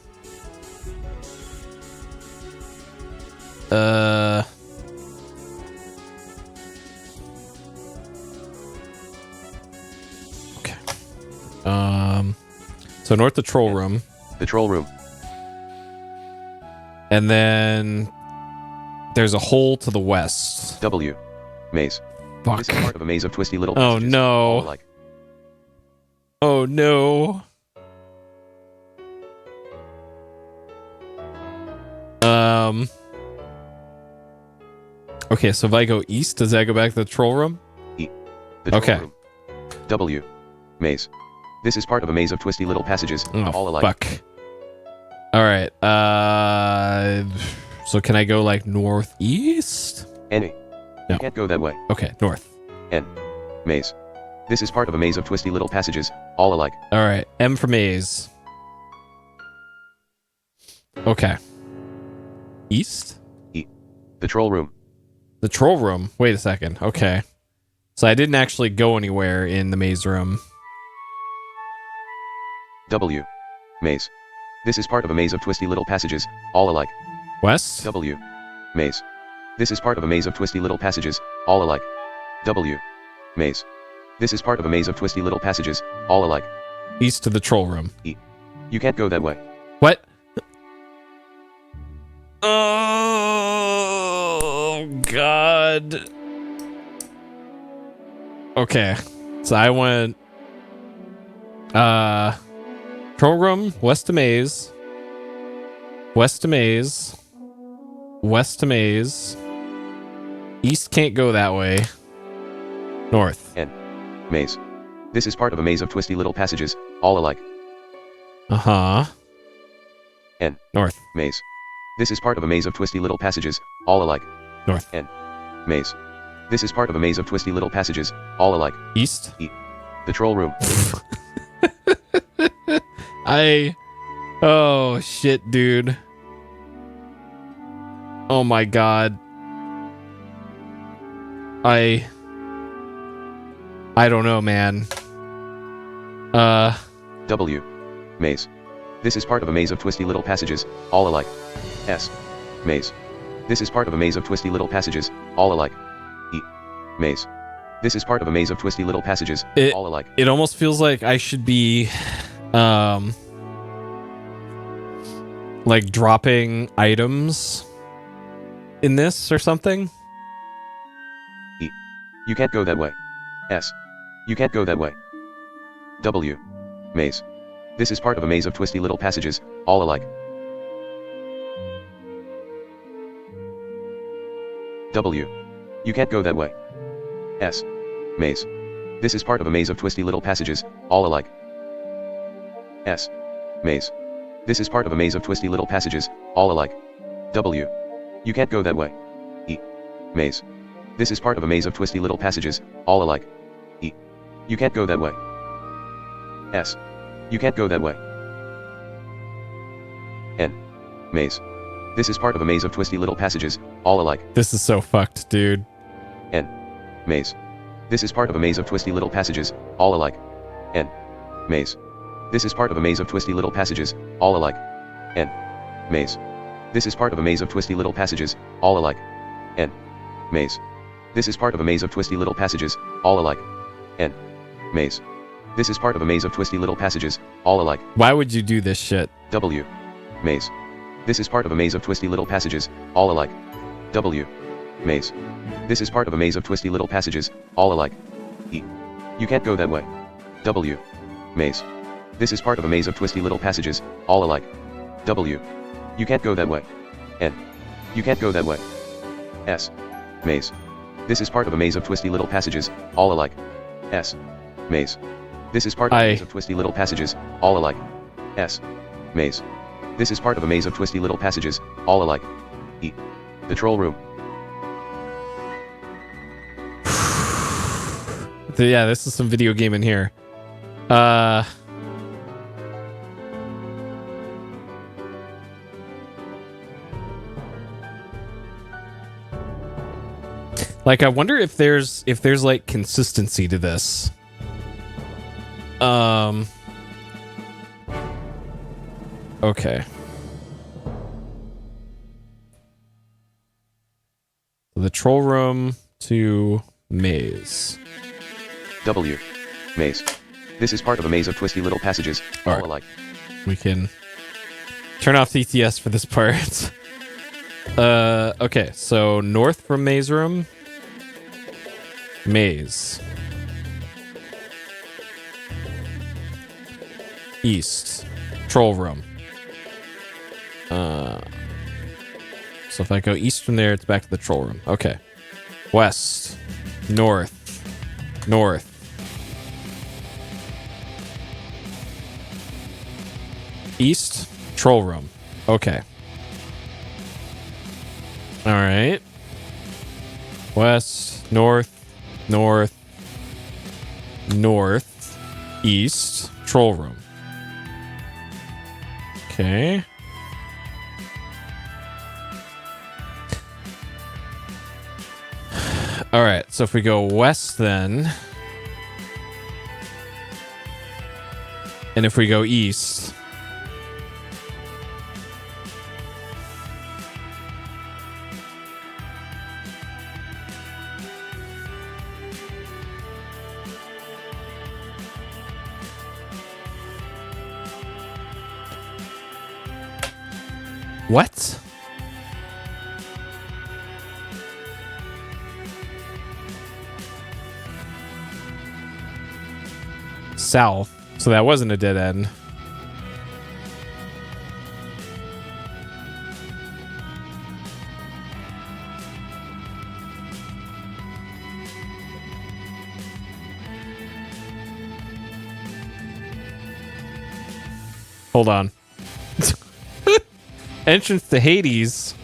[SPEAKER 1] Okay. So north the troll room,
[SPEAKER 3] The troll room.
[SPEAKER 1] and then there's a hole to the west.
[SPEAKER 3] W. Maze.
[SPEAKER 1] Fuck.
[SPEAKER 3] This is part of a maze of twisty little
[SPEAKER 1] Oh,
[SPEAKER 3] passages,
[SPEAKER 1] no.
[SPEAKER 3] all alike.
[SPEAKER 1] Oh no. Okay, so if I go east, does that go back to the troll room?
[SPEAKER 3] The troll
[SPEAKER 1] Okay.
[SPEAKER 3] room. W. Maze. This is part of a maze of twisty little passages,
[SPEAKER 1] Oh,
[SPEAKER 3] all alike.
[SPEAKER 1] fuck. All right. So can I go like northeast?
[SPEAKER 3] Any.
[SPEAKER 1] No.
[SPEAKER 3] You can't go that way.
[SPEAKER 1] Okay, north.
[SPEAKER 3] N. Maze. This is part of a maze of twisty little passages, all alike.
[SPEAKER 1] All right. M for maze. Okay. East?
[SPEAKER 3] The troll room.
[SPEAKER 1] The troll room. Wait a second. Okay. So I didn't actually go anywhere in the maze room.
[SPEAKER 3] W. Maze. This is part of a maze of twisty little passages, all alike.
[SPEAKER 1] West?
[SPEAKER 3] W. Maze. This is part of a maze of twisty little passages, all alike. W. Maze. This is part of a maze of twisty little passages, all alike.
[SPEAKER 1] East to the troll room.
[SPEAKER 3] You can't go that way.
[SPEAKER 1] What? Oh, God. Okay. So I went... Troll room, west to maze. West to maze. West to maze. East can't go that way. North.
[SPEAKER 3] N. Maze. This is part of a maze of twisty little passages, all alike.
[SPEAKER 1] Uh-huh.
[SPEAKER 3] N.
[SPEAKER 1] North.
[SPEAKER 3] Maze. This is part of a maze of twisty little passages, all alike.
[SPEAKER 1] North.
[SPEAKER 3] N. Maze. This is part of a maze of twisty little passages, all alike.
[SPEAKER 1] East.
[SPEAKER 3] E. The troll room.
[SPEAKER 1] Oh, shit, dude. Oh my god. I don't know, man.
[SPEAKER 3] W. Maze. This is part of a maze of twisty little passages, all alike. S. Maze. This is part of a maze of twisty little passages, all alike. E. Maze. This is part of a maze of twisty little passages, all alike.
[SPEAKER 1] It almost feels like I should be, like dropping items in this or something.
[SPEAKER 3] E. You can't go that way. S. You can't go that way. W. Maze. This is part of a maze of twisty little passages, all alike. W. You can't go that way. S. Maze. This is part of a maze of twisty little passages, all alike. S. Maze. This is part of a maze of twisty little passages, all alike. W. You can't go that way. E. Maze. This is part of a maze of twisty little passages, all alike. E. You can't go that way. S. You can't go that way. N. Maze. This is part of a maze of twisty little passages, all alike.
[SPEAKER 1] This is so fucked, dude.
[SPEAKER 3] N. Maze. This is part of a maze of twisty little passages, all alike. N. Maze. This is part of a maze of twisty little passages, all alike. N. Maze. This is part of a maze of twisty little passages, all alike. N. Maze. This is part of a maze of twisty little passages, all alike. N. Maze. This is part of a maze of twisty little passages, all alike.
[SPEAKER 1] Why would you do this shit?
[SPEAKER 3] W. Maze. This is part of a maze of twisty little passages, all alike. W. Maze. This is part of a maze of twisty little passages, all alike. E. You can't go that way. W. Maze. This is part of a maze of twisty little passages, all alike. W. You can't go that way. N. You can't go that way. S. Maze. This is part of a maze of twisty little passages, all alike. S. Maze. This is part of a maze of twisty little passages, all alike. S. Maze. This is part of a maze of twisty little passages, all alike. E. The troll room.
[SPEAKER 1] Yeah, this is some video game in here. Like, I wonder if there's like consistency to this. Okay. The troll room to maze.
[SPEAKER 3] W. Maze. This is part of a maze of twisty little passages, all alike.
[SPEAKER 1] We can turn off TTS for this part. Okay, so north from maze room. Maze. East. Troll room. So if I go east from there, it's back to the troll room. Okay. West. North. North. East. Troll room. Okay. All right. West. North. North. North. East. Troll room. Okay. All right, so if we go west then, and if we go east, what? South, so that wasn't a dead end. Hold on. Entrance to Hades.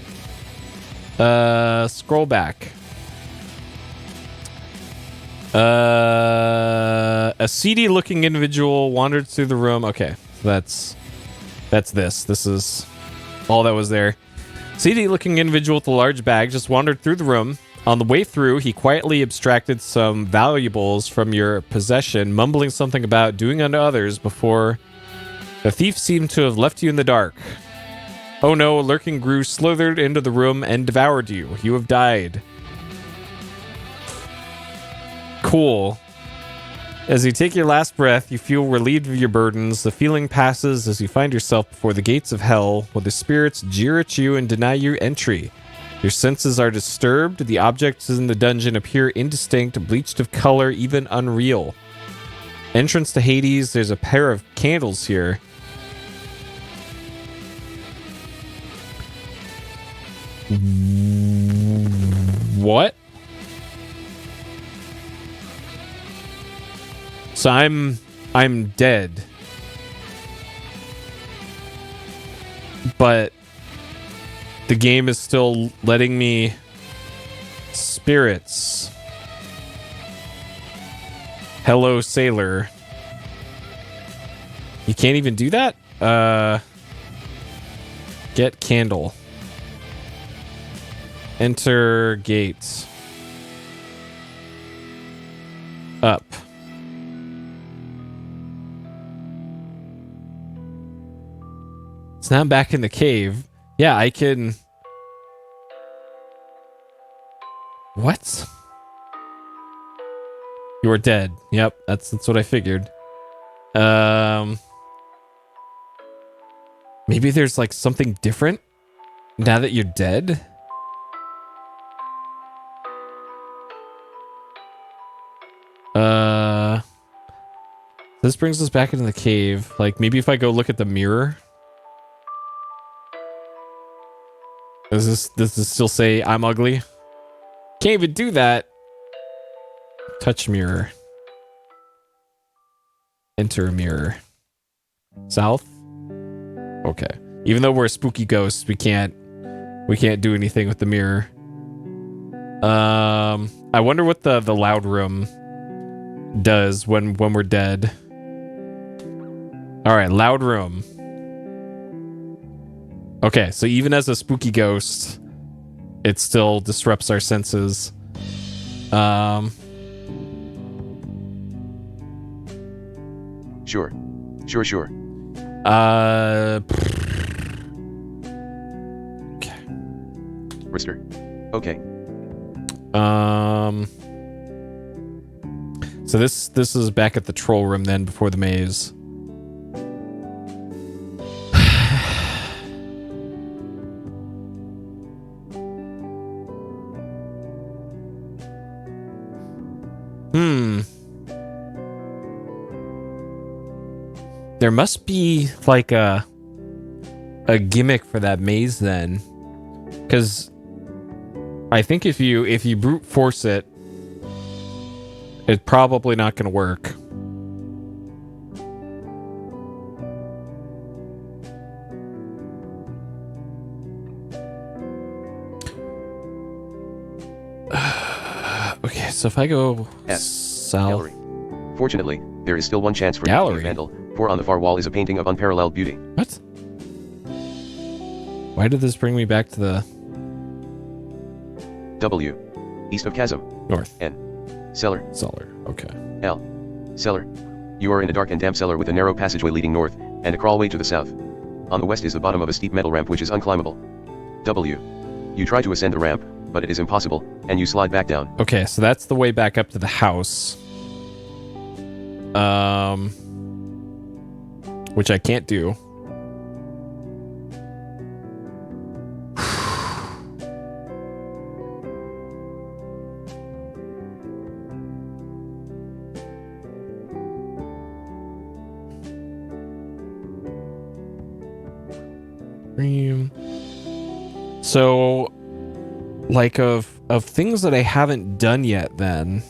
[SPEAKER 1] Scroll back. A seedy-looking individual wandered through the room. Okay, that's this. This is all that was there. Seedy-looking individual with a large bag just wandered through the room. On the way through, he quietly abstracted some valuables from your possession, mumbling something about doing unto others before the thief seemed to have left you in the dark. Oh no, a lurking Gru slithered into the room and devoured you. You have died. Cool. As you take your last breath, you feel relieved of your burdens. The feeling passes as you find yourself before the gates of hell, where the spirits jeer at you and deny you entry. Your senses are disturbed. The objects in the dungeon appear indistinct, bleached of color, even unreal. Entrance to Hades. There's a pair of candles here. What? So I'm dead. But the game is still letting me spirits. Hello, sailor. You can't even do that? Get candle. Enter gates. Up. So now I'm back in the cave. Yeah, I can... What? You are dead. Yep, that's what I figured. Maybe there's like something different now that you're dead? This brings us back into the cave. Like, maybe if I go look at the mirror. Does this still say I'm ugly? Can't even do that. Touch mirror. Enter a mirror. South? Okay. Even though we're a spooky ghost, we can't do anything with the mirror. I wonder what the loud room does when we're dead. All right, loud room. Okay, so even as a spooky ghost, it still disrupts our senses.
[SPEAKER 3] Sure.
[SPEAKER 1] Okay.
[SPEAKER 3] Rister. Okay.
[SPEAKER 1] So this is back at the troll room then before the maze. There must be like a gimmick for that maze then, because I think if you brute force it, it's probably not going to work. Okay, so if I go south...
[SPEAKER 3] Gallery. Fortunately, there is still one chance for
[SPEAKER 1] Gallery.
[SPEAKER 3] you to be a vandal, for on the far wall is a painting of unparalleled beauty.
[SPEAKER 1] What? Why did this bring me back to the...
[SPEAKER 3] W. East of chasm.
[SPEAKER 1] North.
[SPEAKER 3] N. Cellar.
[SPEAKER 1] Cellar. Okay.
[SPEAKER 3] L. Cellar. You are in a dark and damp cellar with a narrow passageway leading north, and a crawlway to the south. On the west is the bottom of a steep metal ramp which is unclimbable. W. You try to ascend the ramp, but it is impossible, and you slide back down.
[SPEAKER 1] Okay, so that's the way back up to the house. Which I can't do. So, like of things that I haven't done yet then.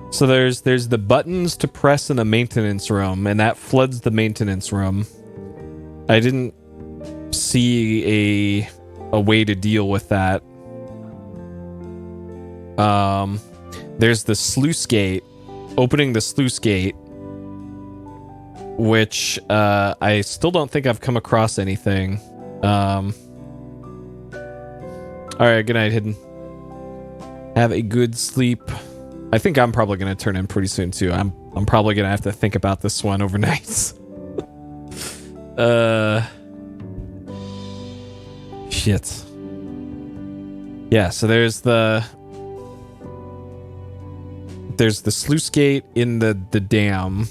[SPEAKER 1] So there's the buttons to press in the maintenance room, and that floods the maintenance room. I didn't see a way to deal with that. There's the sluice gate, opening the sluice gate, which I still don't think I've come across anything. All right, good night, Hidden. Have a good sleep. I think I'm probably gonna turn in pretty soon too. I'm probably gonna have to think about this one overnight. Shit. Yeah, so there's the sluice gate in the dam.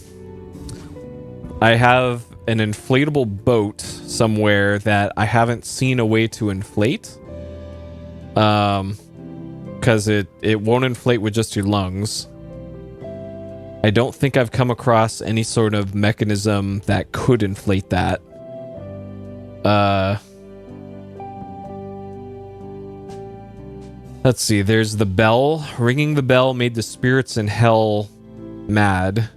[SPEAKER 1] I have an inflatable boat somewhere that I haven't seen a way to inflate. Because it won't inflate with just your lungs. I don't think I've come across any sort of mechanism that could inflate that. Let's see, there's the bell. Ringing the bell made the spirits in hell mad.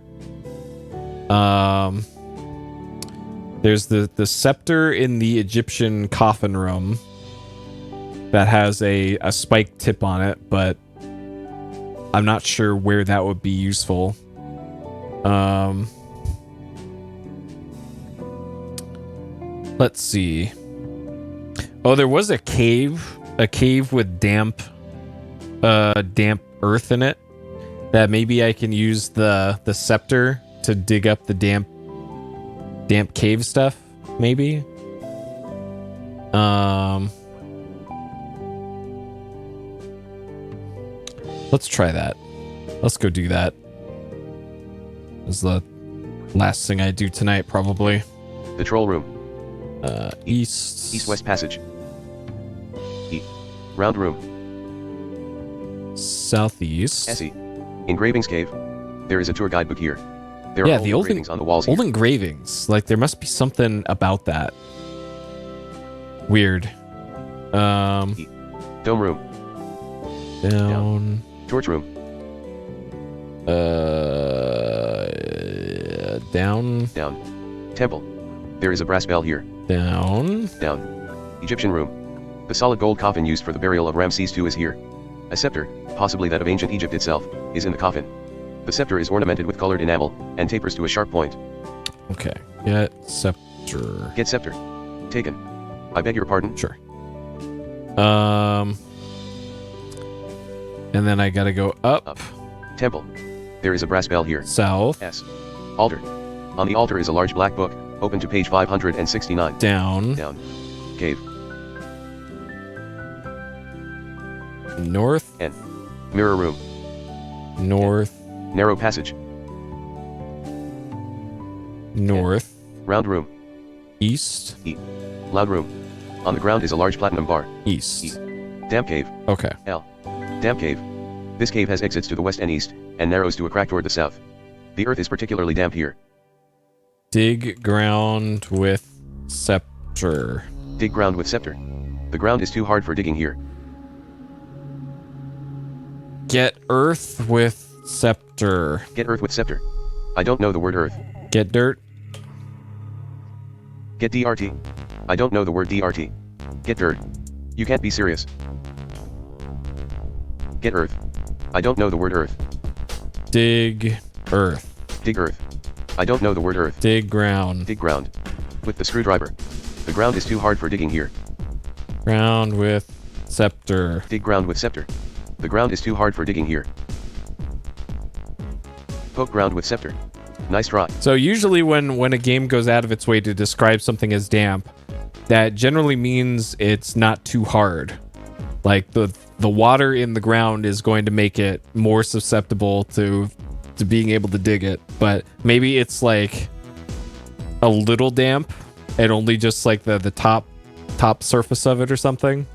[SPEAKER 1] There's the scepter in the Egyptian coffin room that has a spike tip on it, but I'm not sure where that would be useful. Let's see. Oh, there was a cave with damp earth in it that maybe I can use the scepter to dig up the damp cave stuff, maybe. Let's try that. Let's go do that. Is the last thing I do tonight, probably.
[SPEAKER 3] The troll room.
[SPEAKER 1] East.
[SPEAKER 3] East-west passage. Round room.
[SPEAKER 1] Southeast.
[SPEAKER 3] Essie. Engravings cave. There is a tour guidebook here. There are
[SPEAKER 1] the
[SPEAKER 3] old engravings on the walls here.
[SPEAKER 1] Old engravings. Like, there must be something about that. Weird.
[SPEAKER 3] Dome room.
[SPEAKER 1] Down.
[SPEAKER 3] Torch room.
[SPEAKER 1] Down.
[SPEAKER 3] Down. Temple. There is a brass bell here.
[SPEAKER 1] Down.
[SPEAKER 3] Down. Egyptian room. The solid gold coffin used for the burial of Ramses II is here. A scepter, possibly that of ancient Egypt itself, is in the coffin. The scepter is ornamented with colored enamel, and tapers to a sharp point.
[SPEAKER 1] Okay. Get scepter.
[SPEAKER 3] Get scepter. Taken. I beg your pardon?
[SPEAKER 1] Sure. And then I gotta go up.
[SPEAKER 3] Temple. There is a brass bell here.
[SPEAKER 1] South.
[SPEAKER 3] S. Altar. On the altar is a large black book, open to page 569.
[SPEAKER 1] Down.
[SPEAKER 3] Down. Cave.
[SPEAKER 1] North.
[SPEAKER 3] N. Mirror room.
[SPEAKER 1] North.
[SPEAKER 3] Narrow passage.
[SPEAKER 1] North.
[SPEAKER 3] Round room.
[SPEAKER 1] East.
[SPEAKER 3] E. Loud room. On the ground is a large platinum bar.
[SPEAKER 1] East.
[SPEAKER 3] E. Damp cave.
[SPEAKER 1] Okay.
[SPEAKER 3] L. Damp cave. This cave has exits to the west and east, and narrows to a crack toward the south. The earth is particularly damp here.
[SPEAKER 1] Dig ground with scepter.
[SPEAKER 3] Dig ground with scepter. The ground is too hard for digging here.
[SPEAKER 1] Get earth with scepter.
[SPEAKER 3] Get earth with scepter. I don't know the word earth.
[SPEAKER 1] Get dirt.
[SPEAKER 3] Get DRT. I don't know the word DRT. Get dirt. You can't be serious. Get earth. I don't know the word earth.
[SPEAKER 1] Dig earth.
[SPEAKER 3] Dig earth. I don't know the word earth.
[SPEAKER 1] Dig ground.
[SPEAKER 3] Dig ground. With the screwdriver. The ground is too hard for digging here.
[SPEAKER 1] Ground with scepter.
[SPEAKER 3] Dig ground with scepter. The ground is too hard for digging here. Poke ground with scepter. Nice try.
[SPEAKER 1] So usually when a game goes out of its way to describe something as damp, that generally means it's not too hard. Like the water in the ground is going to make it more susceptible to being able to dig it. But maybe it's like a little damp and only just like the top surface of it or something.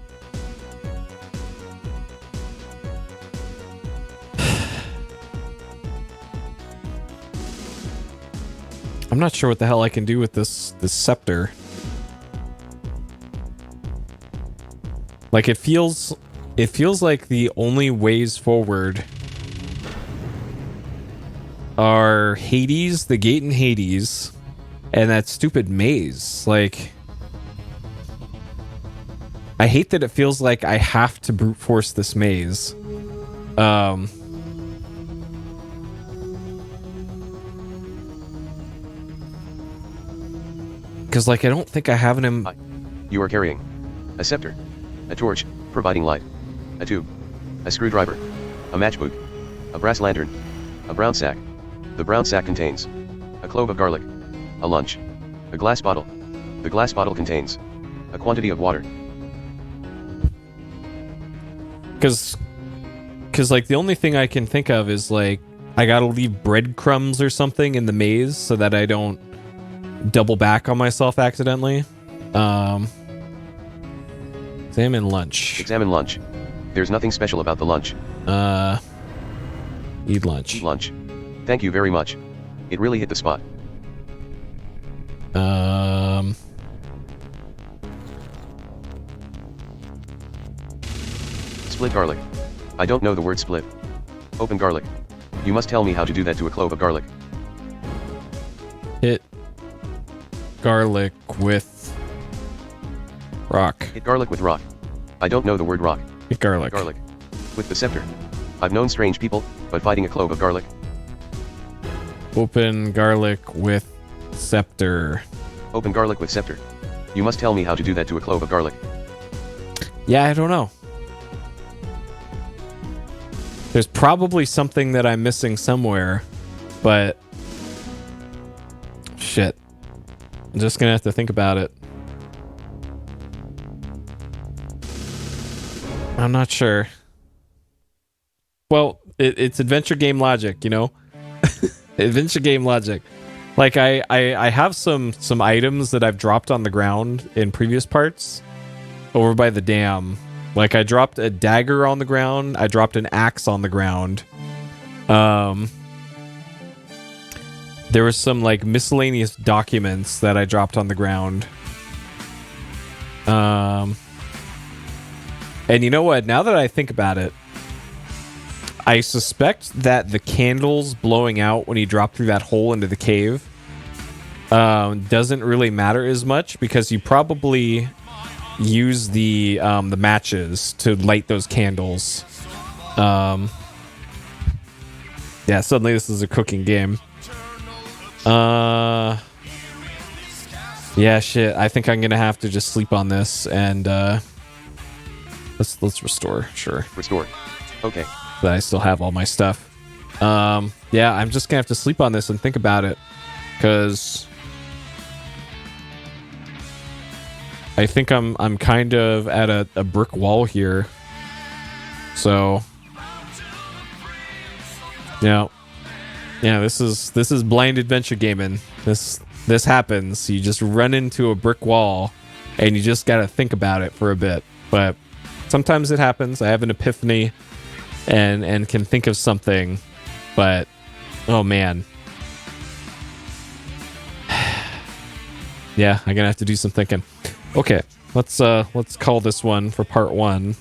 [SPEAKER 1] I'm not sure what the hell I can do with this scepter. Like it feels like the only ways forward are Hades, the gate in Hades, and that stupid maze. Like, I hate that it feels like I have to brute force this maze. Because, like, I don't think I have him.
[SPEAKER 3] You are carrying a scepter, a torch, providing light, a tube, a screwdriver, a matchbook, a brass lantern, a brown sack. The brown sack contains a clove of garlic, a lunch, a glass bottle. The glass bottle contains a quantity of water.
[SPEAKER 1] Because, like, the only thing I can think of is, like, I gotta leave breadcrumbs or something in the maze so that I don't double back on myself accidentally. Examine lunch.
[SPEAKER 3] Examine lunch. There's nothing special about the lunch.
[SPEAKER 1] Eat lunch.
[SPEAKER 3] Eat lunch. Thank you very much. It really hit the spot. Split garlic. I don't know the word split. Open garlic. You must tell me how to do that to a clove of garlic.
[SPEAKER 1] Hit garlic with rock.
[SPEAKER 3] Hit garlic with rock. I don't know the word rock.
[SPEAKER 1] Hit garlic.
[SPEAKER 3] Garlic. With the scepter. I've known strange people, but fighting a clove of garlic.
[SPEAKER 1] Open garlic with scepter.
[SPEAKER 3] Open garlic with scepter. You must tell me how to do that to a clove of garlic.
[SPEAKER 1] Yeah, I don't know. There's probably something that I'm missing somewhere, but shit. I'm just gonna have to think about it. I'm not sure. Well, it's adventure game logic, you know? Adventure game logic. Like, I have some items that I've dropped on the ground in previous parts over by the dam. Like, I dropped a dagger on the ground. I dropped an axe on the ground. There was some, like, miscellaneous documents that I dropped on the ground. And you know what? Now that I think about it, I suspect that the candles blowing out when you drop through that hole into the cave doesn't really matter as much, because you probably use the matches to light those candles. Yeah, suddenly this is a cooking game. Yeah, shit. I think I'm gonna have to just sleep on this and let's restore. Sure.
[SPEAKER 3] Restore. Okay.
[SPEAKER 1] But I still have all my stuff. Yeah, I'm just gonna have to sleep on this and think about it, because I think I'm kind of at a brick wall here. So yeah, this is blind adventure gaming. This happens. You just run into a brick wall and you just gotta think about it for a bit. But sometimes it happens. I have an epiphany and can think of something. But oh man. Yeah, I'm gonna have to do some thinking. Okay, let's call this one for part 1.